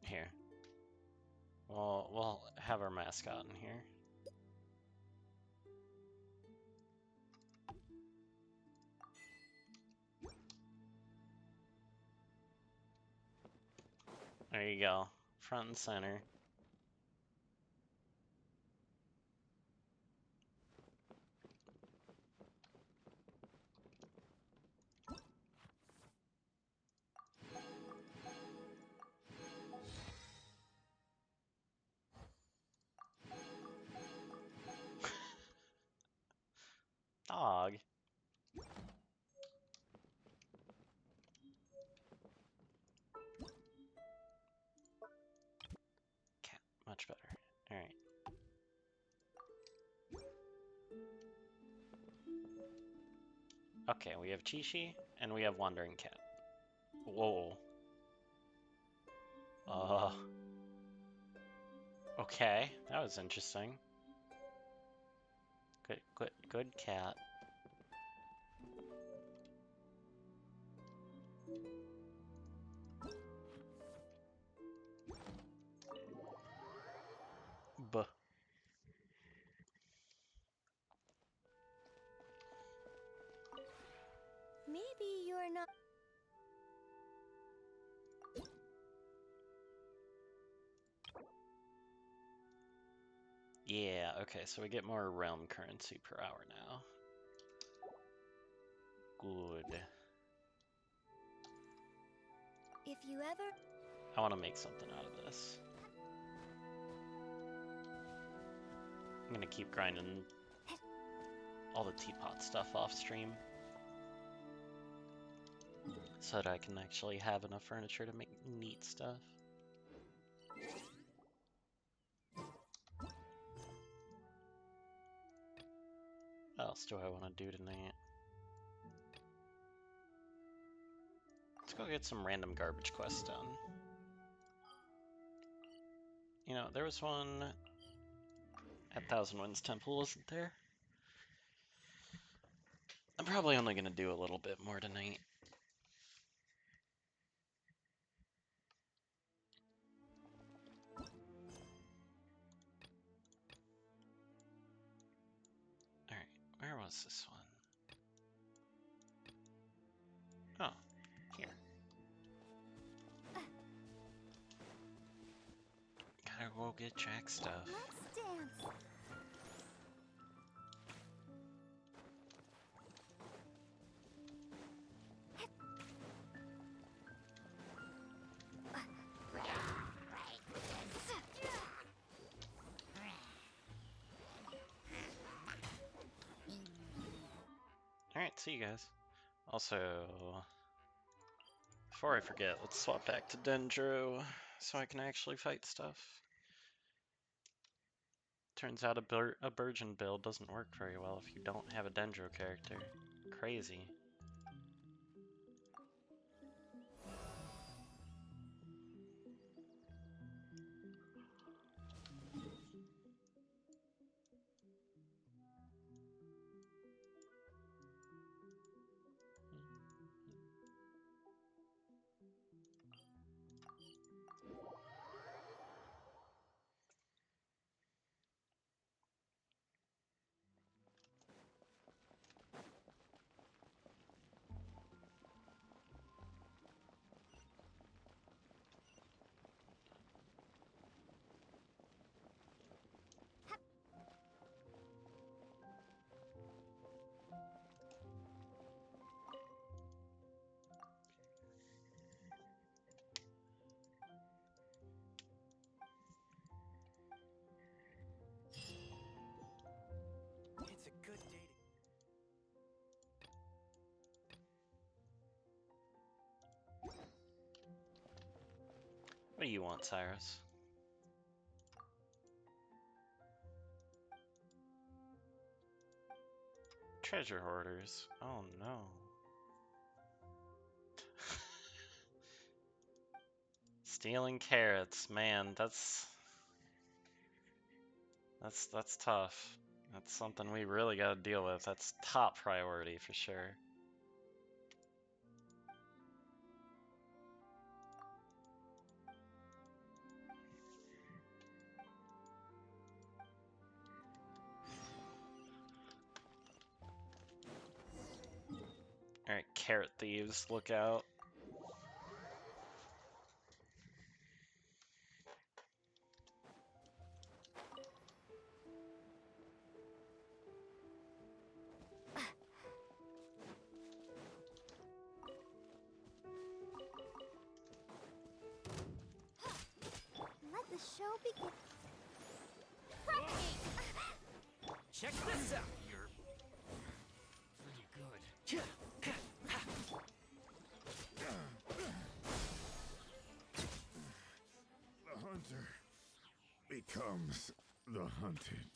Here. Well, we'll have our mascot in here. There you go. Front and center. Dog. Cat. Much better. Alright. Okay, we have Chi-Chi, and we have Wandering Cat. Whoa. Okay, that was interesting. Good cat. Buh. Maybe you're not. Yeah, okay, so we get more realm currency per hour now. Good. If you ever. I want to make something out of this. I'm gonna keep grinding all the teapot stuff off stream so that I can actually have enough furniture to make neat stuff. What else do I want to do tonight? Let's go get some random garbage quests done. You know, there was one at Thousand Winds Temple, wasn't there? I'm probably only gonna do a little bit more tonight. Alright, where was this one? Oh, here. Gotta go get Jack stuff. Let's dance. Alright, see you guys. Also, before I forget, let's swap back to Dendro so I can actually fight stuff. Turns out a Burgeon build doesn't work very well if you don't have a Dendro character. Crazy. It's a good day What do you want, Cyrus? Treasure hoarders. Oh no. Stealing carrots, man, that's tough. That's something we really gotta deal with. That's top priority for sure. Alright, carrot thieves, look out. Let the show begin. Check this out. You're pretty good. The hunter becomes the hunted.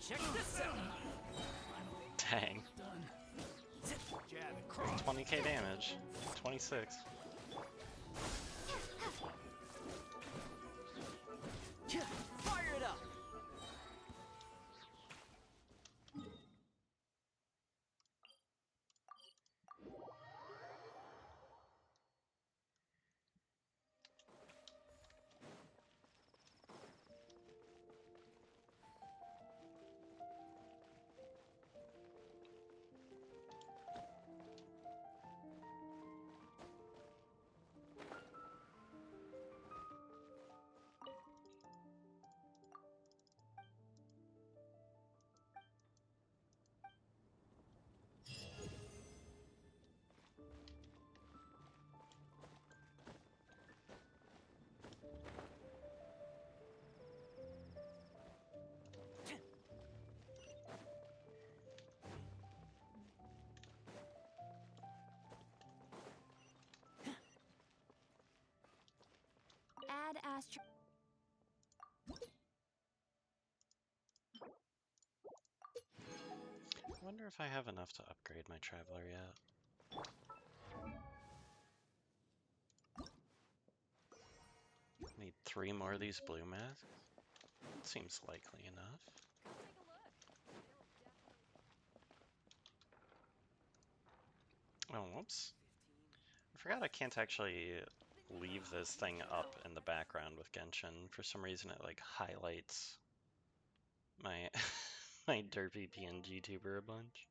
Check this out. Dang. Jab and cross. 20k damage. 26. Fire it up. Add astro. I wonder if I have enough to upgrade my Traveler yet. Need 3 more of these blue masks? Seems likely enough. Come take a look. It'll definitely. Oh, whoops. I forgot I can't actually leave this thing up in the background with Genshin. For some reason it like highlights my my derpy PNG tuber a bunch.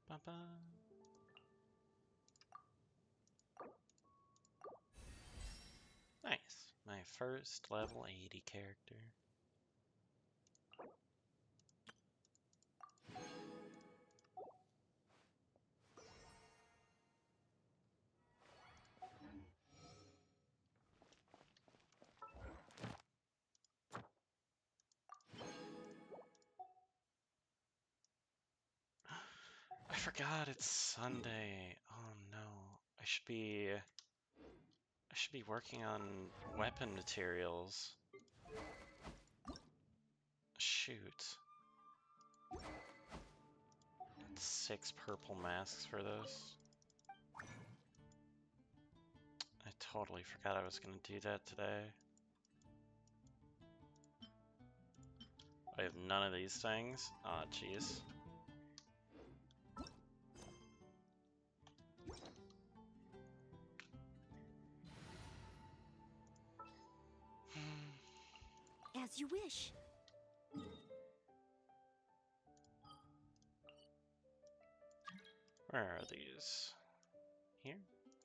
Ba-ba. Nice. My first level 80 character. I forgot it's Sunday. Oh no. I should be working on weapon materials. Shoot. 6 purple masks for this. I totally forgot I was gonna do that today. I have none of these things. Aw, jeez. As you wish. Where are these? Here?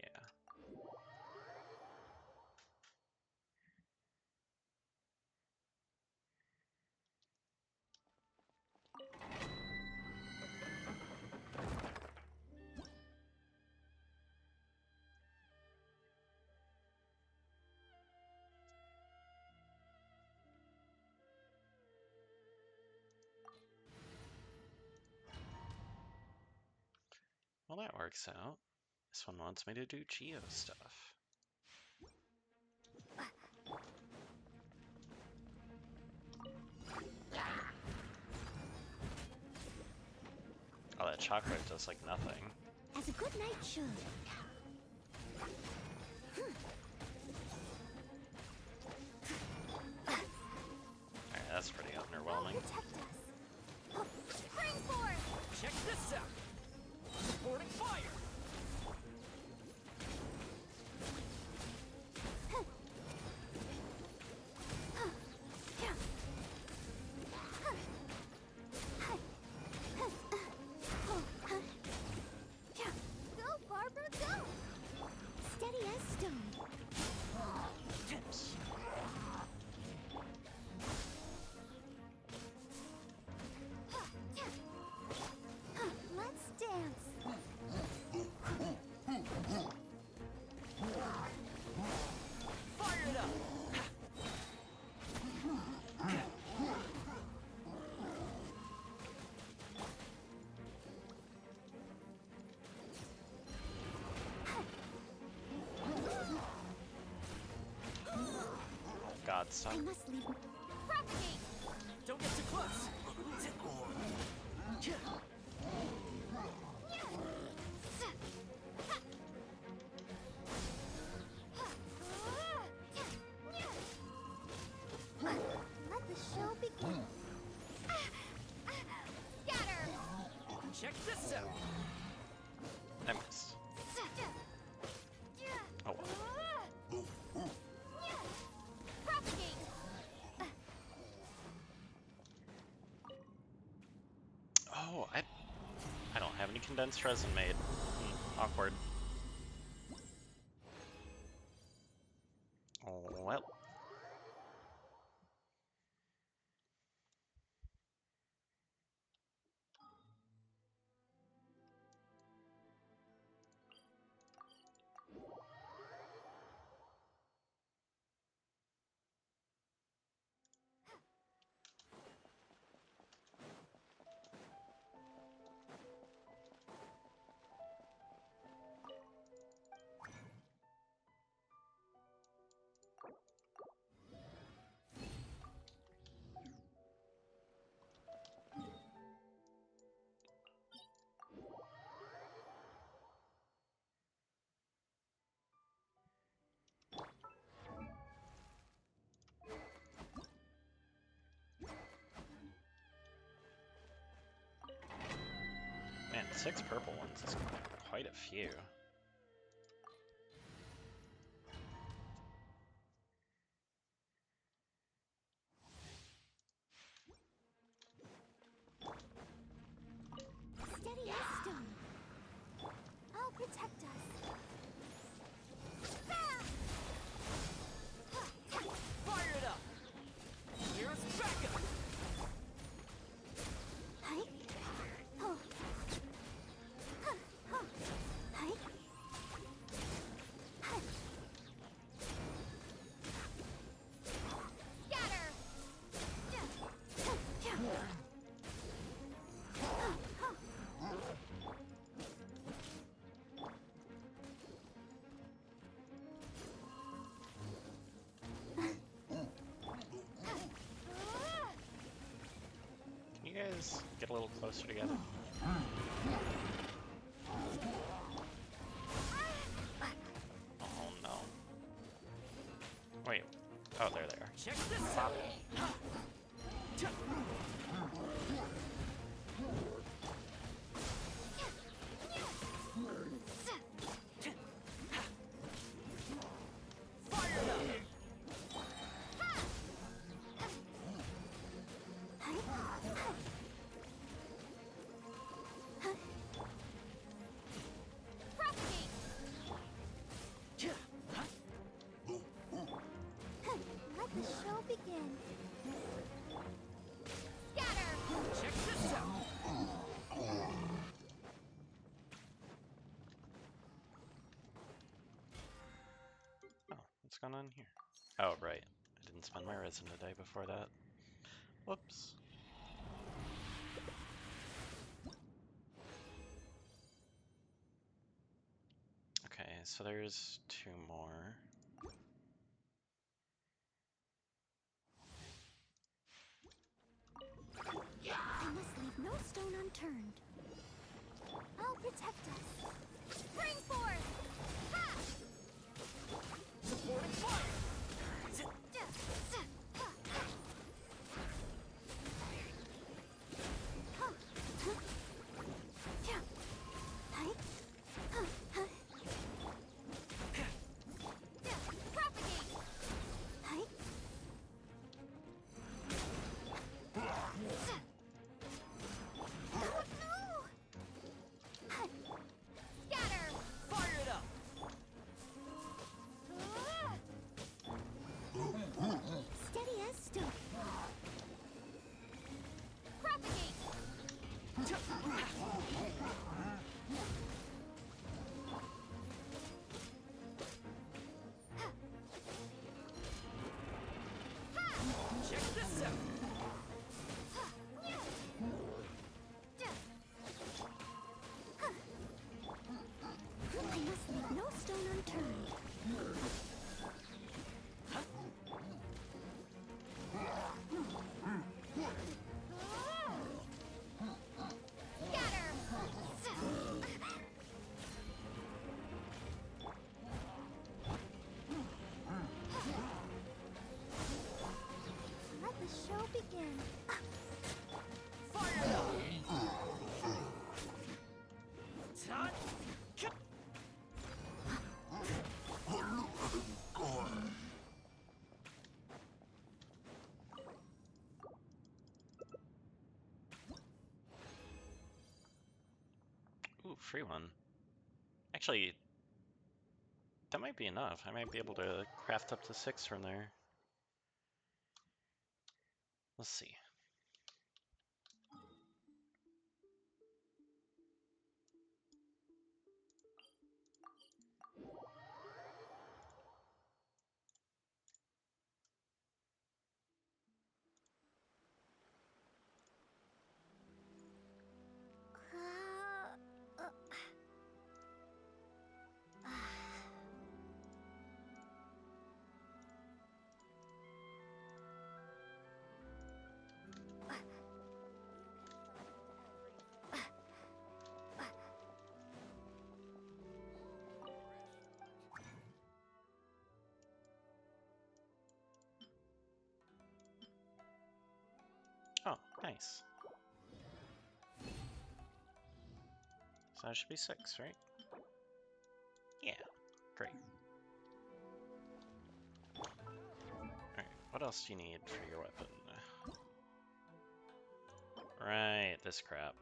Yeah. Well, that works out. This one wants me to do Geo stuff. Oh, that chocolate does like nothing. As a good knight should. Alright, that's pretty underwhelming. Protect us. Spring forth! Check this out. Supporting fire. Go, Barbara, go! God, stop. I must leave. Propagate! Don't get too close. Let the show begin. Scatter! Check this out. I missed. Oh well. Propagate! Oh, I don't have any condensed resin made. Awkward. Oh well. Man, 6 purple ones is quite a few. Steady as stone. I'll protect us. Fire it up. Here's backup. Hi. Oh. Hi. Scatter. Can you guys get a little closer together? Oh no. Wait. Oh, there they are. Check this out. Fire it up. Propagate. Let the show begin. Scatter. Check this out. Oh, what's going on here? Oh, right. I didn't spend my resin today before that. Whoops. Okay, so there's 2 more. I must leave no stone unturned. I'll protect us. Spring forth! Ha! Supporting fire. free one. Actually, that might be enough. I might be able to craft up to 6 from there. Let's see. Oh, nice. So that should be 6, right? Yeah, great. Alright, what else do you need for your weapon? Right, this crap.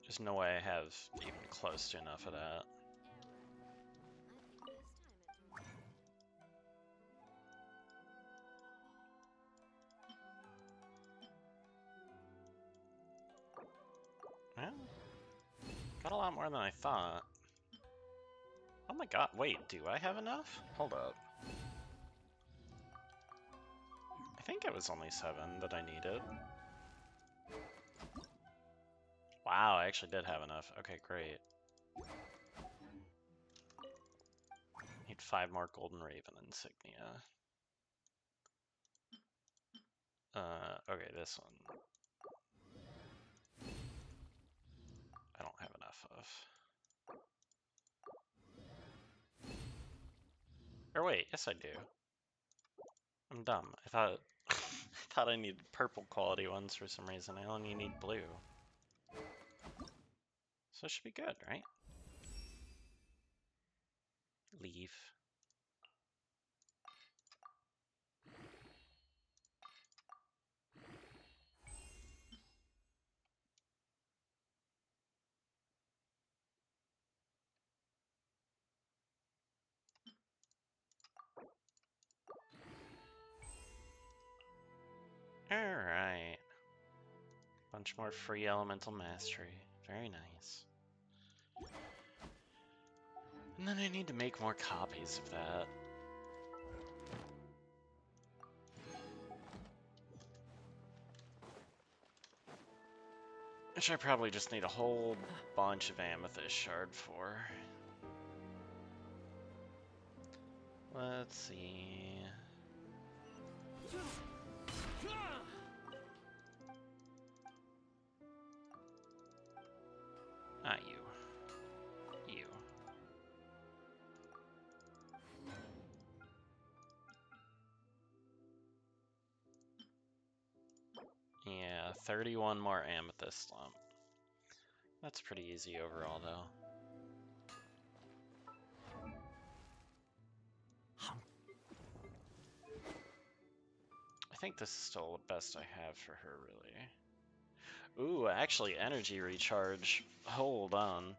There's no way I have even close to enough of that. Well, got a lot more than I thought. Oh my god, wait, do I have enough? Hold up. I think it was only 7 that I needed. Wow, I actually did have enough. Okay, great. Need 5 more Golden Raven insignia. Okay, this one. I don't have enough of. Or wait, yes I do. I'm dumb. I thought I thought I needed purple quality ones for some reason. I only need blue. So it should be good, right? Leave. Alright. Bunch more free elemental mastery. Very nice. And then I need to make more copies of that. Which I probably just need a whole bunch of amethyst shard for. Let's see. Not you. You. Yeah, 31 more amethyst lump. That's pretty easy overall, though. I think this is still the best I have for her, really. Ooh, actually, energy recharge. Hold on.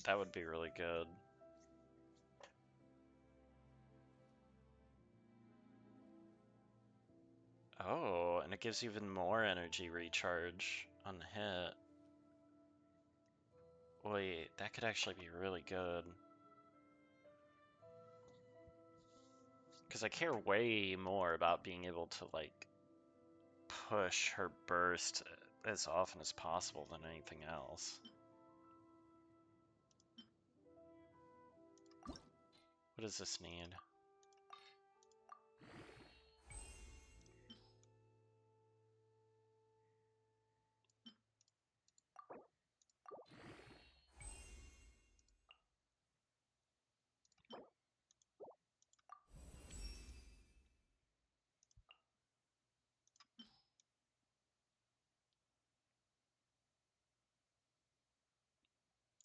That would be really good. Oh, and it gives even more energy recharge on the hit. Wait, that could actually be really good. Because I care way more about being able to, like, push her burst as often as possible than anything else. What does this need?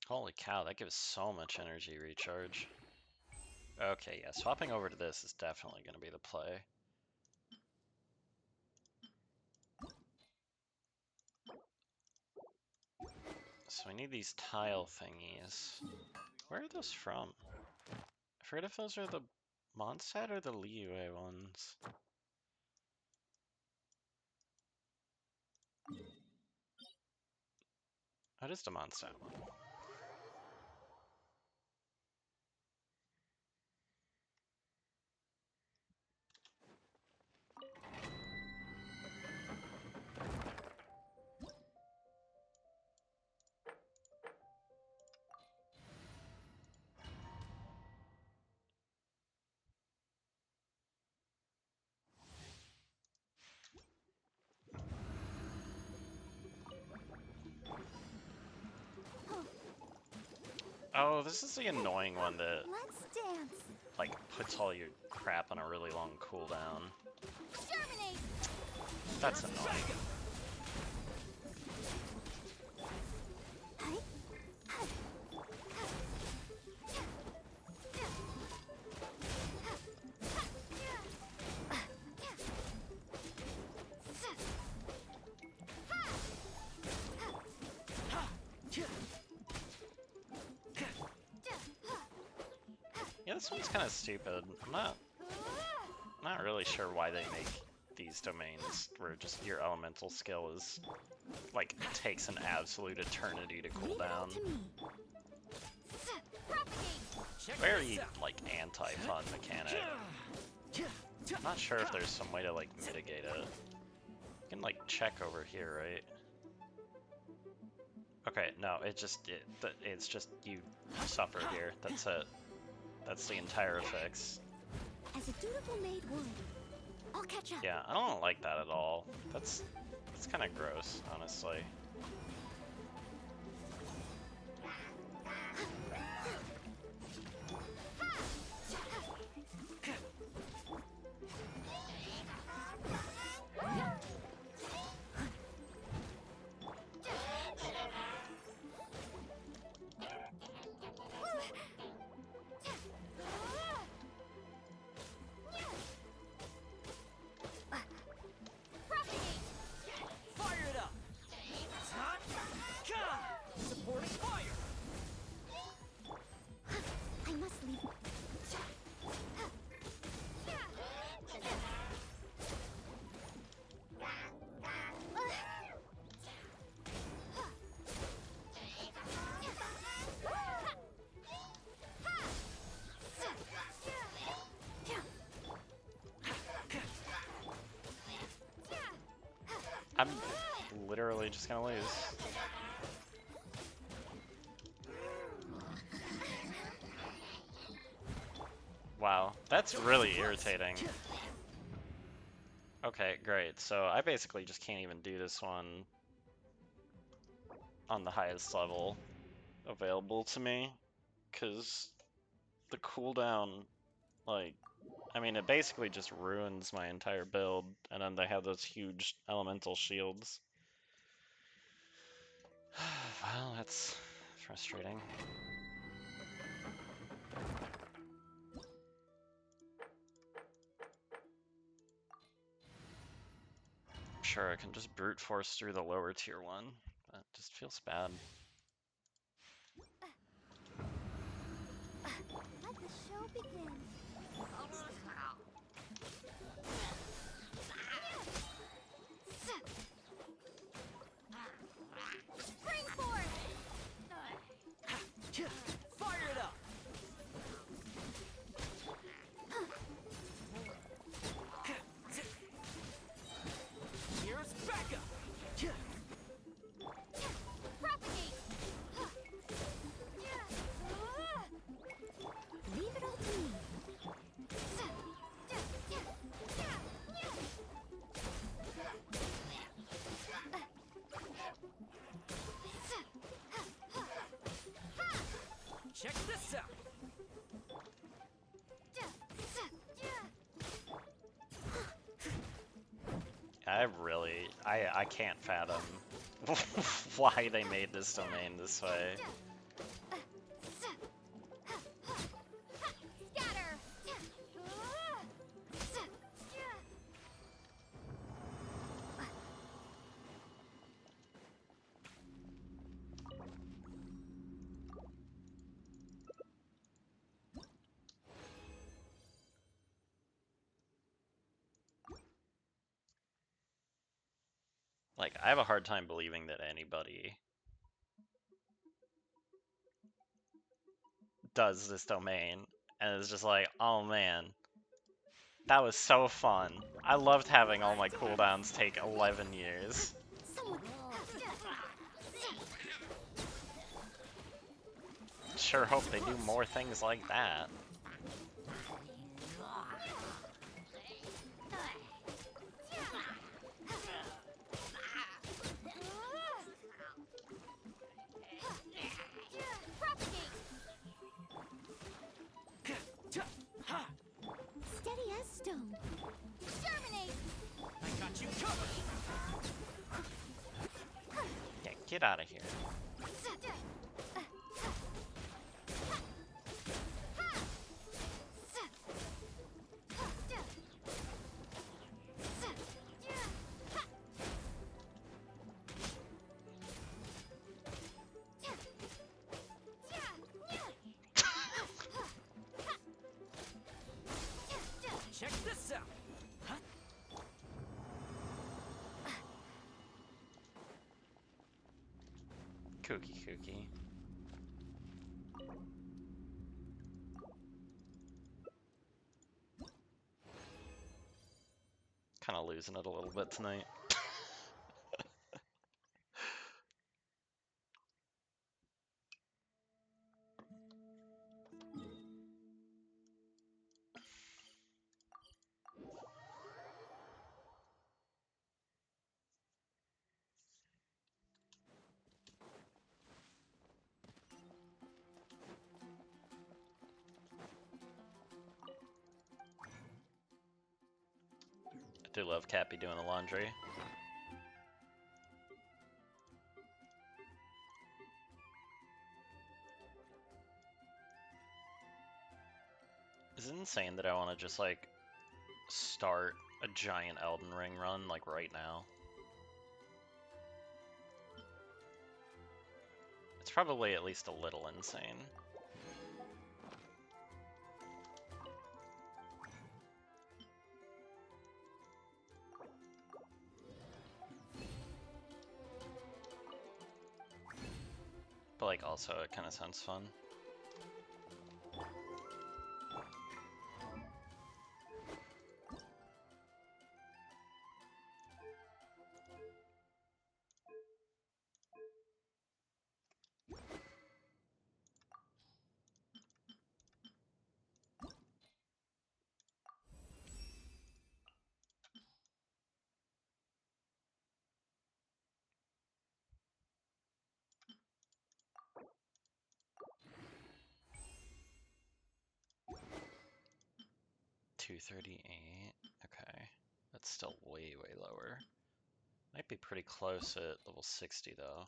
Holy cow, that gives so much energy recharge. Okay, yeah, swapping over to this is definitely going to be the play. So so we need these tile thingies. Where are those from? I forget if those are the Mondstadt or the Liyue ones. That is the Mondstadt one. Oh, this is the annoying one that Let's dance. like puts all your crap on a really long cooldown. Germinate. That's annoying. Hi. Hi. Yeah, this one's kind of stupid. I'm not really sure why they make these domains where just your elemental skill is like takes an absolute eternity to cool Leave it all down. to me. Propagate. Check Very this out. like anti-fun mechanic. I'm not sure if there's some way to like mitigate it. You can like check over here, right? Okay, no, it's just you suffer here. That's it. That's the entire fix. As a dutiful maid would. I'll catch up. Yeah, I don't like that at all. That's kind of gross, honestly. Fire it up. Hot. Supporting fire. I must leave. I'm literally just gonna lose. Wow, that's really irritating. Okay, great. So I basically just can't even do this one on the highest level available to me, because the cooldown, like, I mean, it basically just ruins my entire build, and then they have those huge elemental shields. Well, that's frustrating. Sure, I can just brute force through the lower tier one. That just feels bad. Let the show begin. Spring forth. Fire it up. Here's Becca. Propagate. Leave it all to me. Check this out. I can't fathom why they made this domain this way. Scatter. Like, I have a hard time believing that anybody does this domain, and it's just like, oh man, that was so fun. I loved having all my cooldowns take 11 years. Someone. Sure hope they do more things like that. Propagate. Steady as stone. Germinate. I got you covered. Yeah, get out of here. Check this out. Kooky. Kind of losing it a little bit tonight. I do love Cappy doing the laundry. Is it insane that I want to just like start a giant Elden Ring run like right now? It's probably at least a little insane. But like also it kind of sounds fun. $238. Okay, that's still way lower. Might be pretty close at level 60 though.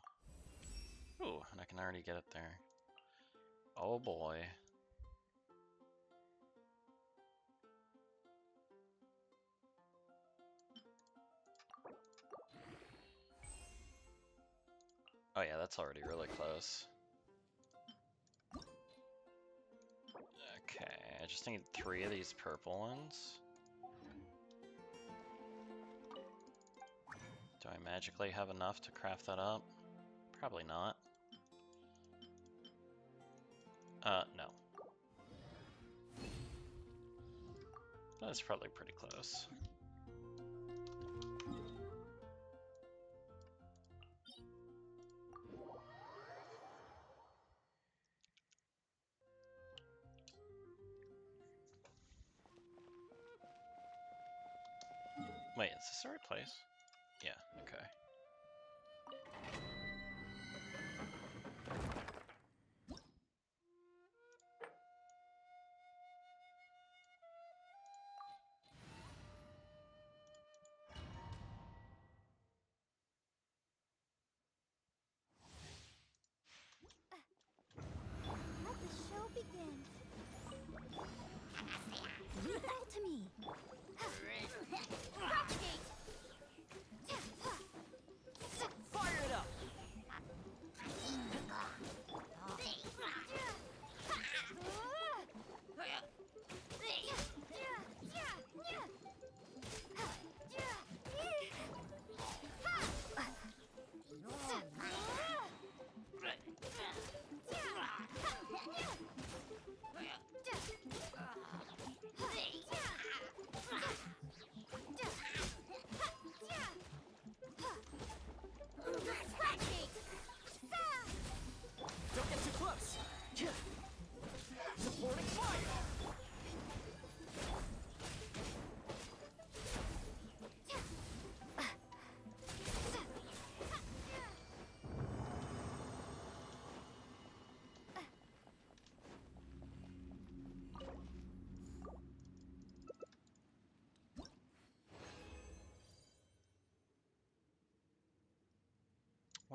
Ooh, and I can already get it there. Oh boy. Oh yeah, that's already really close. Okay, I just need 3 of these purple ones. Do I magically have enough to craft that up? Probably not. No. That's probably pretty close. Wait, is this the right place? Yeah, okay. Let the show begin. Leave it all to me. Fire it up.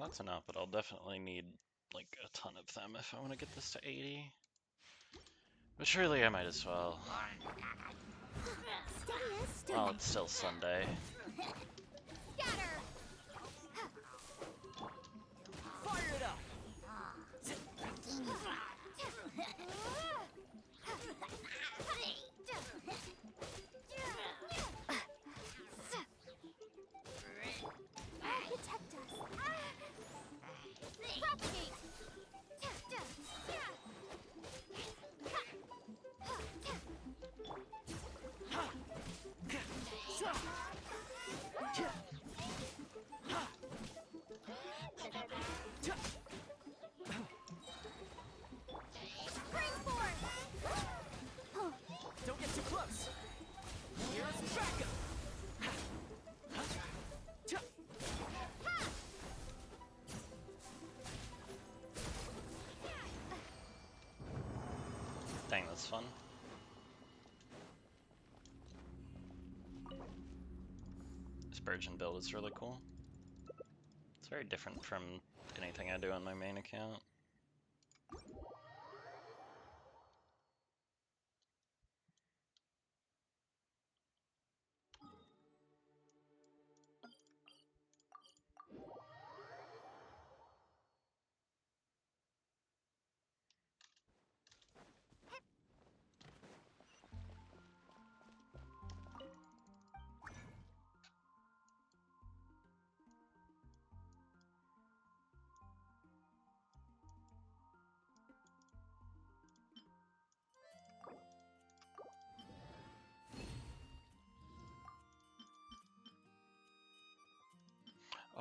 Well, that's enough, but I'll definitely need like a ton of them if I want to get this to 80. But surely I might as well. Steady as stone. Well, it's still Sunday. Scatter. Fire it up! Protect us. Propagate. Spring forth. Don't get too close! Here's backup! Dang, that's fun. This Virgin build is really cool. It's very different from anything I do on my main account.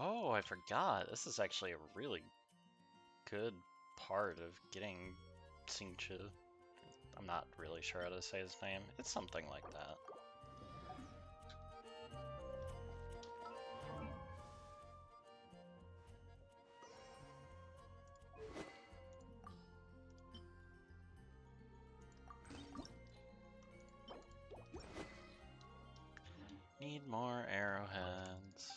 Oh, I forgot. This is actually a really good part of getting Xingqiu. I'm not really sure how to say his name. It's something like that. Need more arrowheads.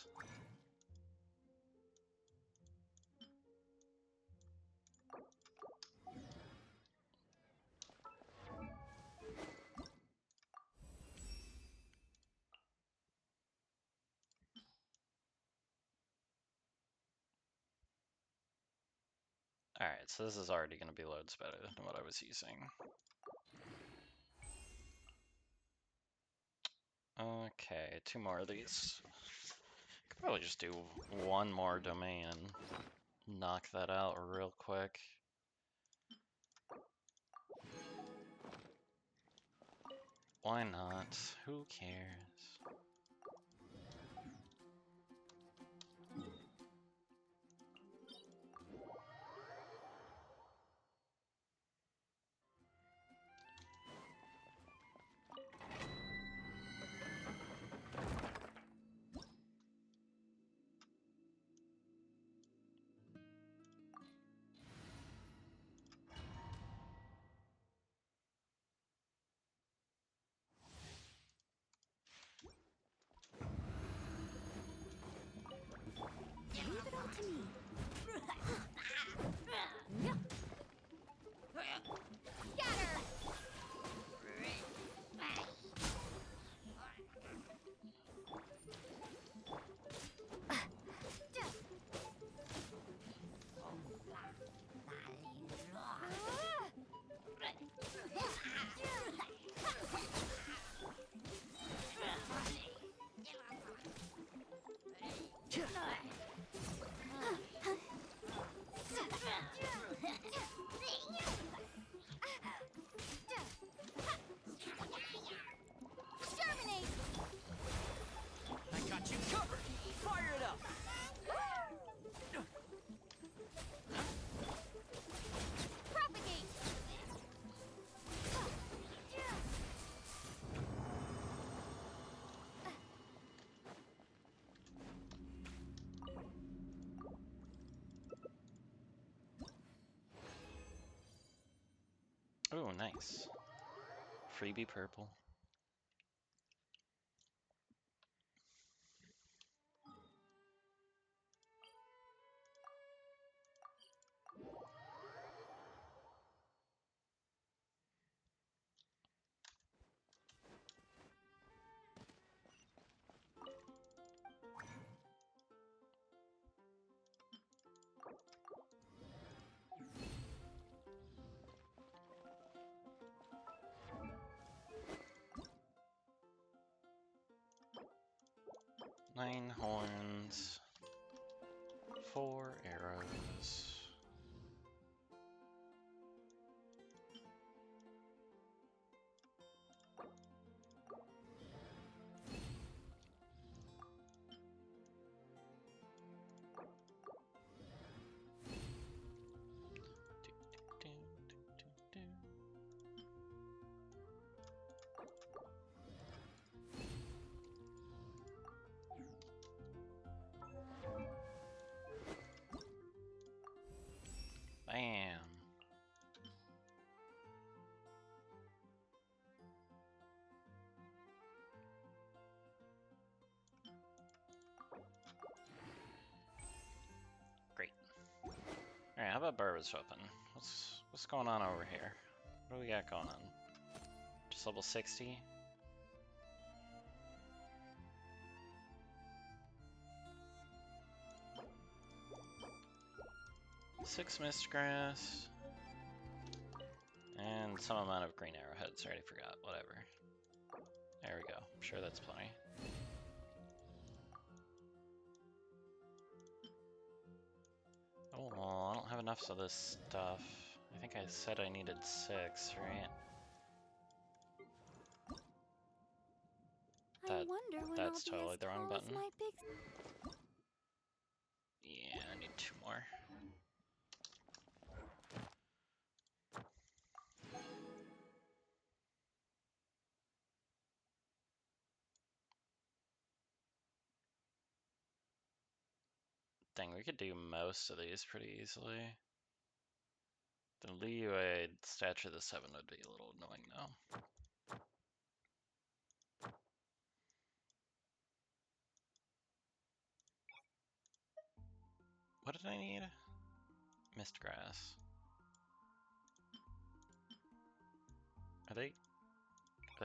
Alright, so this is already going to be loads better than what I was using. Okay, 2 more of these. Could probably just do 1 more domain and knock that out real quick. Why not? Who cares? Leave it all to me. Scatter. Exterminate. I got you covered! Fire it up! Propagate. Oh, nice. Freebie purple. 9 horns, 4 arrows. Bam. Great. Alright, how about Barba's weapon? What's going on over here? What do we got going on? Just level 60? Six mist grass. And some amount of green arrowheads. I already forgot. Whatever. There we go. I'm sure that's plenty. Oh, well, I don't have enough of this stuff. I think I said I needed 6, right? I wonder when That's I'll be totally as the wrong tall as button. my big... Yeah, I need 2 more. Dang, we could do most of these pretty easily. The Liyue Statue of the Seven would be a little annoying though. What did I need? Mist grass. Are they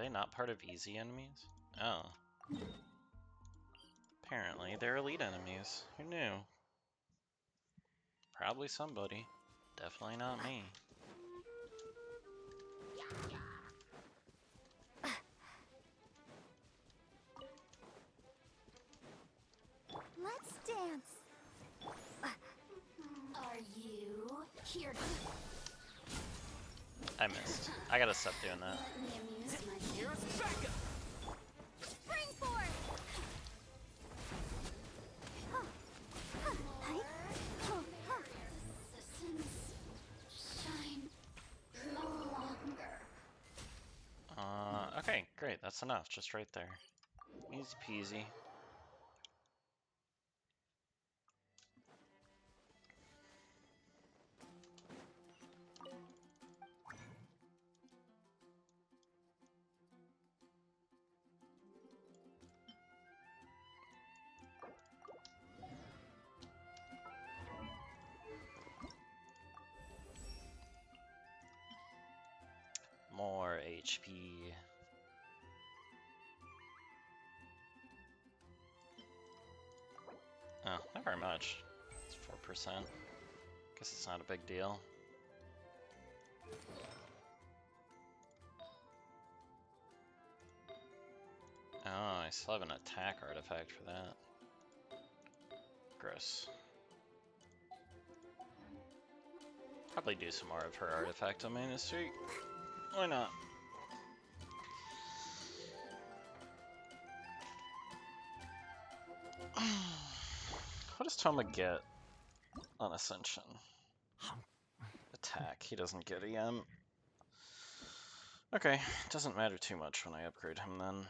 not part of easy enemies? Oh. Apparently they're elite enemies. Who knew? Probably somebody. Definitely not me. Let's dance. Are you here to I missed. I gotta stop doing that. let me amuse myself? Here's backup! Spring forth! Assassins shine no longer. Okay, great. That's enough. Just right there. Easy peasy. More HP. Oh, not very much. It's 4%. Guess it's not a big deal. Oh, I still have an attack artifact for that. Gross. Probably do some more of her artifact on main street. Why not? What does Toma get on Ascension? Attack. He doesn't get EM. Okay, doesn't matter too much when I upgrade him then.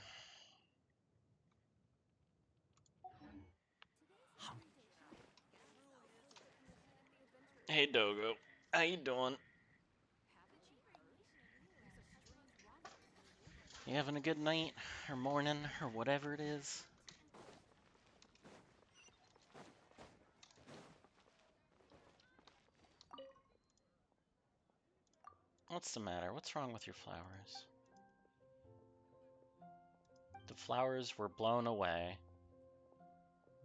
Hey Dogo, how you doing? You having a good night, or morning, or whatever it is? What's the matter? What's wrong with your flowers? The flowers were blown away.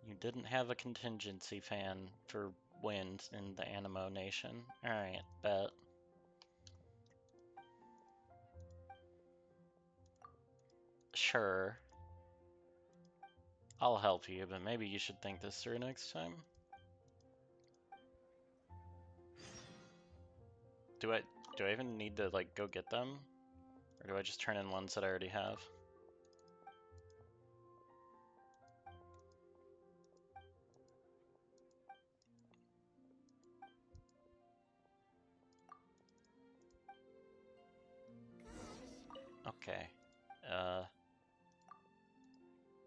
You didn't have a contingency fan for wind in the Animo Nation. Alright, bet. Sure. I'll help you, but maybe you should think this through next time. Do I even need to like go get them? Or do I just turn in ones that I already have? Okay.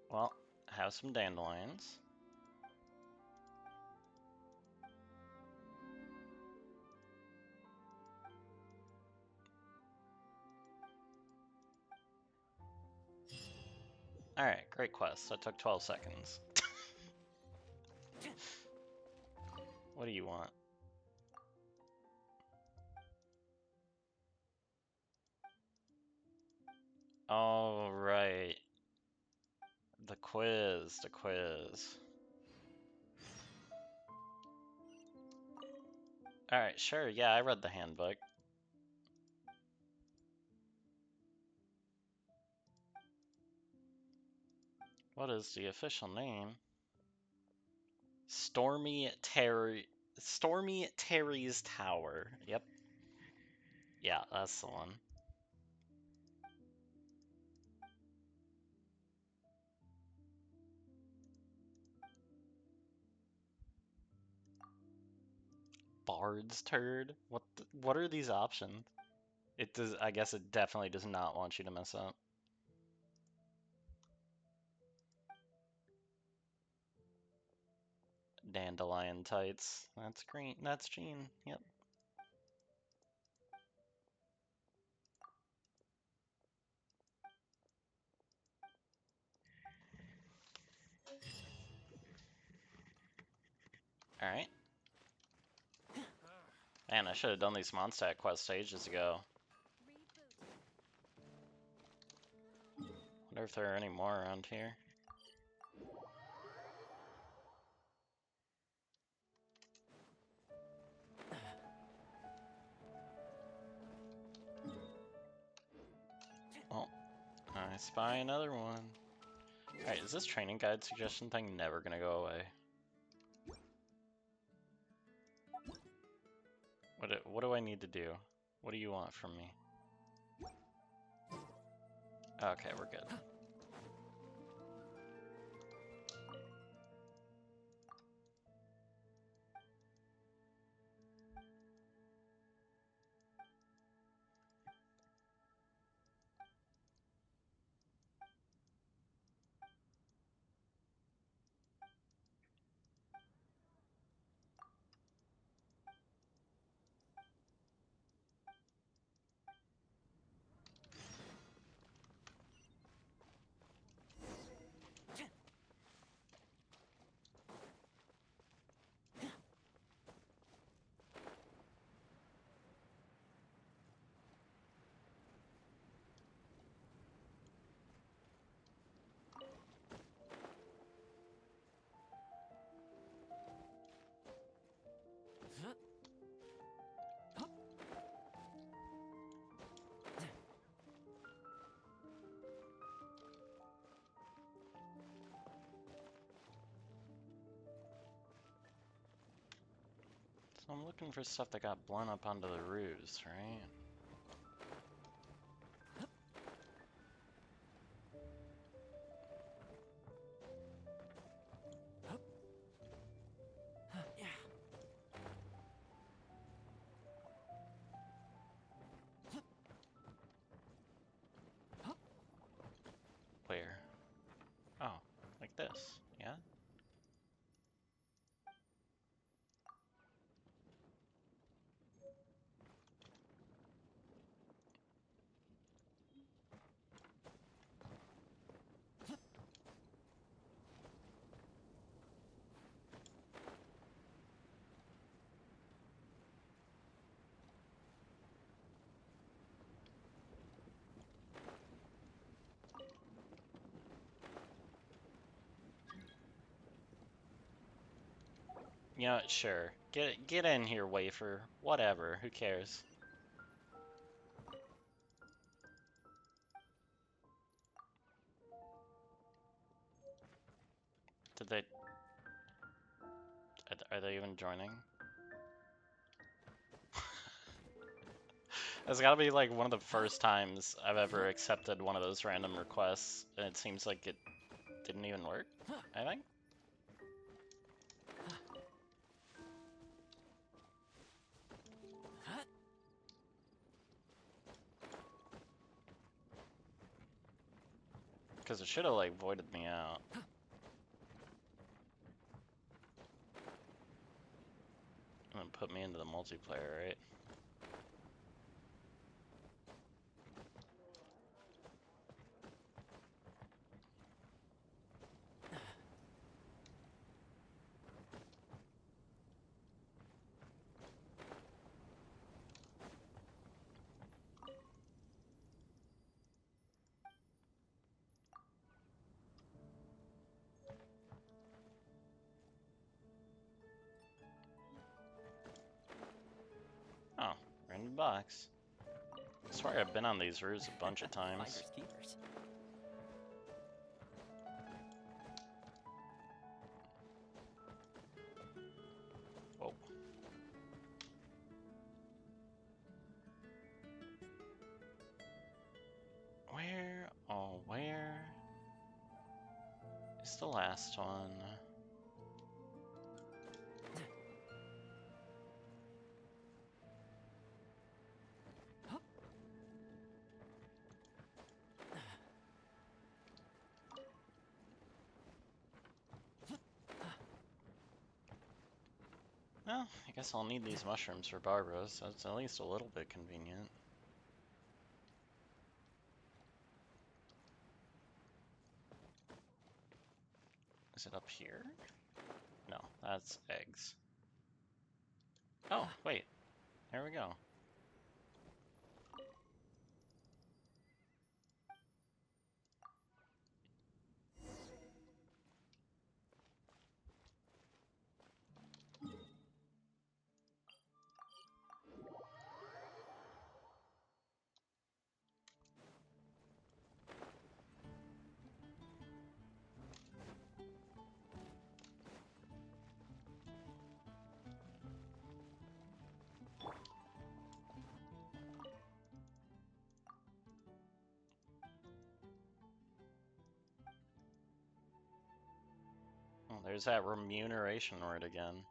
Well, have some dandelions. Alright, great quest. That took 12 seconds. What do you want? Oh, right. The quiz. Alright, sure, yeah, I read the handbook. What is the official name? Stormy Terry's Tower. Yep. Yeah, that's the one. Bard's turd? What are these options? It does, I guess it definitely does not want you to mess up. Dandelion tights. That's green. That's Jean. Yep. Alright. Man, I should have done these Mondstadt quests ages ago. Wonder if there are any more around here. Oh, I spy another one. Alright, is this training guide suggestion thing never gonna go away? What do I need to do? What do you want from me? Okay, we're good. So I'm looking for stuff that got blown up onto the roofs, right? Yeah. Where? Oh, like this, yeah? You know what, sure. Get in here, wafer. Whatever, who cares? Did they... Are they even joining? It's gotta be like one of the first times I've ever accepted one of those random requests, and it seems like it didn't even work, I think? Because it should have like voided me out. And then put me into the multiplayer, right? Oh, random box. I swear I've been on these routes a bunch of times. Finders keepers. Oh. Where, oh, where is the last one? Well, I guess I'll need these mushrooms for Barbara, so it's at least a little bit convenient. Is it up here? No, that's eggs. Oh, wait. There we go. Oh, there's that remuneration word again.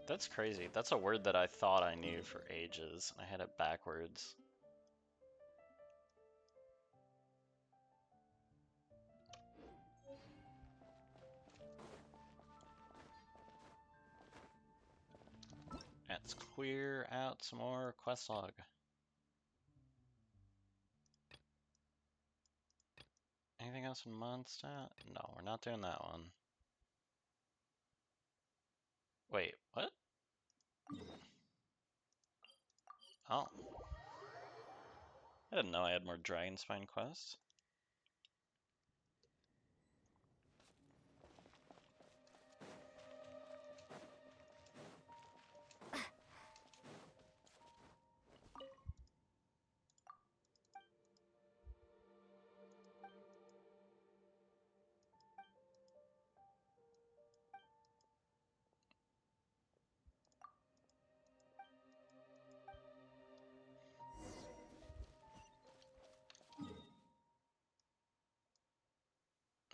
That's crazy. That's a word that I thought I knew for ages, and I had it backwards. Let's clear out some more quest log. Anything else in Mondstadt? No, we're not doing that one. Wait, what? Oh. I didn't know I had more Dragon Spine quests.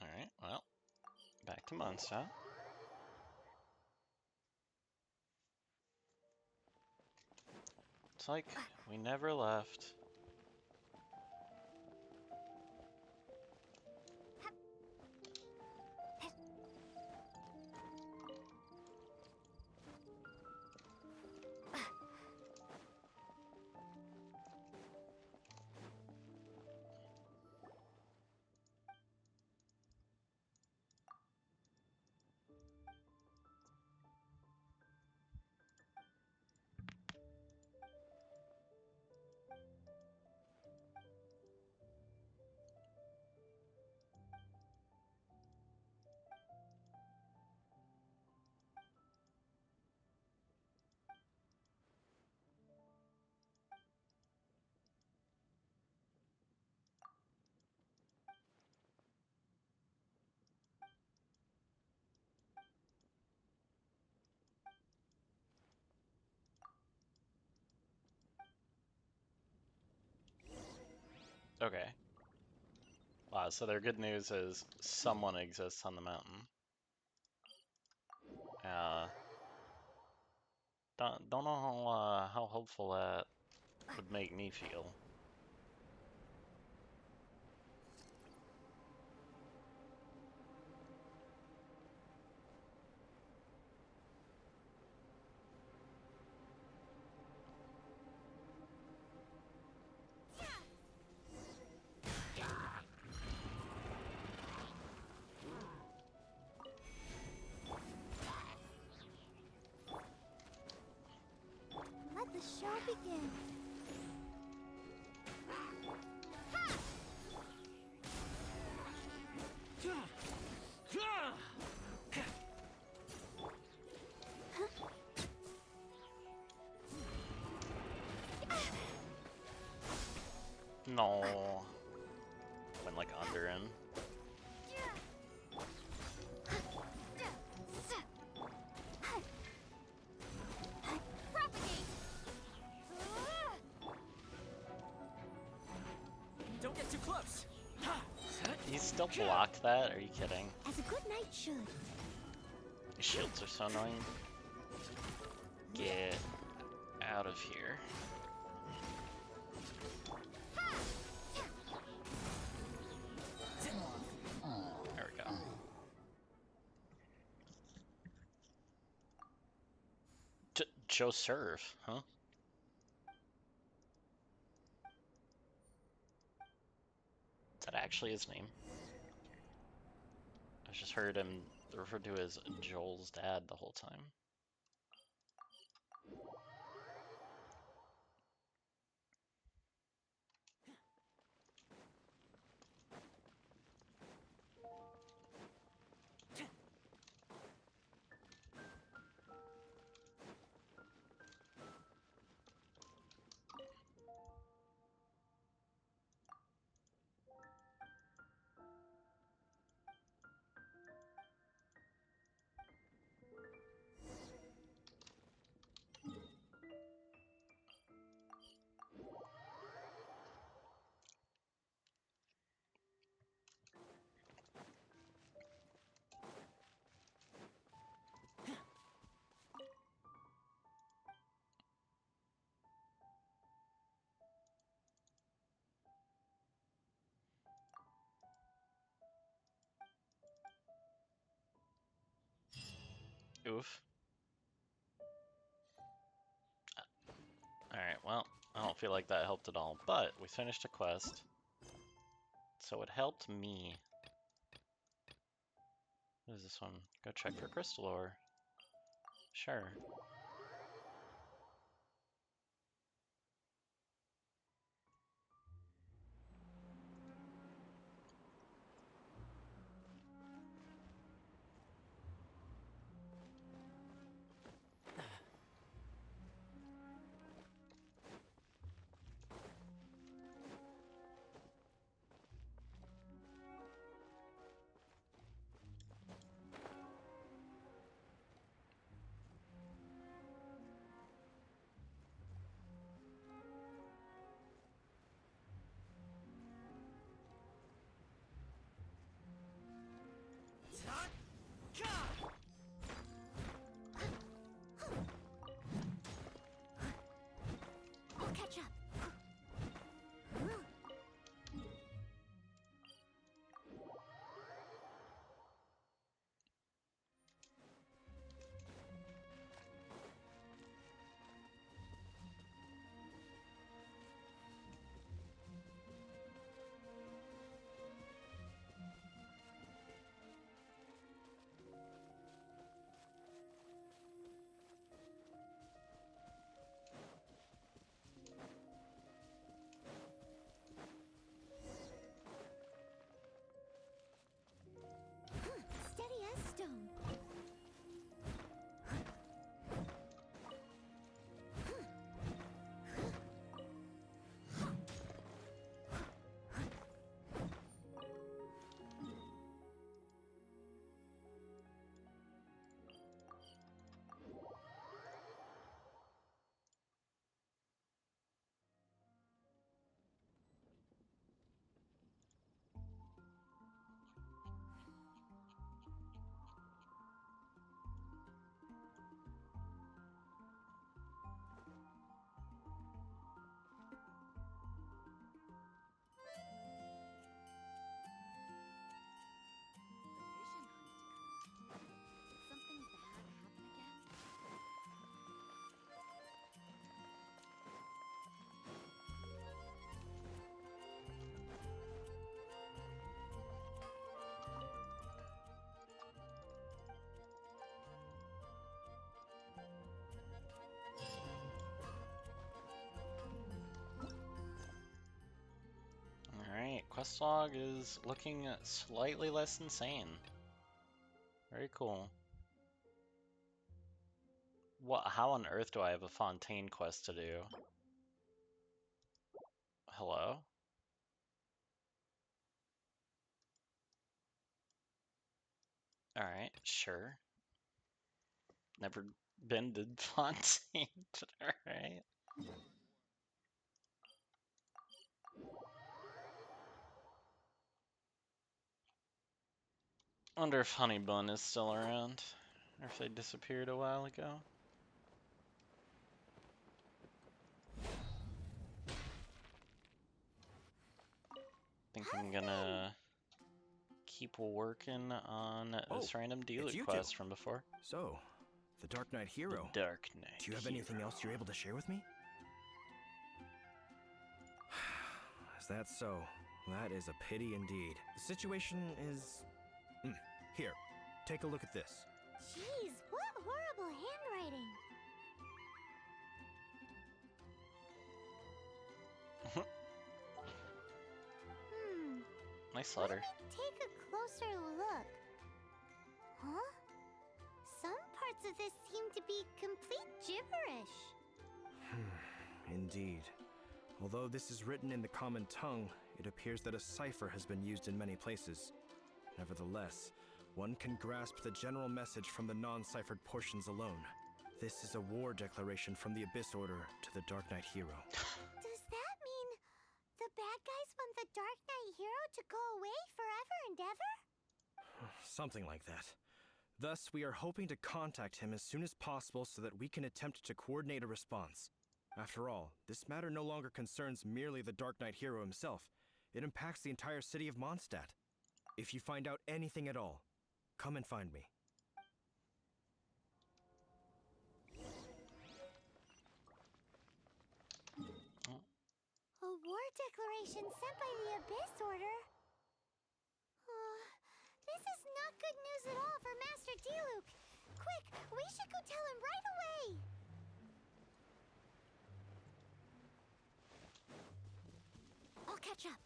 Alright, well, back to Mondstadt. It's like we never left. Okay. Wow, so their good news is someone exists on the mountain. Don't know how hopeful that would make me feel. Let the show begin. No. Went like under him. Propagate! Don't get too close. He still blocked that? Are you kidding? As a good knight should. These shields are so annoying. Get out of here. There we go. Joe Surf, huh? Is that actually his name? I've just heard him referred to as Joel's dad the whole time. Oof. Alright, well, I don't feel like that helped at all, but we finished a quest. So it helped me. What is this one? Go check for crystal ore. Sure. quest log is looking slightly less insane. Very cool. What? How on earth do I have a Fontaine quest to do? Hello? Alright, sure. Never been to Fontaine. Alright. Wonder if Honeybun is still around, or if they disappeared a while ago. Think I'm gonna keep working on this random dealer quest from before. So, the Dark Knight hero. The Dark Knight. Do you have anything else you're able to share with me? Is that so? That is a pity indeed. The situation is... Here, take a look at this. Jeez, what horrible handwriting. Nice Let letter. me take a closer look. Huh? Some parts of this seem to be complete gibberish. Indeed. Although this is written in the common tongue, it appears that a cipher has been used in many places. Nevertheless, one can grasp the general message from the non-ciphered portions alone. This is a war declaration from the Abyss Order to the Dark Knight hero. Does that mean the bad guys want the Dark Knight hero to go away forever and ever? Something like that. Thus, we are hoping to contact him as soon as possible so that we can attempt to coordinate a response. After all, this matter no longer concerns merely the Dark Knight hero himself. It impacts the entire city of Mondstadt. If you find out anything at all, come and find me. A war declaration sent by the Abyss Order? This is not good news at all for Master Diluc. Quick, we should go tell him right away. I'll catch up.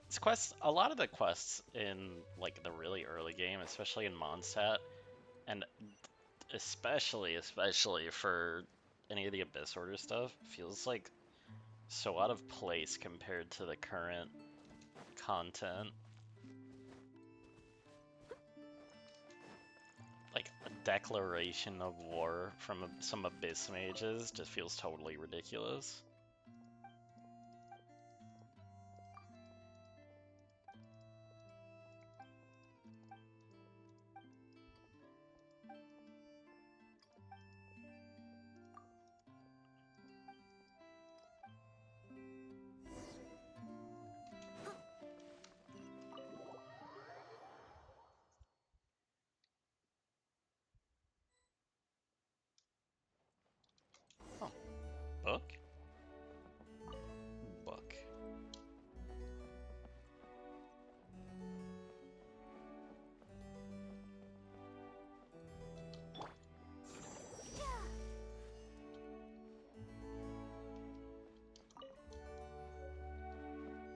This quest, a lot of the quests in like the really early game, especially in Mondstadt, and especially for any of the Abyss Order stuff, feels like so out of place compared to the current content. Like a declaration of war from some Abyss mages just feels totally ridiculous. Book? Book.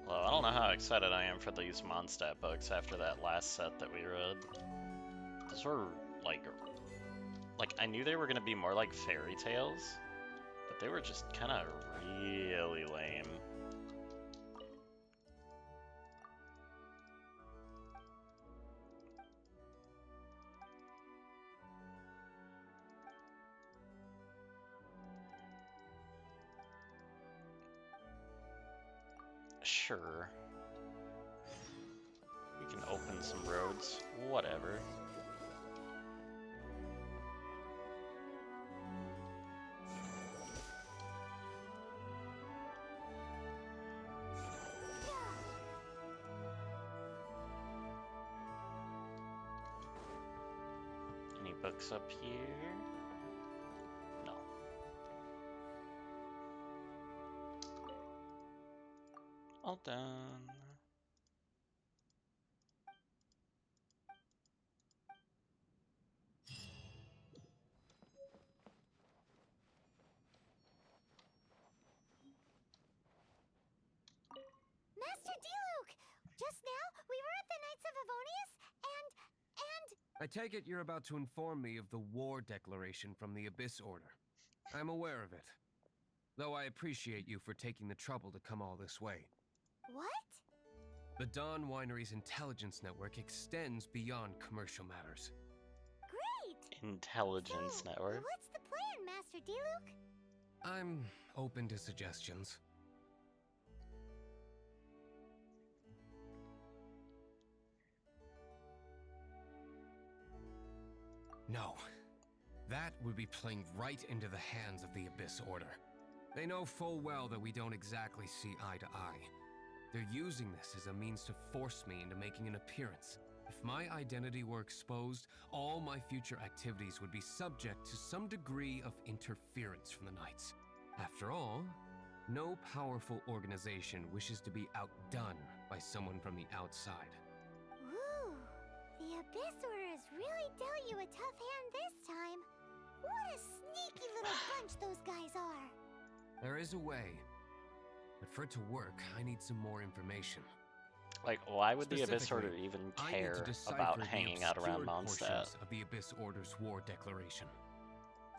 Well, I don't know how excited I am for these Mondstadt books after that last set that we read. Those were like I knew they were gonna be more like fairy tales, but they were just kind of really lame. Sure. We can open some roads. Whatever. Any books up here? No. All done. Master Diluc, Just now, we were at the Knights of Avonius, and... I take it you're about to inform me of the war declaration from the Abyss Order. I'm aware of it. Though I appreciate you for taking the trouble to come all this way. What? The Dawn Winery's intelligence network extends beyond commercial matters. Great! Intelligence So, network. what's the plan, Master Diluc? I'm open to suggestions. No. That would be playing right into the hands of the Abyss Order. They know full well that we don't exactly see eye to eye. They're using this as a means to force me into making an appearance. If my identity were exposed, all my future activities would be subject to some degree of interference from the Knights. After all, no powerful organization wishes to be outdone by someone from the outside. Ooh, the Abyss Order has really dealt you a tough hand this time. What a sneaky little bunch those guys are. There is a way. But for it to work, I need some more information. Like, why would the Abyss Order Specifically, even I need to care decipher about the hanging out around obscured Mondstadt? portions of the Abyss Order's war declaration.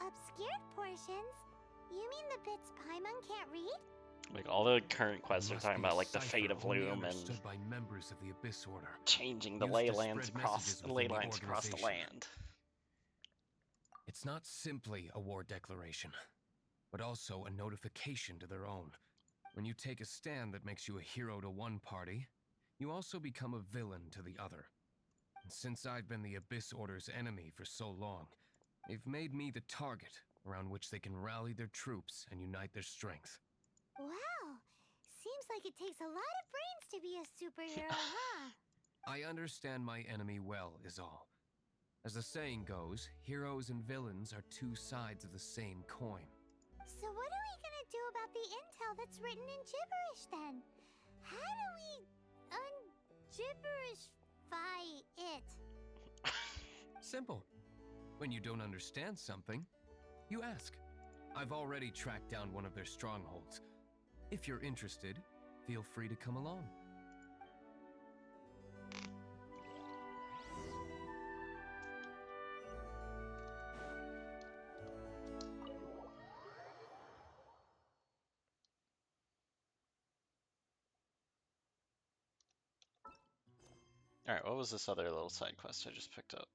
Obscured portions? You mean the bits Paimon can't read? Like, all the current quests are Must talking be a about, like, the cipher fate of only Loom and understood by members of the Abyss Order. changing the used to ley lines spread across messages ley within the lines across the organization. land. It's not simply a war declaration, but also a notification to their own. When you take a stand that makes you a hero to one party, you also become a villain to the other. And since I've been the Abyss Order's enemy for so long, they've made me the target around which they can rally their troops and unite their strength. Wow, seems like it takes a lot of brains to be a superhero, huh? I understand my enemy well, is all. As the saying goes, heroes and villains are two sides of the same coin. So what are we gonna do about the intel that's written in gibberish then? How do we un-gibberishify it? Simple. When you don't understand something, you ask. I've already tracked down one of their strongholds. If you're interested, feel free to come along. Alright, what was this other little side quest I just picked up?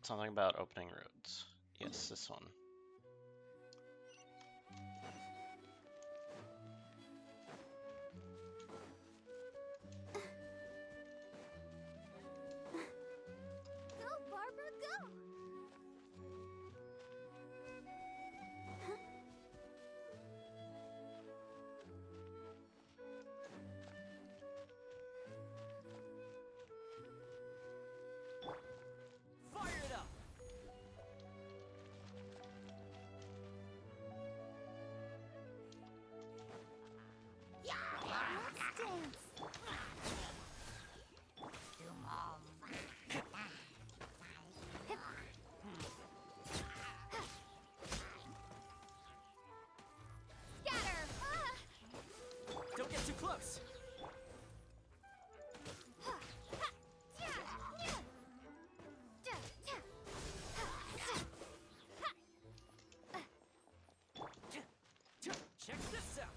Something about opening roads. Yes, this one. Go, Barbara, go! Fire it up! Let's dance! Scatter! Don't get too close! Check this out!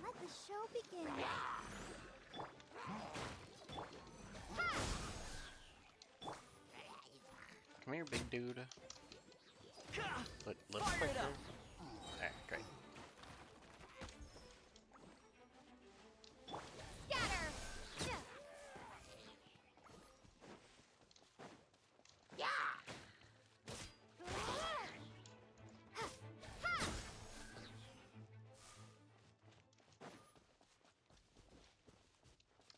Let the show begin. Come here, big dude. Little Fire it quicker. up! Alright, great. Scatter!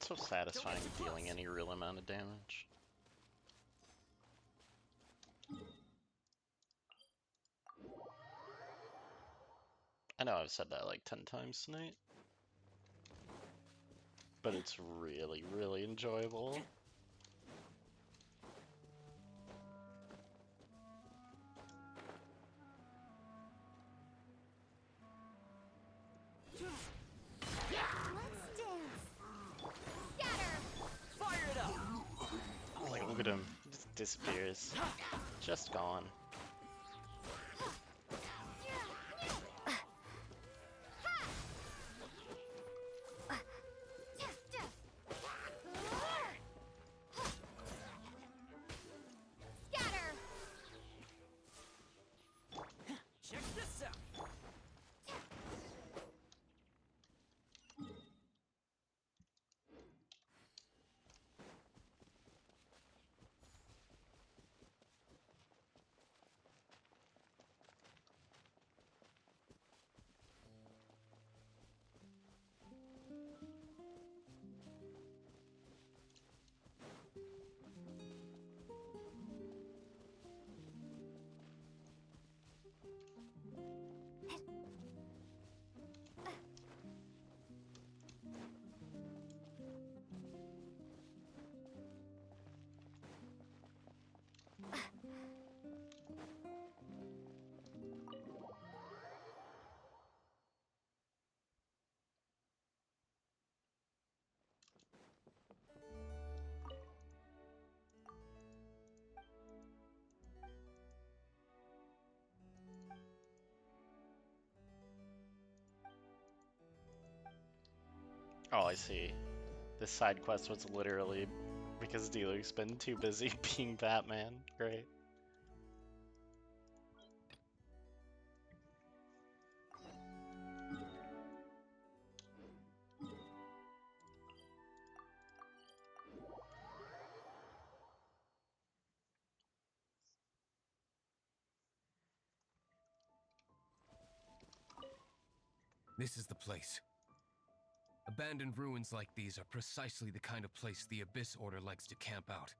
So satisfying dealing any real amount of damage. I know I've said that like 10 times tonight, but it's really, really enjoyable. Let's dance. Scatter! Fire it up! Like, look at him. He just disappears. Just gone. Scatter! Check this out! Oh, I see. This side quest was literally because Dealer's been too busy being Batman. Great. This is the place. Abandoned ruins like these are precisely the kind of place the Abyss Order likes to camp out.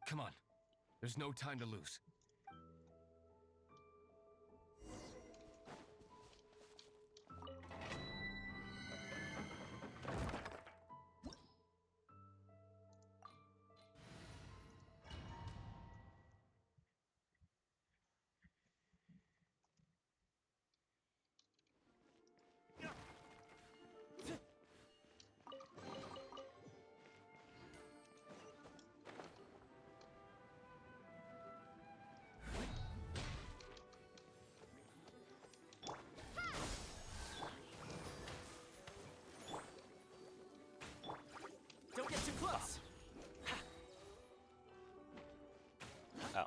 Come on. There's no time to lose. Don't get too close! Oh.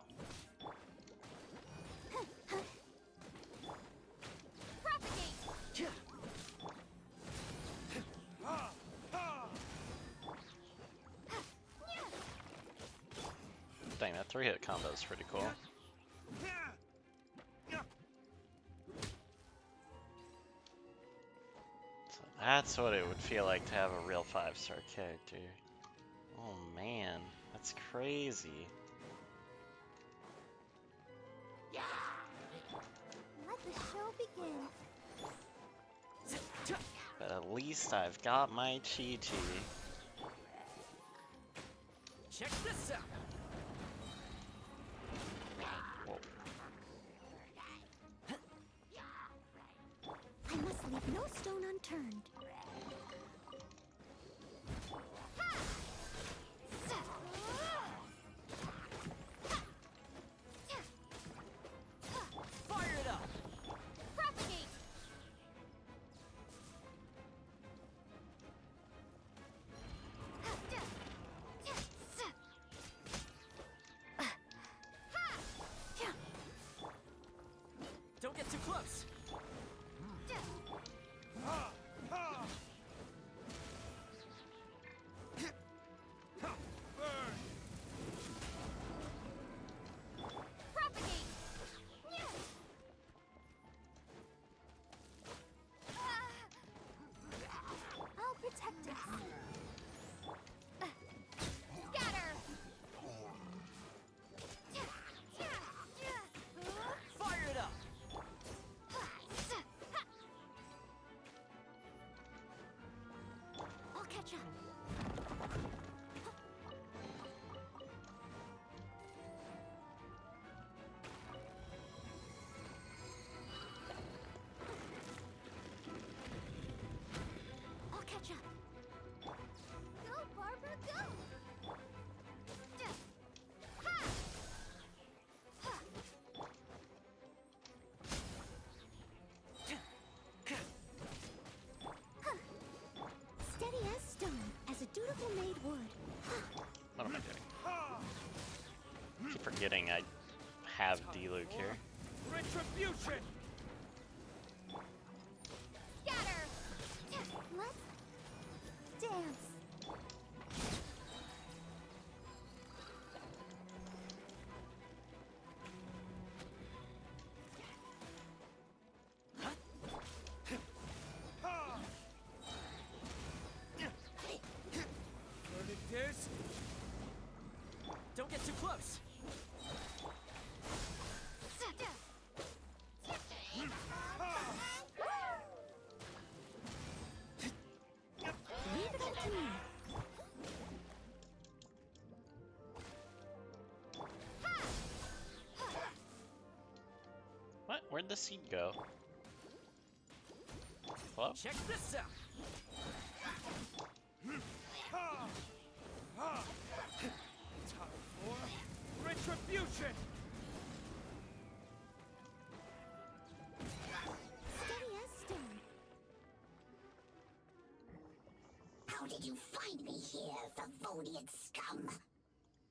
Propagate! Dang, that 3-hit combo is pretty cool. So that's what it would feel like to have a real 5-star character. Oh man, that's crazy. Let the show begin. But at least I've got my Chi-Chi. Check this out! Whoa. I must leave no stone unturned. Fire it up! Propagate! Don't get too close! Homemade wood. What am I doing? I keep forgetting I have D-Luke here. Retribution! Scatter! Let's dance. Don't get too close. Leave it up to me. What? Where'd the seed go? Hello? Check this out. Time for retribution! Steady as stone. How did you find me here, Favonian scum?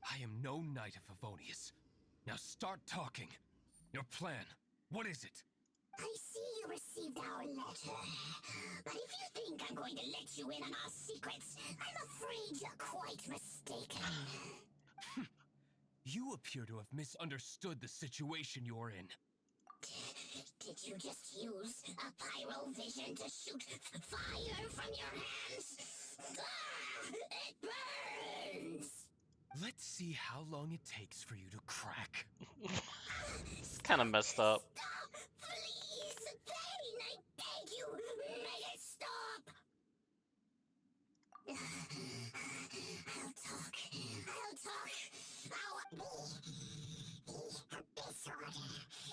I am no Knight of Favonius. Now start talking. Your plan. What is it? I see you received our letter. But if you think I'm going to let you in on our secrets, I'm afraid you're quite mistaken. You appear to have misunderstood the situation you're in. Did you just use a pyrovision to shoot fire from your hands? Ah, it burns! Let's see how long it takes for you to crack. Kind of messed up. Stop! Please! Pain! I beg you! Make it stop! I'll talk. I'll talk. This order.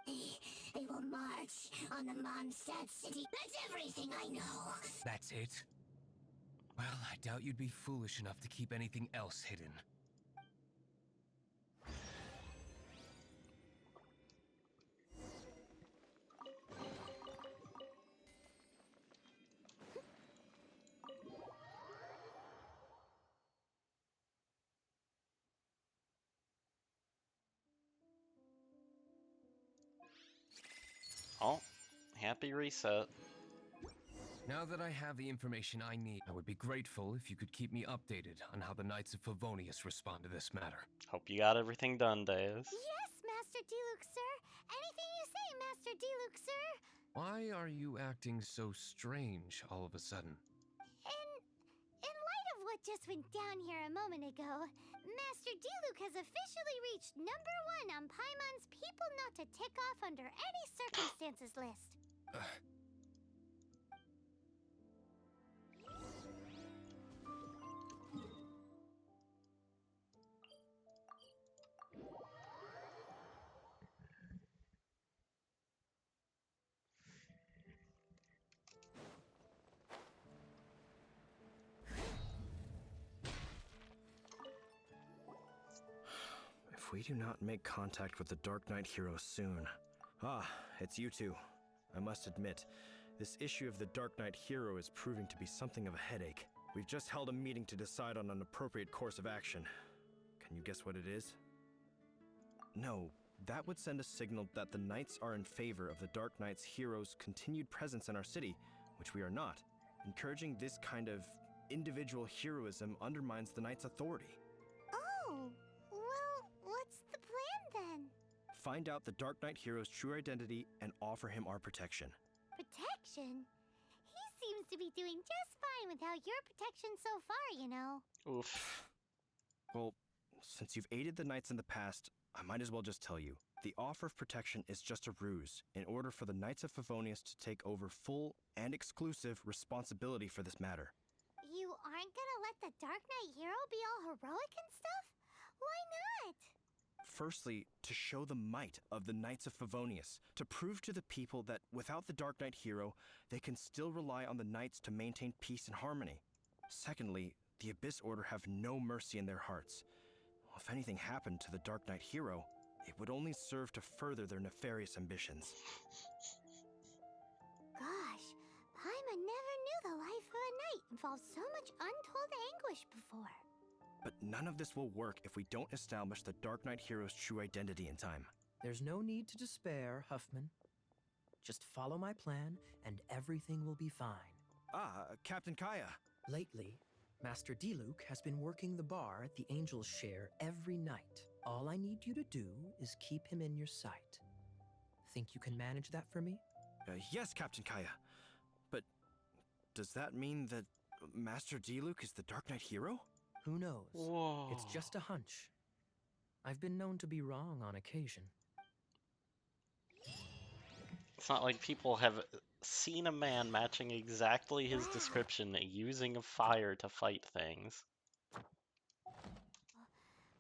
They will march on the Mondstadt city. That's everything I know. That's it? Well, I doubt you'd be foolish enough to keep anything else hidden. Oh, happy reset. Now that I have the information I need, I would be grateful if you could keep me updated on how the Knights of Favonius respond to this matter. Hope you got everything done, Days. Yes, Master D-Luke, sir. Anything you say, Master D-Luke, sir. Why are you acting so strange all of a sudden? In light of what just went down here a moment ago, Master D-Luke has officially reached #1 on Paimon's People Not to Tick Off Under Any Circumstances list. If we do not make contact with the Dark Knight hero soon... Ah, it's you two. I must admit, this issue of the Dark Knight hero is proving to be something of a headache. We've just held a meeting to decide on an appropriate course of action. Can you guess what it is? No, that would send a signal that the Knights are in favor of the Dark Knight's hero's continued presence in our city, which we are not. Encouraging this kind of individual heroism undermines the Knight's authority. Oh, well, what's the plan then? Find out the Dark Knight hero's true identity and offer him our protection. Protection? He seems to be doing just fine without your protection so far, you know. Oof. Well, since you've aided the Knights in the past, I might as well just tell you. The offer of protection is just a ruse in order for the Knights of Favonius to take over full and exclusive responsibility for this matter. You aren't gonna let the Dark Knight hero be all heroic and stuff? Why not? Firstly, to show the might of the Knights of Favonius, to prove to the people that without the Dark Knight hero, they can still rely on the Knights to maintain peace and harmony. Secondly, the Abyss Order have no mercy in their hearts. If anything happened to the Dark Knight hero, it would only serve to further their nefarious ambitions. Gosh, Paimon never knew the life of a knight involved so much untold accomplished before. But none of this will work if we don't establish the Dark Knight hero's true identity in time. There's no need to despair, Huffman. Just follow my plan, and everything will be fine. Captain Kaya. Lately, Master Diluc has been working the bar at the Angel's Share every night. All I need you to do is keep him in your sight. Think you can manage that for me? Yes, Captain Kaya. But does that mean that Master Diluc is the Dark Knight hero? Who knows? Whoa. It's just a hunch. I've been known to be wrong on occasion. It's not like people have seen a man matching exactly his description using fire to fight things.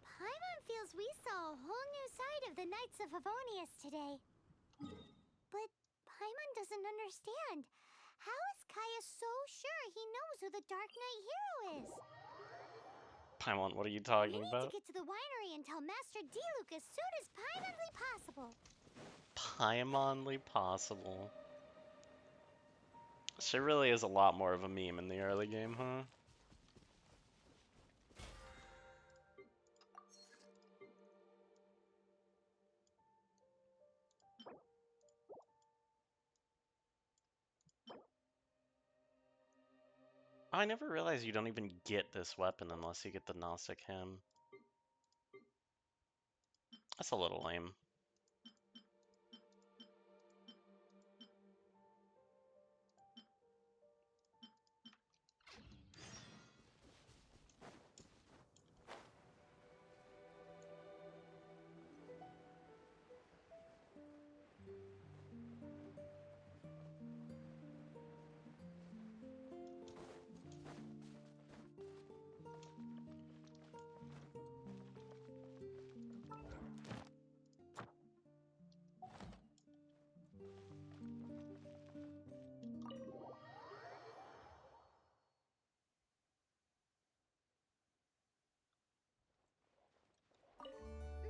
Paimon feels we saw a whole new side of the Knights of Favonius today. But Paimon doesn't understand. How is Kaya so sure he knows who the Dark Knight hero is? Paimon, what are you We talking need about? to get to the winery and tell Master Diluc as soon as Paimonly possible. Paimonly possible. She really is a lot more of a meme in the early game, huh? I never realized you don't even get this weapon unless you get the Gnostic Hymn. That's a little lame.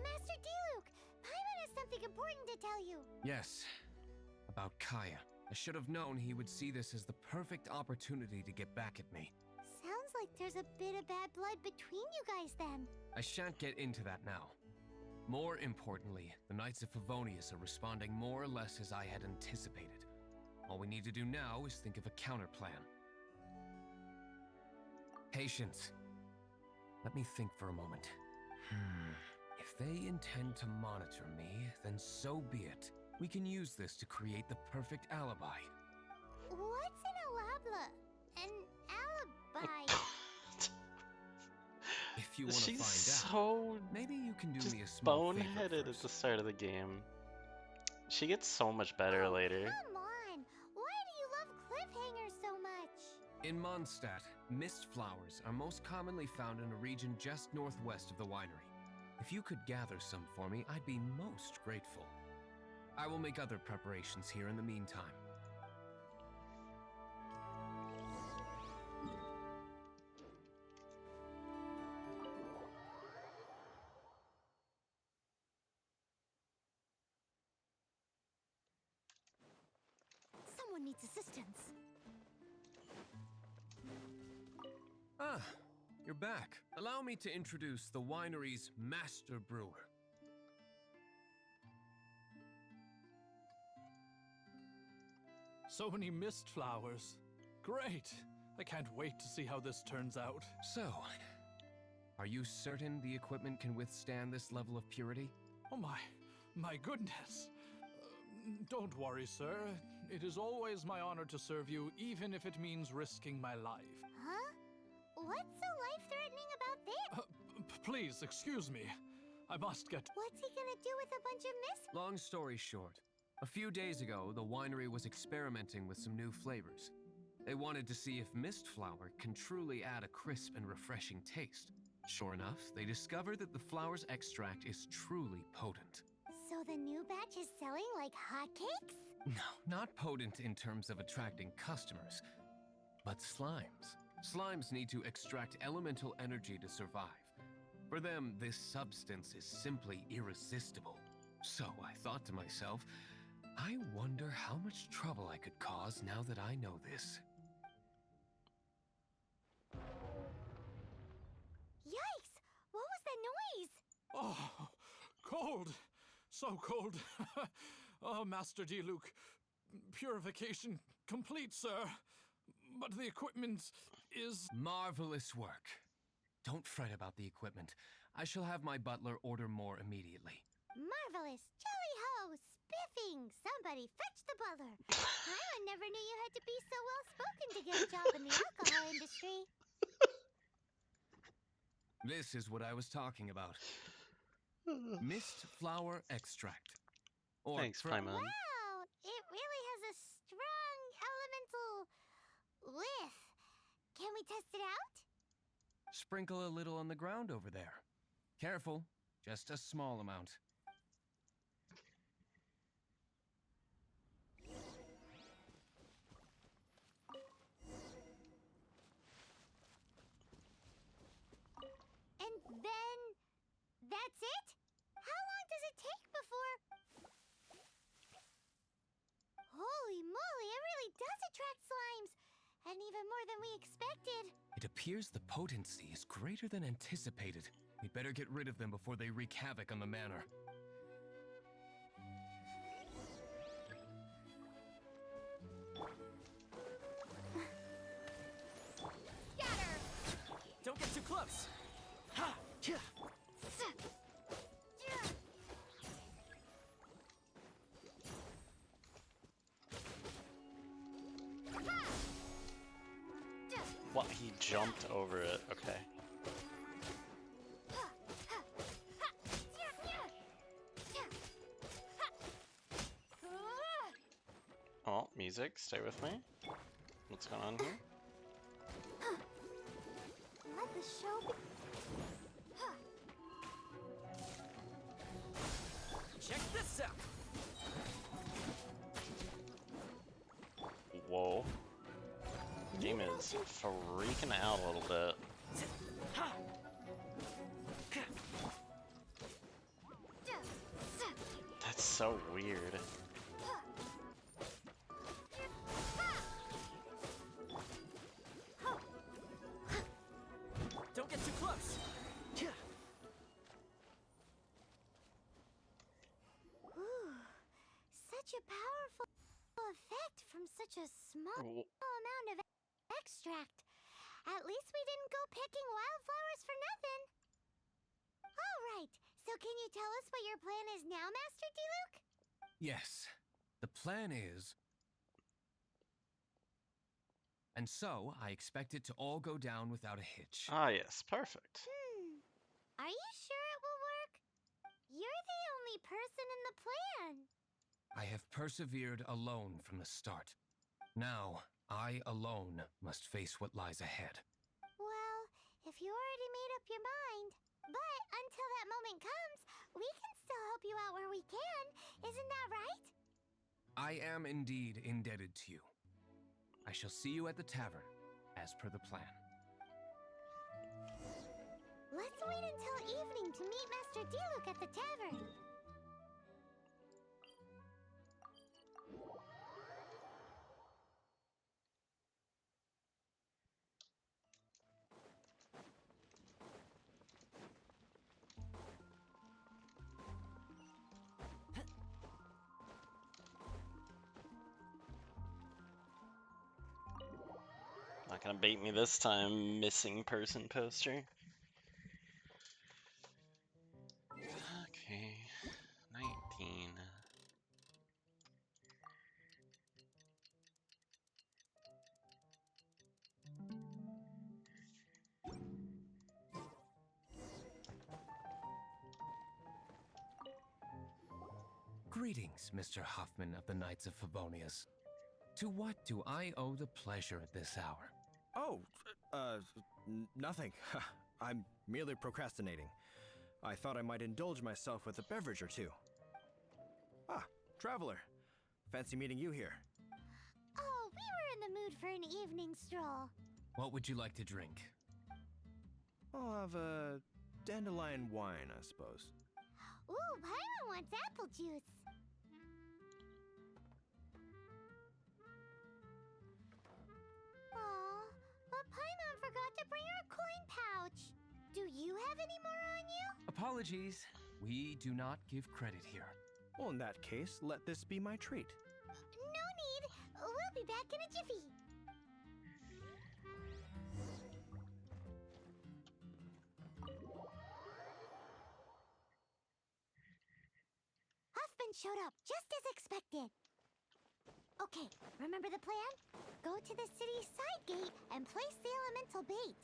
Master Diluc, Paimon has something important to tell you. Yes, about Kaya. I should have known he would see this as the perfect opportunity to get back at me. Sounds like there's a bit of bad blood between you guys then. I shan't get into that now. More importantly, the Knights of Favonius are responding more or less as I had anticipated. All we need to do now is think of a counterplan. Patience. Let me think for a moment. If they intend to monitor me, then so be it. We can use this to create the perfect alibi. What's an alibi? If you want to She's find out, so maybe you can do just me a small favor boneheaded at the first. start of the game. She gets so much better Oh, later. Come on! Why do you love cliffhangers so much? In Mondstadt, mist flowers are most commonly found in a region just northwest of the winery. If you could gather some for me, I'd be most grateful. I will make other preparations here in the meantime. Someone needs assistance. Ah, you're back. Allow me to introduce the winery's master brewer. So many mist flowers. Great! I can't wait to see how this turns out. So, are you certain the equipment can withstand this level of purity? Oh my goodness. Don't worry, sir. It is always my honor to serve you, even if it means risking my life. Huh? What's so life-threatening about that? Please, excuse me. I must get... What's he gonna do with a bunch of mist? Long story short, a few days ago, the winery was experimenting with some new flavors. They wanted to see if mist flower can truly add a crisp and refreshing taste. Sure enough, they discovered that the flower's extract is truly potent. So the new batch is selling like hotcakes? No, not potent in terms of attracting customers, but slimes. Slimes need to extract elemental energy to survive. For them, this substance is simply irresistible. So I thought to myself, I wonder how much trouble I could cause now that I know this. cold. So cold. Oh, Master D. Luke. Purification complete, sir. But the equipment is... Marvelous work. Don't fret about the equipment. I shall have my butler order more immediately. Marvelous. Jolly ho. Spiffing. Somebody fetch the butler. I never knew you had to be so well-spoken to get a job in the alcohol industry. This is what I was talking about. Mist flower extract. Or Thanks, Paimon. Wow. It really has a strong elemental whiff. Can we test it out? Sprinkle a little on the ground over there. Careful, just a small amount. And then that's it? How long does it take before... Holy moly, it really does attract slimes! And even more than we expected. It appears the potency is greater than anticipated. We'd better get rid of them before they wreak havoc on the manor. Scatter! Don't get too close. Ha! Yeah. What? He jumped over it. Okay. Oh, music. Stay with me. What's going on here? Let the show be... Check this out. Whoa. The game is freaking out a little bit. Ha! That's so weird. Don't get too close. Yeah. Ooh, such a powerful effect from such a small amount of extract. At least we didn't go picking wildflowers for nothing. All right, so can you tell us what your plan is now, Master D. Luke? Yes, the plan is... And so, I expect it to all go down without a hitch. Ah, yes. Perfect. Are you sure it will work? You're the only person in the plan. I have persevered alone from the start. Now, I alone must face what lies ahead. Well, if you already made up your mind. But until that moment comes, we can still help you out where we can. Isn't that right? I am indeed indebted to you. I shall see you at the tavern, as per the plan. Let's wait until evening to meet Master D. Luke at the tavern. Not gonna bait me this time, missing person poster. Okay, 19. Greetings, Mr. Hoffman of the Knights of Favonius. To what do I owe the pleasure at this hour? Oh, nothing. I'm merely procrastinating. I thought I might indulge myself with a beverage or two. Ah, traveler. Fancy meeting you here. Oh, we were in the mood for an evening stroll. What would you like to drink? I'll have a dandelion wine, I suppose. Ooh, Paimon wants apple juice. Aw, but Paimon forgot to bring her coin pouch. Do you have any more on you? Apologies. We do not give credit here. Well, in that case, let this be my treat. No need. We'll be back in a jiffy. Huffman showed up, just as expected. Okay, remember the plan? Go to the city's side gate and place the elemental bait.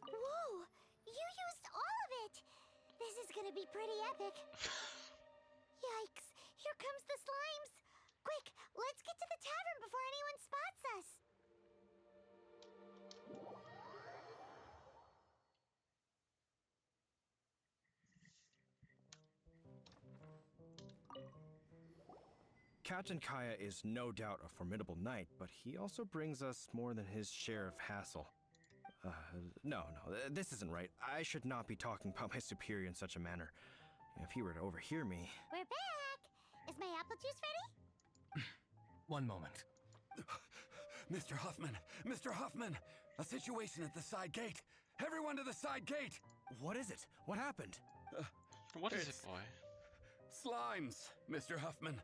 Whoa! You used all of it! This is gonna be pretty epic. Yikes! Here comes the slimes! Quick, let's get to the tavern before anyone spots us! Captain Kaya is no doubt a formidable knight, but he also brings us more than his share of hassle. No, this isn't right. I should not be talking about my superior in such a manner. If he were to overhear me... We're back! Is my apple juice ready? One moment. Mr. Huffman! Mr. Huffman! A situation at the side gate! Everyone to the side gate! What is it? What happened? What is it, It's- boy? Slimes, Mr. Huffman.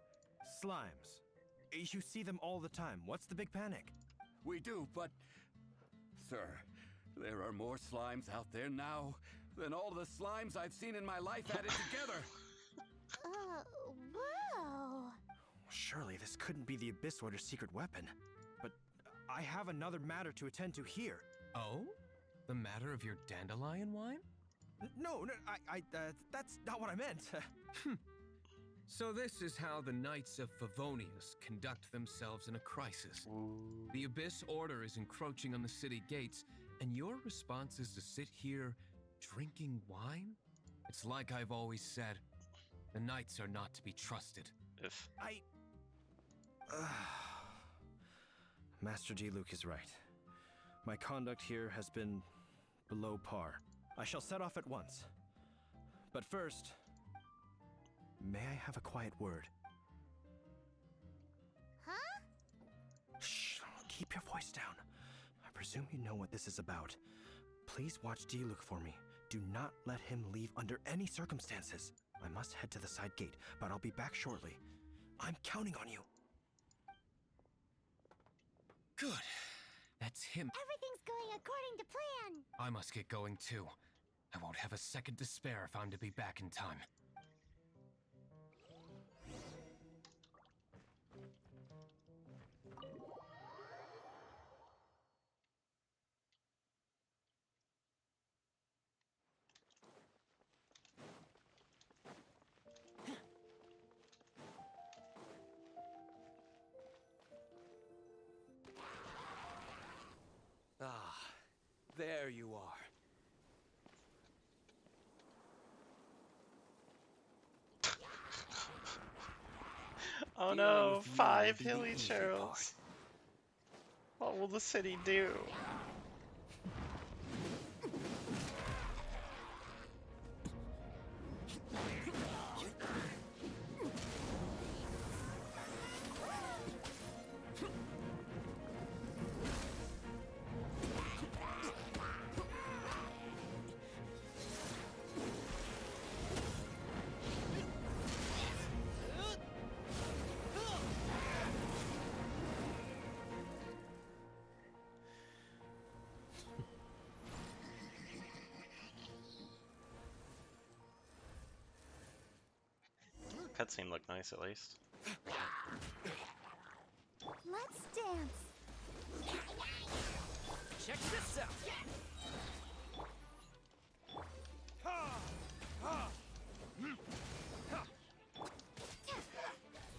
Slimes. You see them all the time. What's the big panic? We do, but... Sir, there are more slimes out there now than all the slimes I've seen in my life added together. Whoa! Surely this couldn't be the Abyss Order's secret weapon. But I have another matter to attend to here. Oh? The matter of your dandelion wine? No, that's not what I meant. So this is how the Knights of Favonius conduct themselves in a crisis. The Abyss Order is encroaching on the city gates, and your response is to sit here drinking wine? It's like I've always said, the Knights are not to be trusted. If Master Diluc is right. My conduct here has been below par. I shall set off at once. But first, may I have a quiet word? Huh? Shh, keep your voice down. I presume you know what this is about. Please watch Diluc for me. Do not let him leave under any circumstances. I must head to the side gate, but I'll be back shortly. I'm counting on you. Good. That's him. Everything's going according to plan. I must get going too. I won't have a second to spare if I'm to be back in time. Ah, there you are. oh Dealing no, with you 5 will be the hilly easy churls. What will the city do? Cutscene looked nice at least. Let's dance. Check this out!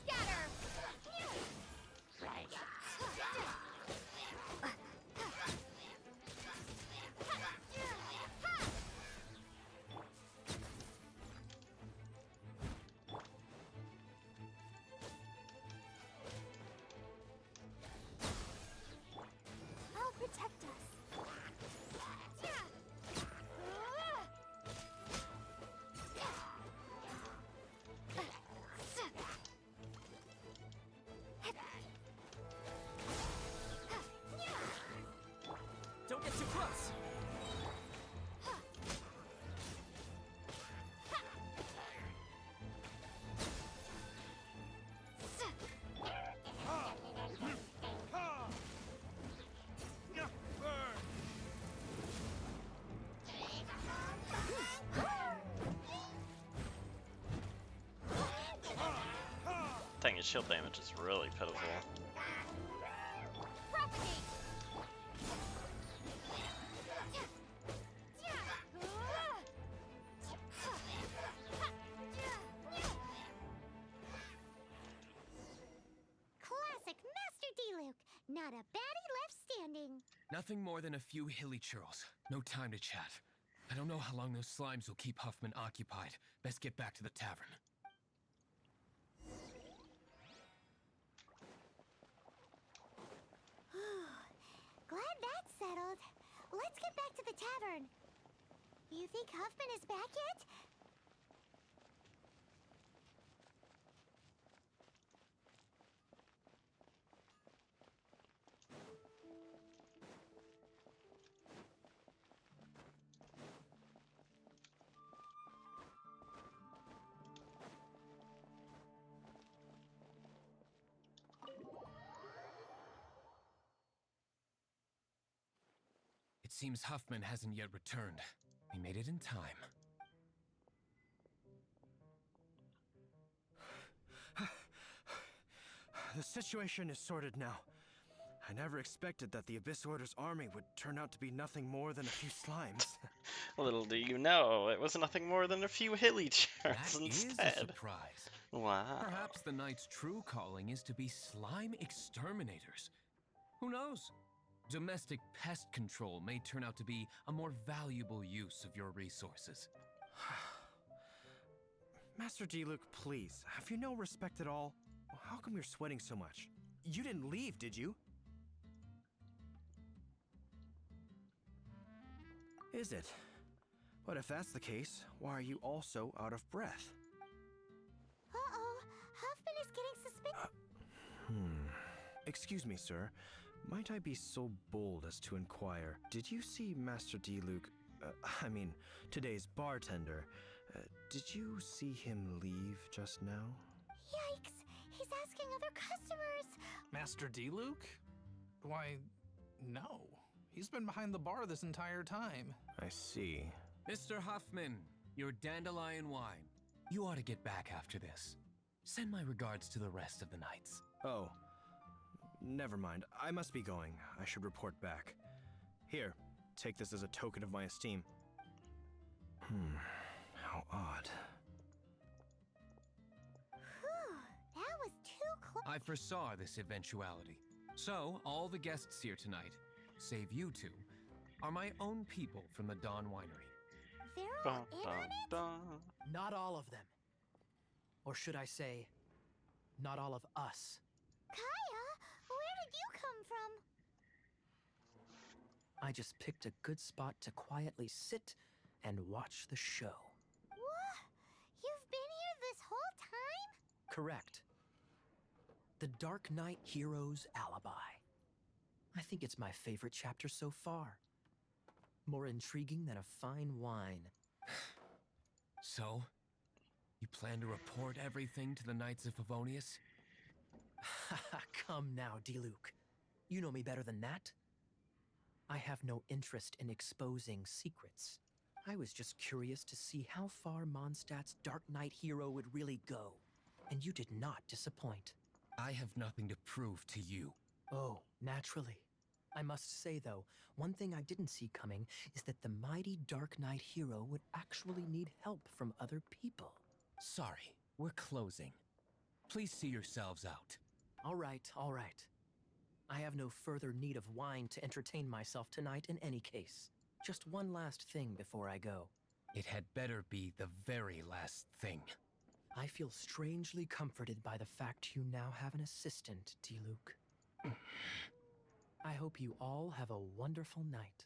Scatter! I'll protect us. Don't get too close! its shield damage is really pitiful. Propagate! Classic Master D-Luke. Not a baddie left standing. Nothing more than a few hilly churls. No time to chat. I don't know how long those slimes will keep Huffman occupied. Best get back to the tavern. Glad that's settled. Let's get back to the tavern. You think Huffman is back yet? It seems Huffman hasn't yet returned. We made it in time. The situation is sorted now. I never expected that the Abyss Order's army would turn out to be nothing more than a few slimes. Little do you know, it was nothing more than a few hilly churls That is a instead. surprise. Wow. Perhaps the Knight's true calling is to be slime exterminators. Who knows? Domestic pest control may turn out to be a more valuable use of your resources. Master D-Luke, please, have you no respect at all? How come you're sweating so much? You didn't leave, did you? Is it? But if that's the case, why are you also out of breath? Uh-oh. Huffman is getting suspicious. Excuse me, sir. Might I be so bold as to inquire, did you see Master D-Luke, today's bartender, did you see him leave just now? Yikes! He's asking other customers. Master D-Luke? Why, no. He's been behind the bar this entire time. I see. Mr. Huffman, your dandelion wine. You ought to get back after this. Send my regards to the rest of the knights. Oh. Never mind. I must be going. I should report back. Here, take this as a token of my esteem. How odd. Whew, that was too close. I foresaw this eventuality. So, all the guests here tonight, save you two, are my own people from the Dawn Winery. They're Dun, all in dun, on it? dun. Not all of them. Or should I say, not all of us. Kaya, where did you come from? I just picked a good spot to quietly sit and watch the show. What? You've been here this whole time? Correct. The Dark Knight Hero's Alibi. I think it's my favorite chapter so far. More intriguing than a fine wine. So, you plan to report everything to the Knights of Favonius? Come now, D-Luke. You know me better than that. I have no interest in exposing secrets. I was just curious to see how far Mondstadt's Dark Knight hero would really go. And you did not disappoint. I have nothing to prove to you. Oh, naturally. I must say, though, one thing I didn't see coming is that the mighty Dark Knight hero would actually need help from other people. Sorry, we're closing. Please see yourselves out. All right, all right. I have no further need of wine to entertain myself tonight in any case. Just one last thing before I go. It had better be the very last thing. I feel strangely comforted by the fact you now have an assistant, D-Luke. I hope you all have a wonderful night.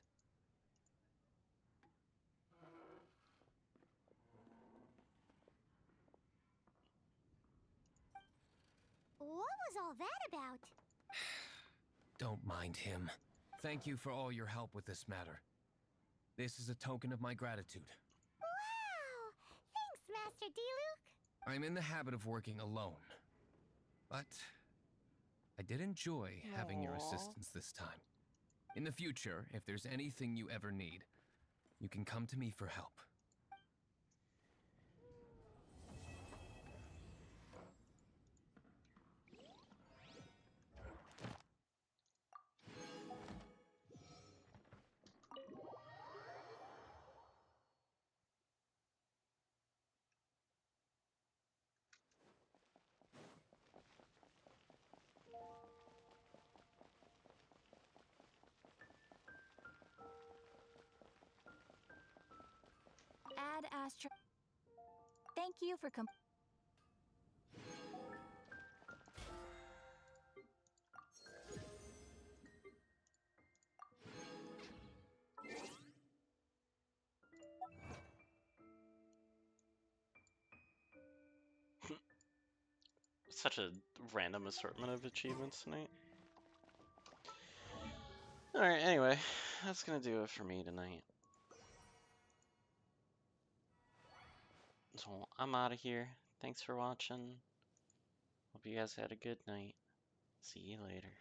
What was all that about? Don't mind him. Thank you for all your help with this matter. This is a token of my gratitude. Wow! Thanks, Master D-Luke. I'm in the habit of working alone. But I did enjoy having your assistance this time. In the future, if there's anything you ever need, you can come to me for help. last. Thank you for Such a random assortment of achievements tonight. Alright, anyway, that's gonna do it for me tonight. So I'm out of here. Thanks for watching. Hope you guys had a good night. See you later.